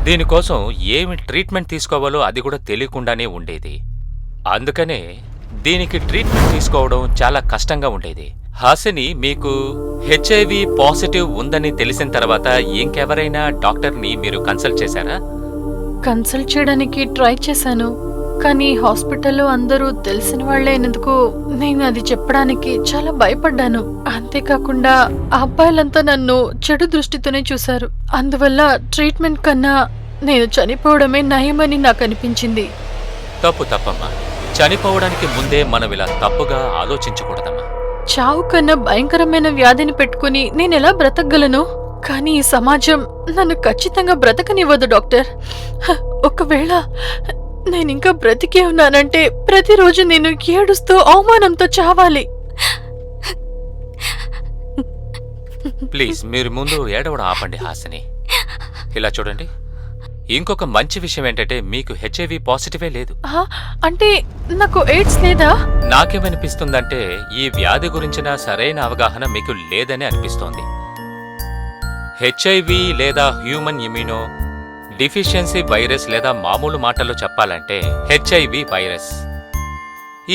దీనికోసం ఏమి ట్రీట్మెంట్ తీసుకోవాలో అది కూడా తెలియకుండానే ఉండేది. అందుకనే దీనికి ట్రీట్మెంట్ తీసుకోవడం చాలా కష్టంగా ఉండేది. హాసిని, మీకు హెచ్ఐవి పాజిటివ్ ఉందని తెలిసిన తర్వాత ఇంకెవరైనా డాక్టర్ని మీరు కన్సల్ట్ చేశారా? కన్సల్ట్ చేయడానికి ట్రై చేశాను, కానీ హాస్పిటల్లో అందరూ తెలిసిన వాళ్ళైనందుకు నేను అది చెప్పడానికి చాలా భయపడ్డాను. అంతేకాకుండా ఆ అబ్బాయిలంతా నన్ను చెడు దృష్టితోనే చూశారు. అందువల్ల ట్రీట్మెంట్ కన్నా నేను చనిపోవడమే నయమని నాకు అనిపించింది. తప్పమ్మా. చనిపోవడానికి ముందే మనం ఇలా తప్పుగా ఆలోచించకూడదమ్మా. చావు కన్నా భయంకరమైన వ్యాధిని పెట్టుకుని నేనెలా బ్రతకగలను? కానీ ఈ సమాజం నన్ను ఖచ్చితంగా బ్రతకనివ్వదు డాక్టర్. ఒకవేళ నేనింకా బ్రతికే ఉన్నానంటే ప్రతిరోజు నేను ఏడుస్తూ అవమానంతో చావాలి. ప్లీజ్ మీరు ముందు ఏడవడం ఆపండి హాసిని. ఇలా చూడండి, ఇంకొక మంచి విషయం ఏంటంటే మీకు హెచ్ఐవి పాజిటివే లేదు. అంటే నాకు ఎయిడ్స్ లేదా? నాకేమనిపిస్తుందంటే ఈ వ్యాధి గురించిన సరైన అవగాహన మీకు లేదని అనిపిస్తోంది. హెచ్ఐవి లేదా హ్యూమన్ ఇమ్యూనో డిఫిషియన్సీ వైరస్, లేదా మామూలు మాటల్లో చెప్పాలంటే హెచ్ఐవి వైరస్.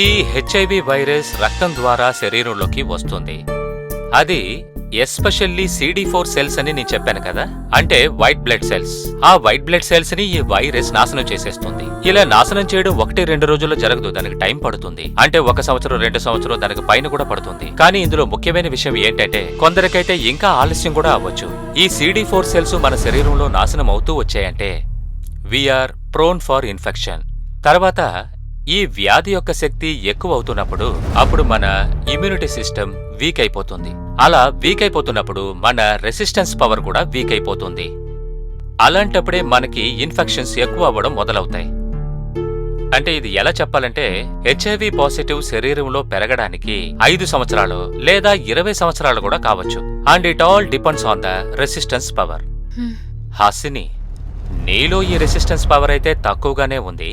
ఈ హెచ్ఐవి వైరస్ రక్తం ద్వారా శరీరంలోకి వస్తుంది. అది ఎస్పెషల్లీ CD4 సెల్స్ అని నేను చెప్పాను కదా, అంటే వైట్ బ్లడ్ సెల్స్. ఆ వైట్ బ్లడ్ సెల్స్ ని ఈ వైరస్ నాశనం చేసేస్తుంది. ఇలా నాశనం చేయడం 1-2 రోజుల్లో జరగదు, దానికి టైం పడుతుంది. అంటే 1 సంవత్సరం 2 సంవత్సరం దానికి పైన కూడా పడుతుంది. కానీ ఇందులో ముఖ్యమైన విషయం ఏంటంటే కొందరికైతే ఇంకా ఆలస్యం కూడా అవ్వచ్చు. ఈ CD4 సెల్స్ మన శరీరంలో నాశనం అవుతూ వచ్చాయంటే వీఆర్ ప్రోన్ ఫర్ ఇన్ఫెక్షన్. తర్వాత ఈ వ్యాధి యొక్క శక్తి ఎక్కువ అవుతున్నప్పుడు అప్పుడు మన ఇమ్యూనిటీ సిస్టమ్ వీక్ అయిపోతుంది. అలా వీక్ అయిపోతున్నప్పుడు మన రెసిస్టెన్స్ పవర్ కూడా వీక్ అయిపోతుంది. అలాంటప్పుడే మనకి ఇన్ఫెక్షన్స్ ఎక్కువ అవ్వడం మొదలవుతాయి. అంటే ఇది ఎలా చెప్పాలంటే హెచ్ఐవి పాజిటివ్ శరీరంలో పెరగడానికి 5 సంవత్సరాలు లేదా 20 సంవత్సరాలు కూడా కావచ్చు. And it all depends on the resistance power. Hasini, నీలో ఈ రెసిస్టెన్స్ పవర్ అయితే తక్కువగానే ఉంది.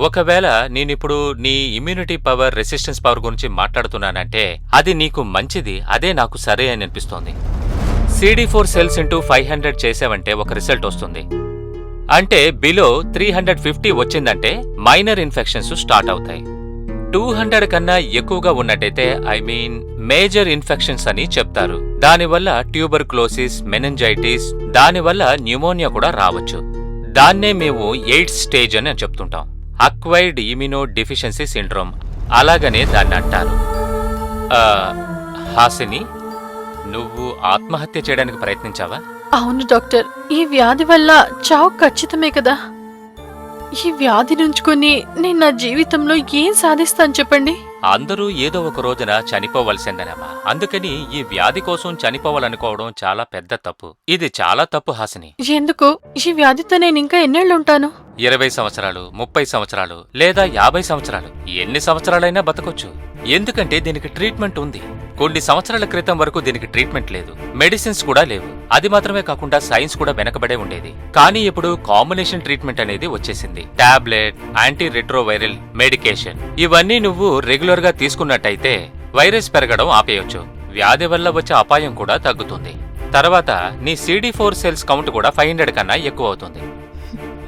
ఒకవేళ నేనిప్పుడు నీ ఇమ్యూనిటీ పవర్, రెసిస్టెన్స్ పవర్ గురించి మాట్లాడుతున్నానంటే అది నీకు మంచిది, అదే నాకు సరే అని అనిపిస్తోంది. CD4 సెల్స్ ఇంటూ 500 చేసావంటే ఒక రిజల్ట్ వస్తుంది. అంటే బిలో 350 వచ్చిందంటే మైనర్ ఇన్ఫెక్షన్స్ స్టార్ట్ అవుతాయి. 200 కన్నా ఎక్కువగా ఉన్నట్టయితే మేజర్ ఇన్ఫెక్షన్స్ అని చెప్తారు. దానివల్ల ట్యూబర్క్లోసిస్, మెనింజైటిస్, దానివల్ల న్యూమోనియా కూడా రావచ్చు. దాన్నే మేము ఎయిడ్స్ స్టేజ్ అని చెప్తుంటాం. అక్వైర్డ్ ఇమ్యూనో డిఫిషియన్సీ సిండ్రోమ్ అలాగనే దాన్ని అంటారు. హాసిని, నువ్వు ఆత్మహత్య చేయడానికి ప్రయత్నించావా? అవును డాక్టర్, ఈ వ్యాధి వల్ల చావు ఖచ్చితమే కదా. ఈ వ్యాధి నుంచుకొని నేను నా జీవితంలో ఏం సాధిస్తాను చెప్పండి? అందరూ ఏదో ఒక రోజున చనిపోవలసిందనమ్మా. అందుకని ఈ వ్యాధి కోసం చనిపోవాలనుకోవడం చాలా పెద్ద తప్పు. ఇది చాలా తప్పు హాసిని. ఎందుకు? ఈ వ్యాధితో నేను ఇంకా ఎన్నేళ్లుంటాను? 20 సంవత్సరాలు, 30 సంవత్సరాలు లేదా 50 సంవత్సరాలు, ఎన్ని సంవత్సరాలైనా బతకొచ్చు. ఎందుకంటే దీనికి ట్రీట్మెంట్ ఉంది. కొన్ని సంవత్సరాల క్రితం వరకు దీనికి ట్రీట్మెంట్ లేదు, మెడిసిన్స్ కూడా లేవు. అది మాత్రమే కాకుండా సైన్స్ కూడా వెనకబడే ఉండేది. కానీ ఇప్పుడు కాంబినేషన్ ట్రీట్మెంట్ అనేది వచ్చేసింది. టాబ్లెట్, యాంటీ రెట్రోవైరల్ మెడికేషన్, ఇవన్నీ నువ్వు రెగ్యులర్ గా తీసుకున్నట్టయితే వైరస్ పెరగడం ఆపేయొచ్చు. వ్యాధి వల్ల వచ్చే అపాయం కూడా తగ్గుతుంది. తర్వాత నీ CD4 సెల్స్ కౌంట్ కూడా 500 కన్నా ఎక్కువ అవుతుంది.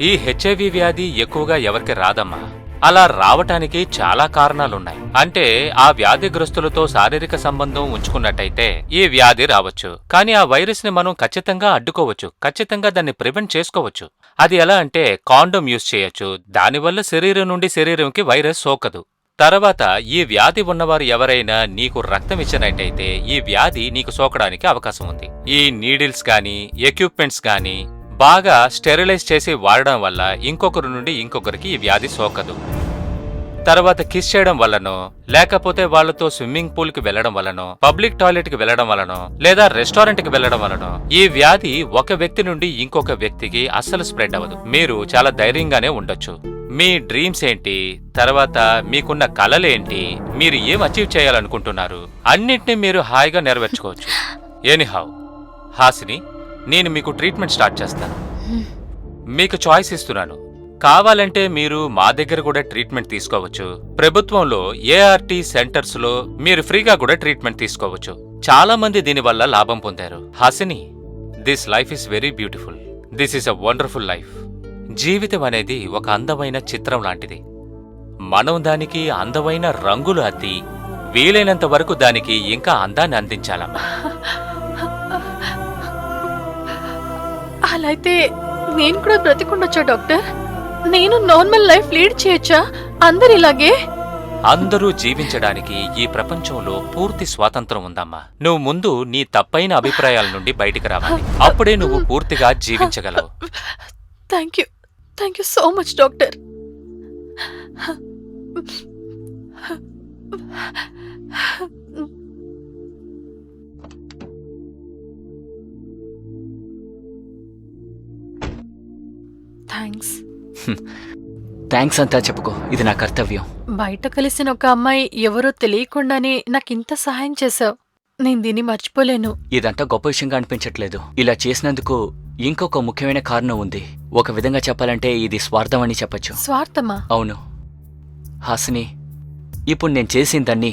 ఈ హెచ్ఐవి వ్యాధి ఎక్కువగా ఎవరికి రాదమ్మా. అలా రావటానికి చాలా కారణాలున్నాయి. అంటే ఆ వ్యాధిగ్రస్తులతో శారీరక సంబంధం ఉంచుకున్నట్టయితే ఈ వ్యాధి రావచ్చు. కానీ ఆ వైరస్ ని మనం ఖచ్చితంగా అడ్డుకోవచ్చు, ఖచ్చితంగా దాన్ని ప్రివెంట్ చేసుకోవచ్చు. అది ఎలా అంటే కాండోమ్ యూజ్ చేయొచ్చు. దానివల్ల శరీరం నుండి శరీరంకి వైరస్ సోకదు. తర్వాత ఈ వ్యాధి ఉన్నవారు ఎవరైనా నీకు రక్తం ఇచ్చినట్టయితే ఈ వ్యాధి నీకు సోకడానికి అవకాశం ఉంది. ఈ నీడిల్స్ గాని, ఎక్విప్మెంట్స్ గాని బాగా స్టెరిలైజ్ చేసి వాడడం వల్ల ఇంకొకరి నుండి ఇంకొకరికి ఈ వ్యాధి సోకదు. తర్వాత కిస్ చేయడం వల్లనో, లేకపోతే వాళ్లతో స్విమ్మింగ్ పూల్ కి వెళ్లడం వల్లనో, పబ్లిక్ టాయిలెట్ కి వెళ్లడం వల్లనో, లేదా రెస్టారెంట్ కి వెళ్లడం వల్లనో ఈ వ్యాధి ఒక వ్యక్తి నుండి ఇంకొక వ్యక్తికి అస్సలు స్ప్రెడ్ అవ్వదు. మీరు చాలా ధైర్యంగానే ఉండొచ్చు. మీ డ్రీమ్స్ ఏంటి, తర్వాత మీకున్న కలలేంటి, మీరు ఏం అచీవ్ చేయాలనుకుంటున్నారు, అన్నింటినీ మీరు హాయిగా నెరవేర్చుకోవచ్చు. ఎనీహౌ హాసిని, నేను మీకు ట్రీట్మెంట్ స్టార్ట్ చేస్తాను. మీకు చాయిస్ ఇస్తున్నాను. కావాలంటే మీరు మా దగ్గర కూడా ట్రీట్మెంట్ తీసుకోవచ్చు. ప్రభుత్వంలో ART సెంటర్స్ లో మీరు ఫ్రీగా కూడా ట్రీట్మెంట్ తీసుకోవచ్చు. చాలా మంది దీనివల్ల లాభం పొందారు. Hasini, this life is very beautiful. This is a wonderful life. జీవితం అనేది ఒక అందమైన చిత్రం లాంటిది. మనం దానికి అందమైన రంగులు అద్ది వీలైనంత వరకు దానికి ఇంకా అందాన్ని అందించాలమ్మా. అలా అయితే నేను కూడా బ్రతికుండొచ్చా డాక్టర్? నేను నార్మల్ లైఫ్ లీడ్ చేయొచ్చా అందరిలాగే? అందరూ జీవించడానికి ఈ ప్రపంచంలో పూర్తి స్వాతంత్రం ఉందమ్మా. నువ్వు ముందు నీ తప్పైన అభిప్రాయాల నుండి బయటికి రావాలి. అప్పుడే నువ్వు పూర్తిగా జీవించగలవు. Thank you so much doctor. Thanks. Thanks అంతా చెప్పుకో, ఇది నా కర్తవ్యం. బయట కలిసిన ఒక అమ్మాయి ఎవరో తెలియకుండానే నాకింత సహాయం చేశావు. నేను దీన్ని మర్చిపోలేను. ఇదంతా గొప్ప విషయంగా అనిపించట్లేదు. ఇలా చేసినందుకు ఇంకొక ముఖ్యమైన కారణం ఉంది. ఒక విధంగా చెప్పాలంటే ఇది స్వార్థం అని చెప్పొచ్చు. స్వార్థమా? అవును హాసిని, ఇప్పుడు నేను చేసిందన్నీ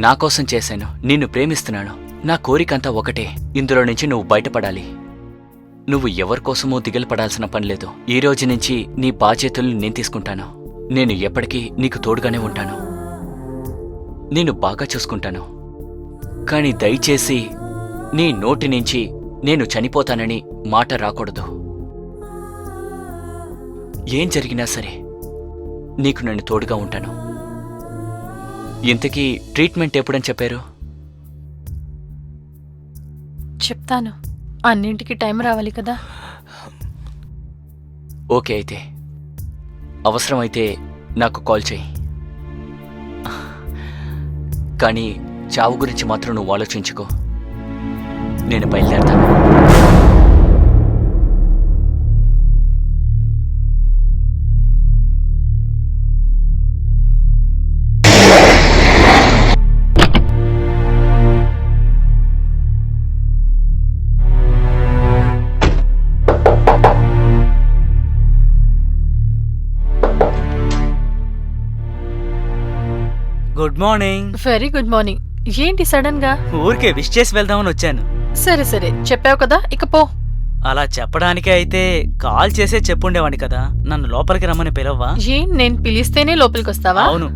నా కోసం చేశాను. నిన్ను ప్రేమిస్తున్నాను. నా కోరికంతా ఒకటే, ఇందులో నుంచి నువ్వు బయటపడాలి. నువ్వు ఎవరికోసమో దిగులు పడాల్సిన పనిలేదు. ఈ రోజు నుంచి నీ బాధ్యతలు నేను తీసుకుంటాను. నేను ఎప్పటికీ నీకు తోడుగానే ఉంటాను. నిన్ను బాగా చూసుకుంటాను. కాని దయచేసి నీ నోటి నుంచి నేను చనిపోతానని మాట రాకూడదు. ఏం జరిగినా సరే నీకు నేను తోడుగా ఉంటాను. ఇంతకీ ట్రీట్మెంట్ ఎప్పుడని చెప్పారు? చెప్తాను. అన్నింటికి టైం రావాలి కదా. ఓకే, అయితే అవసరమైతే నాకు కాల్ చేయి. కానీ చావు గురించి మాత్రం నువ్వు ఆలోచించుకో. నేను బయలుదేరతాను. Good morning. Very good morning. ఏంటి సడన్ గా? ఊరికే విష్ చేసి వెళ్దామని వచ్చాను. సరే సరే, చెప్పావు కదా, ఇక పో. అలా చెప్పడానికే అయితే కాల్ చేసే చెప్పుండేవాడిని కదా. నన్ను లోపలికి రమ్మని పిలవ్వా? ఏం, నేను పిలిస్తేనే లోపలికి వస్తావా? అవును,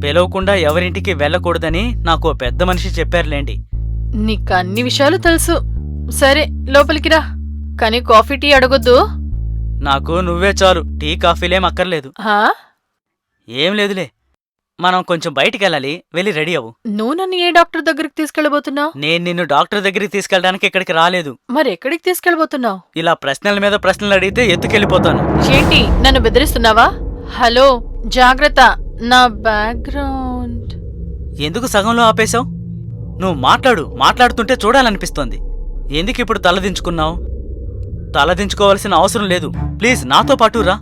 పిలవకుండా ఎవరింటికి వెళ్ళకూడదని నాకు ఓ పెద్ద మనిషి చెప్పారులేండి. నీకు అన్ని విషయాలు తెలుసు. సరే లోపలికి రా, కానీ కాఫీ టీ అడగొద్దు. నాకు నువ్వే చాలు, టీ కాఫీలేం అక్కర్లేదు. హా? ఏం లేదులే, మనం కొంచెం బయటికెళ్ళాలి. వెళ్ళి రెడీ అవ్వు. నువ్వు నన్ను ఏ డాక్టర్ దగ్గరికి తీసుకెళ్ళబోతున్నావు? నేను నిన్ను డాక్టర్ దగ్గరికి తీసుకెళ్ళడానికి ఇక్కడికి రాలేదు. మరి ఎక్కడికి తీసుకెళ్ళబోతున్నావు? ఇలా ప్రశ్నల మీద ప్రశ్నలు అడిగితే ఎత్తుకెళ్ళిపోతాను. ఏంటి, నన్ను బెదిరిస్తున్నావా? హలో, జాగ్రత్త, నా బ్యాక్గ్రౌండ్. ఎందుకు సగంలో ఆపేశావు? నువ్వు మాట్లాడుతుంటే చూడాలనిపిస్తోంది. ఎందుకు ఇప్పుడు తలదించుకున్నావు? తలదించుకోవాల్సిన అవసరం లేదు. ప్లీజ్ నాతో పాటు రా.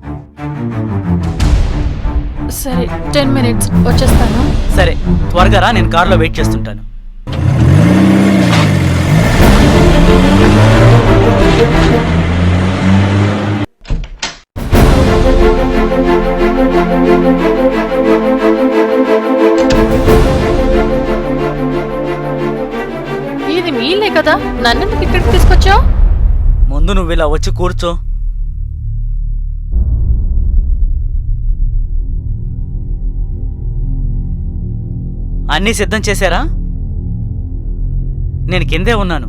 సరే, 10 minutes వచ్చేస్తాను. సరే, త్వరగా రా, నేను కారులో వెయిట్ చేస్తుంటాను. ఇది మీ ఇల్లే కదా, నన్నెందుకు ఇక్కడికి తీసుకొచ్చావు? ముందు నువ్వు ఇలా వచ్చి కూర్చో. అన్నీ సిద్ధం చేశారా? నేను కిందే ఉన్నాను.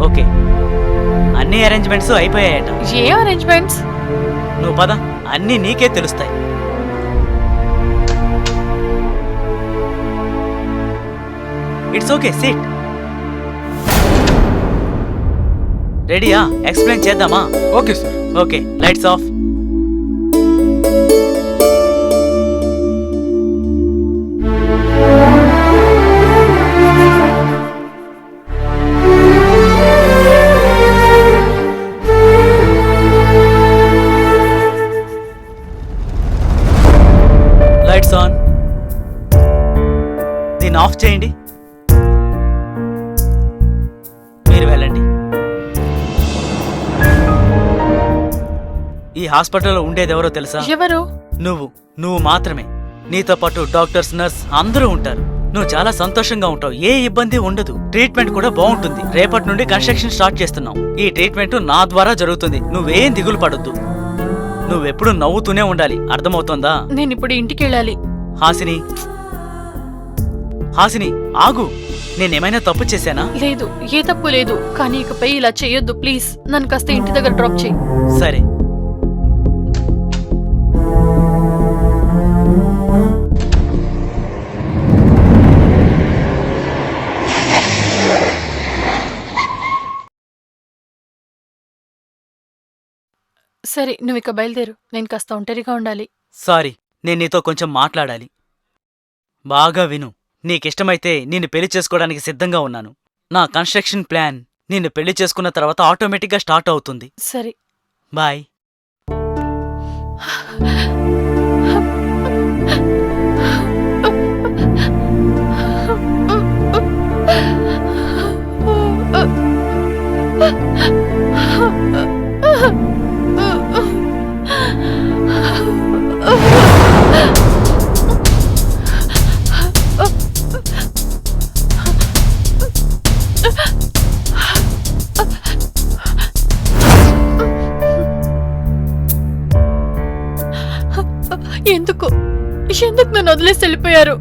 ఓకే, అన్ని అరేంజ్మెంట్స్ అయిపోయాయట. ఏ అరేంజ్మెంట్స్? నువ్వు పద, అన్నీ నీకే తెలుస్తాయి. It's okay, SIT. రెడీయా? ఎక్స్ప్లెయిన్ చేద్దామా? Okay sir. Okay, lights off. Lights on. దీన్ని ఆఫ్ చేయండి. మీరు వెళ్ళండి. ఈ హాస్పిటల్లో ఉండేదెవరో తెలుసా? ఎవరు? నువ్వు మాత్రమే. నీతో పాటు డాక్టర్స్, నర్స్ అందరూ ఉంటారు. నువ్వు చాలా సంతోషంగా ఉంటావు. ఏ ఇబ్బంది ఉండదు. ట్రీట్మెంట్ కూడా బాగుంటుంది. రేపటి నుండి కన్స్ట్రక్షన్ స్టార్ట్ చేస్తున్నాం. ఈ ట్రీట్మెంట్ నా ద్వారా జరుగుతుంది. నువ్వేం దిగులు పడొద్దు. నువ్వెప్పుడు నవ్వుతూనే ఉండాలి. అర్థమవుతోందా? నేను ఇప్పుడు ఇంటికి వెళ్ళాలి. హాసిని ఆగు. నేనేమైనా తప్పు చేశానా? లేదు, ఏ తప్పు లేదు. కానీ ఇకపై ఇలా చేయొద్దు ప్లీజ్. నన్ను కాస్త ఇంటి దగ్గర డ్రాప్ చేయి. సరే. సరే, నువ్వు ఇక బయలుదేరు. నేను కాస్త ఒంటరిగా ఉండాలి. సారీ, నేను నీతో కొంచెం మాట్లాడాలి. బాగా విను. నీకిష్టమైతే నిన్ను పెళ్లి చేసుకోవడానికి సిద్ధంగా ఉన్నాను. నా కన్స్ట్రక్షన్ ప్లాన్ నిన్ను పెళ్లి చేసుకున్న తర్వాత ఆటోమేటిక్గా స్టార్ట్ అవుతుంది. సరే. బాయ్. ఎందుకు ఎందుకు నన్ను వదిలేసి వెళ్ళిపోయారు?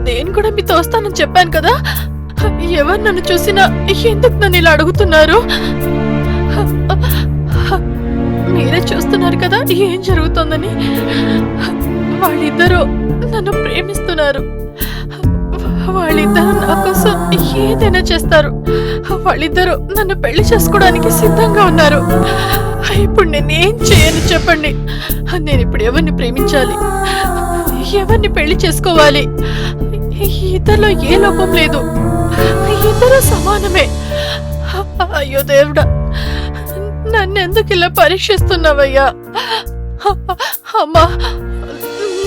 నేను కూడా మీతో వస్తానని చెప్పాను కదా. ఎవరు నన్ను చూసినా ఎందుకు నన్ను ఇలా అడుగుతున్నారు? మీరే చూస్తున్నారు కదా ఏం జరుగుతోందని. వాళ్ళిద్దరూ నన్ను ప్రేమిస్తున్నారు. వాళ్ళిద్దరూ నా కోసం ఏదైనా చేస్తారు. వాళ్ళిద్దరూ నన్ను పెళ్లి చేసుకోవడానికి సిద్ధంగా ఉన్నారు. ఇప్పుడు నేనేం చేయను చెప్పండి? నేను ఇప్పుడు ఎవరిని ప్రేమించాలి, ఎవరిని పెళ్లి చేసుకోవాలి? ఇద్దరిలో ఏ లోపం లేదు, ఇద్దరు సమానమే. అయ్యో దేవుడా, నన్నెందుకు ఇలా పరీక్షిస్తున్నావయ్యా? అమ్మా,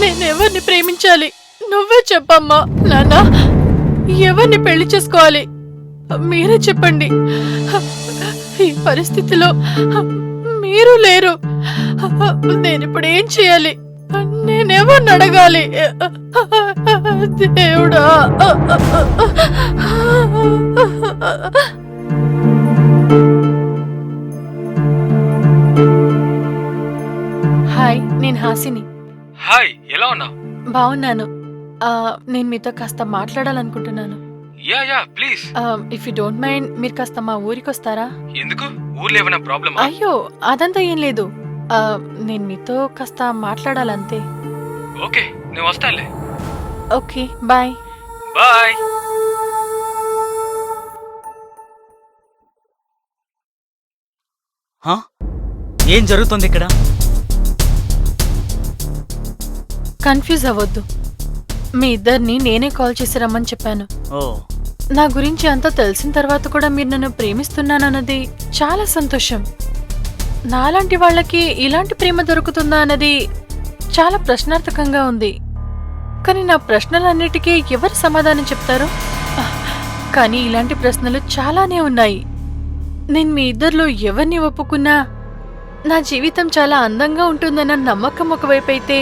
నేనెవరిని ప్రేమించాలి? నువ్వే చెప్పమ్మా. నాన్న, ఎవరిని పెళ్లి చేసుకోవాలి? మీరే చెప్పండి. ఈ పరిస్థితిలో మీరు లేరు. నేనిప్పుడు ఏం చేయాలి? నేనెవరిని అడగాలి? దేవుడా. హాయ్, నేను హాసిని. హాయ్, ఎలా ఉన్నావు? బాగున్నాను. నేను మీతో కాస్త మాట్లాడాలనుకుంటున్నాను. Yeah please. If you don't mind, మీరు కాస్త మా ఊరికి వస్తారా? ఎందుకు? ఊర్లో ఏమైనా ప్రాబ్లమా? అయ్యో, అదంతా ఏం లేదు. నేను మీతో కాస్త మాట్లాడాలంతే. ఓకే, నేను వస్తానులే. Okay, bye. బాయ్. హా? ఏం జరుగుతుంది ఇక్కడ? కన్ఫ్యూజ్ అవ్వద్దు. మీ ఇద్దరిని నేనే కాల్ చేసి రమ్మని చెప్పాను. ఓ, నా గురించి అంతా తెలిసిన తర్వాత కూడా మీరు నన్ను ప్రేమిస్తున్నానన్నది చాలా సంతోషం. నాలాంటి వాళ్ళకి ఇలాంటి ప్రేమ దొరుకుతుందా అన్నది చాలా ప్రశ్నార్థకంగా ఉంది. కానీ నా ప్రశ్నలన్నిటికీ ఎవరు సమాధానం చెప్తారు? కానీ ఇలాంటి ప్రశ్నలు చాలానే ఉన్నాయి. నేను మీ ఇద్దరిలో ఎవరిని ఒప్పుకున్నా నా జీవితం చాలా అందంగా ఉంటుందన్న నమ్మకం ఒకవైపు అయితే,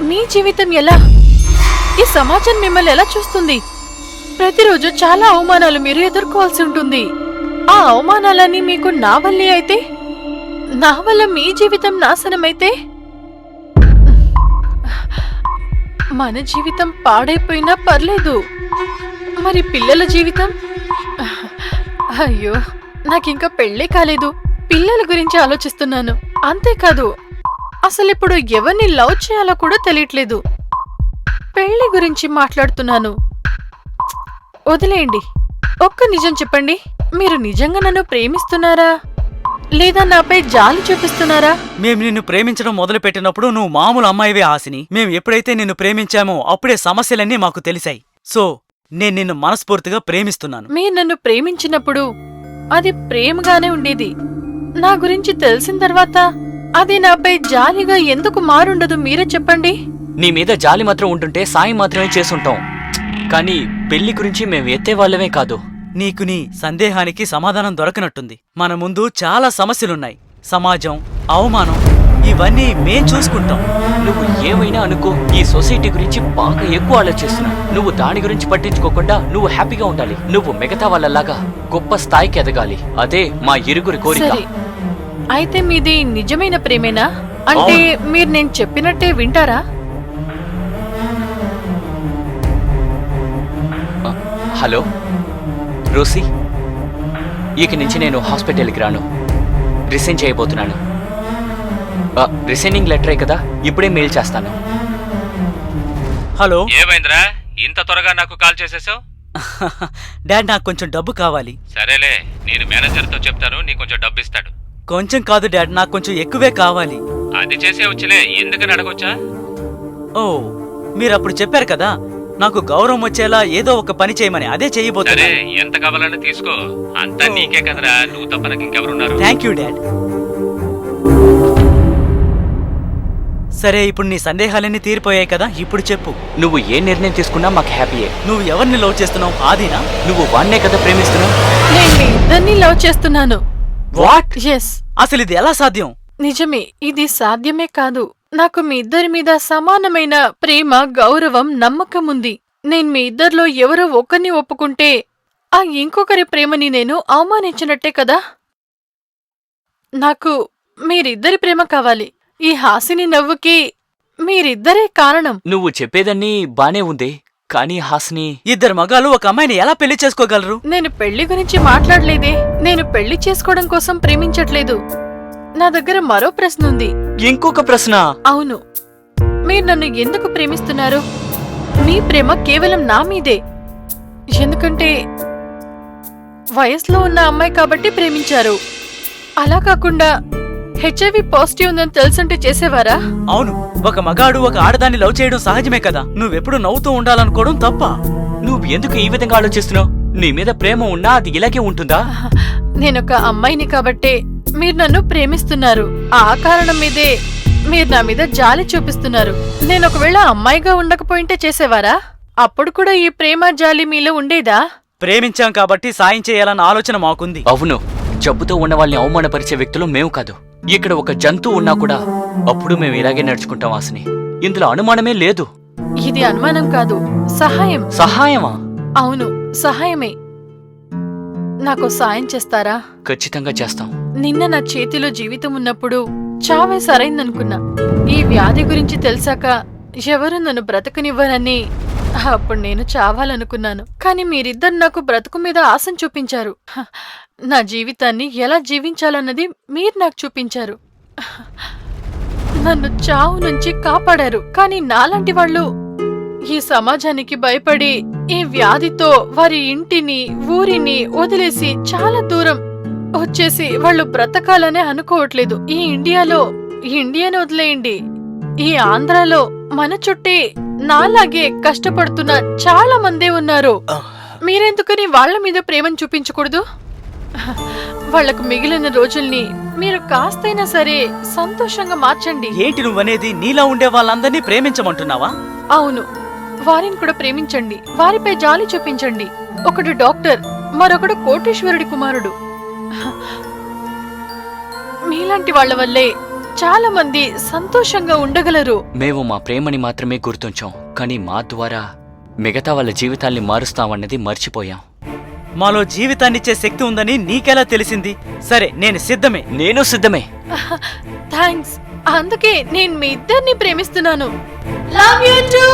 మీ జీవితం ఎలా? ఈ సమాజం మిమ్మల్ని ఎలా చూస్తుంది? ప్రతిరోజు చాలా అవమానాలు మీరు ఎదుర్కోవాల్సి ఉంటుంది. ఆ అవమానాలన్నీ మీకు నా వల్లే అయితే, నా వల్ల మీ జీవితం నాశనమైతే, మన జీవితం పాడైపోయినా పర్లేదు, మరి పిల్లల జీవితం? అయ్యో, నాకింకా పెళ్ళే కాలేదు. పిల్లల గురించి ఆలోచిస్తున్నాను. అంతేకాదు, అసలు ఇప్పుడు ఎవరిని లవ్ చేయాలో కూడా తెలియట్లేదు. పెళ్లి గురించి మాట్లాడుతున్నాను. వదిలేయండి. ఒక్క నిజం చెప్పండి, మీరు నిజంగా నన్ను ప్రేమిస్తున్నారా లేదా నాపై జాలి చూపిస్తున్నారా? మేము నిన్ను ప్రేమించడం మొదలుపెట్టినప్పుడు నువ్వు మామూలు అమ్మాయివే హాసిని. మేము ఎప్పుడైతే నిన్ను ప్రేమించామో అప్పుడే సమస్యలన్నీ మాకు తెలిసాయి. సో నేను నిన్ను మనస్ఫూర్తిగా ప్రేమిస్తున్నాను. మీరు నన్ను ప్రేమించినప్పుడు అది ప్రేమగానే ఉండేది. నా గురించి తెలిసిన తర్వాత అది నాపై జాలిగా ఎందుకు మారుండదు? మీరే చెప్పండి. నీ మీద జాలి మాత్రం ఉంటుంటే సాయం మాత్రమే చేసుంటాం. కానీ పెళ్లి గురించి మేము ఎత్తే వాళ్ళమే కాదు. నీకు నీ సందేహానికి సమాధానం దొరకనట్టుంది. మన ముందు చాలా సమస్యలున్నాయి. సమాజం, అవమానం, ఇవన్నీ మేం చూసుకుంటాం. నువ్వు ఏమైనా అనుకో, ఈ సొసైటీ గురించి బాగా ఎక్కువ ఆలోచిస్తున్నావు. నువ్వు దాని గురించి పట్టించుకోకుండా నువ్వు హ్యాపీగా ఉండాలి. నువ్వు మిగతా వాళ్ళలాగా గొప్ప స్థాయికి ఎదగాలి. అదే మా ఇరుగురి కోరిక. సరే, అయితే మీది నిజమైన ప్రేమేనా? అంటే మీరు నేను చెప్పినట్టే వింటారా? హలో రోసీ, ఇక నుంచి నేను హాస్పిటల్కి రాను. రిసైన్ చేయబోతున్నాను. రిసైనింగ్ లెటరే కదా, ఇప్పుడే మెయిల్ చేస్తాను. హలో. ఏమైందిరా, ఇంత త్వరగా నాకు కాల్ చేసేసావు? డాడ్, నాకు కొంచెం డబ్బు కావాలి. సరేలే, నేను మేనేజర్తో చెప్తాను, నీకు కొంచెం డబ్బు ఇస్తాడు. కొంచెం కాదు డాడ్, నాకు కొంచెం ఎక్కువే కావాలి. అది చేసే వచ్చలే, ఎందుకని అడగొచ్చా? ఓ మీరప్పుడు చెప్పారు కదా నాకు గౌరవం వచ్చేలా ఏదో ఒక పని చేయమని, అదే చేయబోతున్నా. ఎంత కావాలన్నా తీసుకో, అంతా నీకే కదరా, నువ్వు తప్ప నాకు ఇంకెవరున్నారు? Thank you dad. సరే ఇప్పుడు నీ సందేహాలన్నీ తీరిపోయాయి కదా, ఇప్పుడు చెప్పు. నువ్వు ఏ నిర్ణయం తీసుకున్నా మాకు హ్యాపీయే. నువ్వు ఎవరిని లవ్ చేస్తున్నావు? ఆదినా? నువ్వు వాన్నే కదా ప్రేమిస్తున్నావు. నేను మీ ఇద్దరిని లవ్ చేస్తున్నాను. వాట్? ఎస్, అసలు ఇది ఎలా సాధ్యం? నిజమే. ఇది సాధ్యమే కాదు. నాకు మీ ఇద్దరి మీద సమానమైన ప్రేమ, గౌరవం, నమ్మకం ఉంది. నేను మీ ఇద్దరిలో ఎవరో ఒకరిని ఒప్పుకుంటే ఆ ఇంకొకరి ప్రేమని నేను అవమానించినట్టే కదా. నాకు మీరిద్దరి ప్రేమ కావాలి. ఈ హాసిని నవ్వుకి మీరిద్దరే కారణం. నువ్వు చెప్పేదన్నీ బానే ఉంది, కానీ హాసిని ఇద్దరు మగాళ్ళు ఒక అమ్మాయిని ఎలా పెళ్లి చేసుకోగలరు? నేను పెళ్లి గురించి మాట్లాడలేదే. నేను పెళ్లి చేసుకోవడం కోసం ప్రేమించట్లేదు. నా దగ్గర మరో ప్రశ్న ఉంది. ఇంకొక ప్రశ్న? అవును, మీరు నన్ను ఎందుకు ప్రేమిస్తున్నారు? మీ ప్రేమ కేవలం నా మీదే. ఎందుకంటే వయసులో ఉన్న అమ్మాయి కాబట్టి ప్రేమించారు. అలా కాకుండా హెచ్ఐవి పాజిటివ్ ఉందని తెలుసుంటే చేసేవారా? అవును, ఒక మగాడు ఒక ఆడదాన్ని లవ్ చేయడం సహజమే కదా. నువ్వెప్పుడు నవ్వుతూ ఉండాలనుకోవడం తప్ప. నువ్వు ఎందుకు ఈ విధంగా ఆలోచిస్తున్నావు? నీ మీద ప్రేమ ఉన్నా అది ఇలాగే ఉంటుందా? నేనొక అమ్మాయిని కాబట్టే మీరు నన్ను ప్రేమిస్తున్నారు. ఆ కారణం మీదే మీరు నా మీద జాలి చూపిస్తున్నారు. నేను ఒకవేళ అమ్మాయిగా ఉండకపోయింటే చేసేవారా? అప్పుడు కూడా ఈ ప్రేమ జాలి మీలో ఉండేదా? ప్రేమించాం కాబట్టి సాయం చేయాలన్న ఆలోచన మాకుంది. అవును, జబ్బుతో ఉన్న వాళ్ళని అవమానపరిచే వ్యక్తులు మేము కాదు. ఇక్కడ ఒక జంతువు ఉన్నా కూడా అప్పుడు మేము ఇలాగే నడుచుకుంటాం హాసిని. ఇందులో అనుమానమే లేదు. ఇది అనుమానం కాదు, సహాయం. సహాయమా? అవును, సహాయమే. నాకు సాయం చేస్తారా? ఖచ్చితంగా చేస్తాం. నిన్న నా చేతిలో జీవితం ఉన్నప్పుడు చావే సరైందనుకున్నా. ఈ వ్యాధి గురించి తెలిసాక ఎవరు నన్ను బ్రతకనివ్వరని అప్పుడు నేను చావాలనుకున్నాను. కానీ మీరిద్దరు నాకు బ్రతుకు మీద ఆశను చూపించారు. నా జీవితాన్ని ఎలా జీవించాలన్నది మీరు నాకు చూపించారు. నన్ను చావు నుంచి కాపాడారు. కానీ నాలాంటి వాళ్ళు ఈ సమాజానికి భయపడి ఈ వ్యాధితో వారి ఇంటిని, ఊరిని వదిలేసి చాలా దూరం వచ్చేసి వాళ్ళు బ్రతకాలనే అనుకోవట్లేదు. ఈ ఇండియాని వదిలేయండి, ఈ ఆంధ్రాలో మన చుట్టే నాలాగే కష్టపడుతున్న చాలా మందే ఉన్నారు. మీరెందుకని వాళ్ల మీద ప్రేమను చూపించకూడదు? వాళ్లకు మిగిలిన రోజుల్ని మీరు కాస్తైనా సరే సంతోషంగా మార్చండి. ఏంటి నువ్వనేది? నీలా ఉండే వాళ్ళందరినీ ప్రేమించమంటున్నావా? అవును, వారిని కూడా ప్రేమించండి. వారిపై జాలి చూపించండి. ఒకడు డాక్టర్, మరొకడు కోటేశ్వరుడి కుమారుడు. మీలాంటి వాళ్ల వల్లే చాలా మంది సంతోషంగా ఉండగలరు. మేము మా ప్రేమని మాత్రమే గుర్తుంచాం, కానీ మా ద్వారా మిగతా వాళ్ళ జీవితాల్ని మారుస్తామన్నది మర్చిపోయాం. మాలో జీవితాన్నిచ్చే శక్తి ఉందని నీకెలా తెలిసింది? సరే, నేను సిద్ధమే. నేను సిద్ధమే. థ్యాంక్స్. అందుకే నేను మీ ఇద్దరిని ప్రేమిస్తున్నాను. Love you two.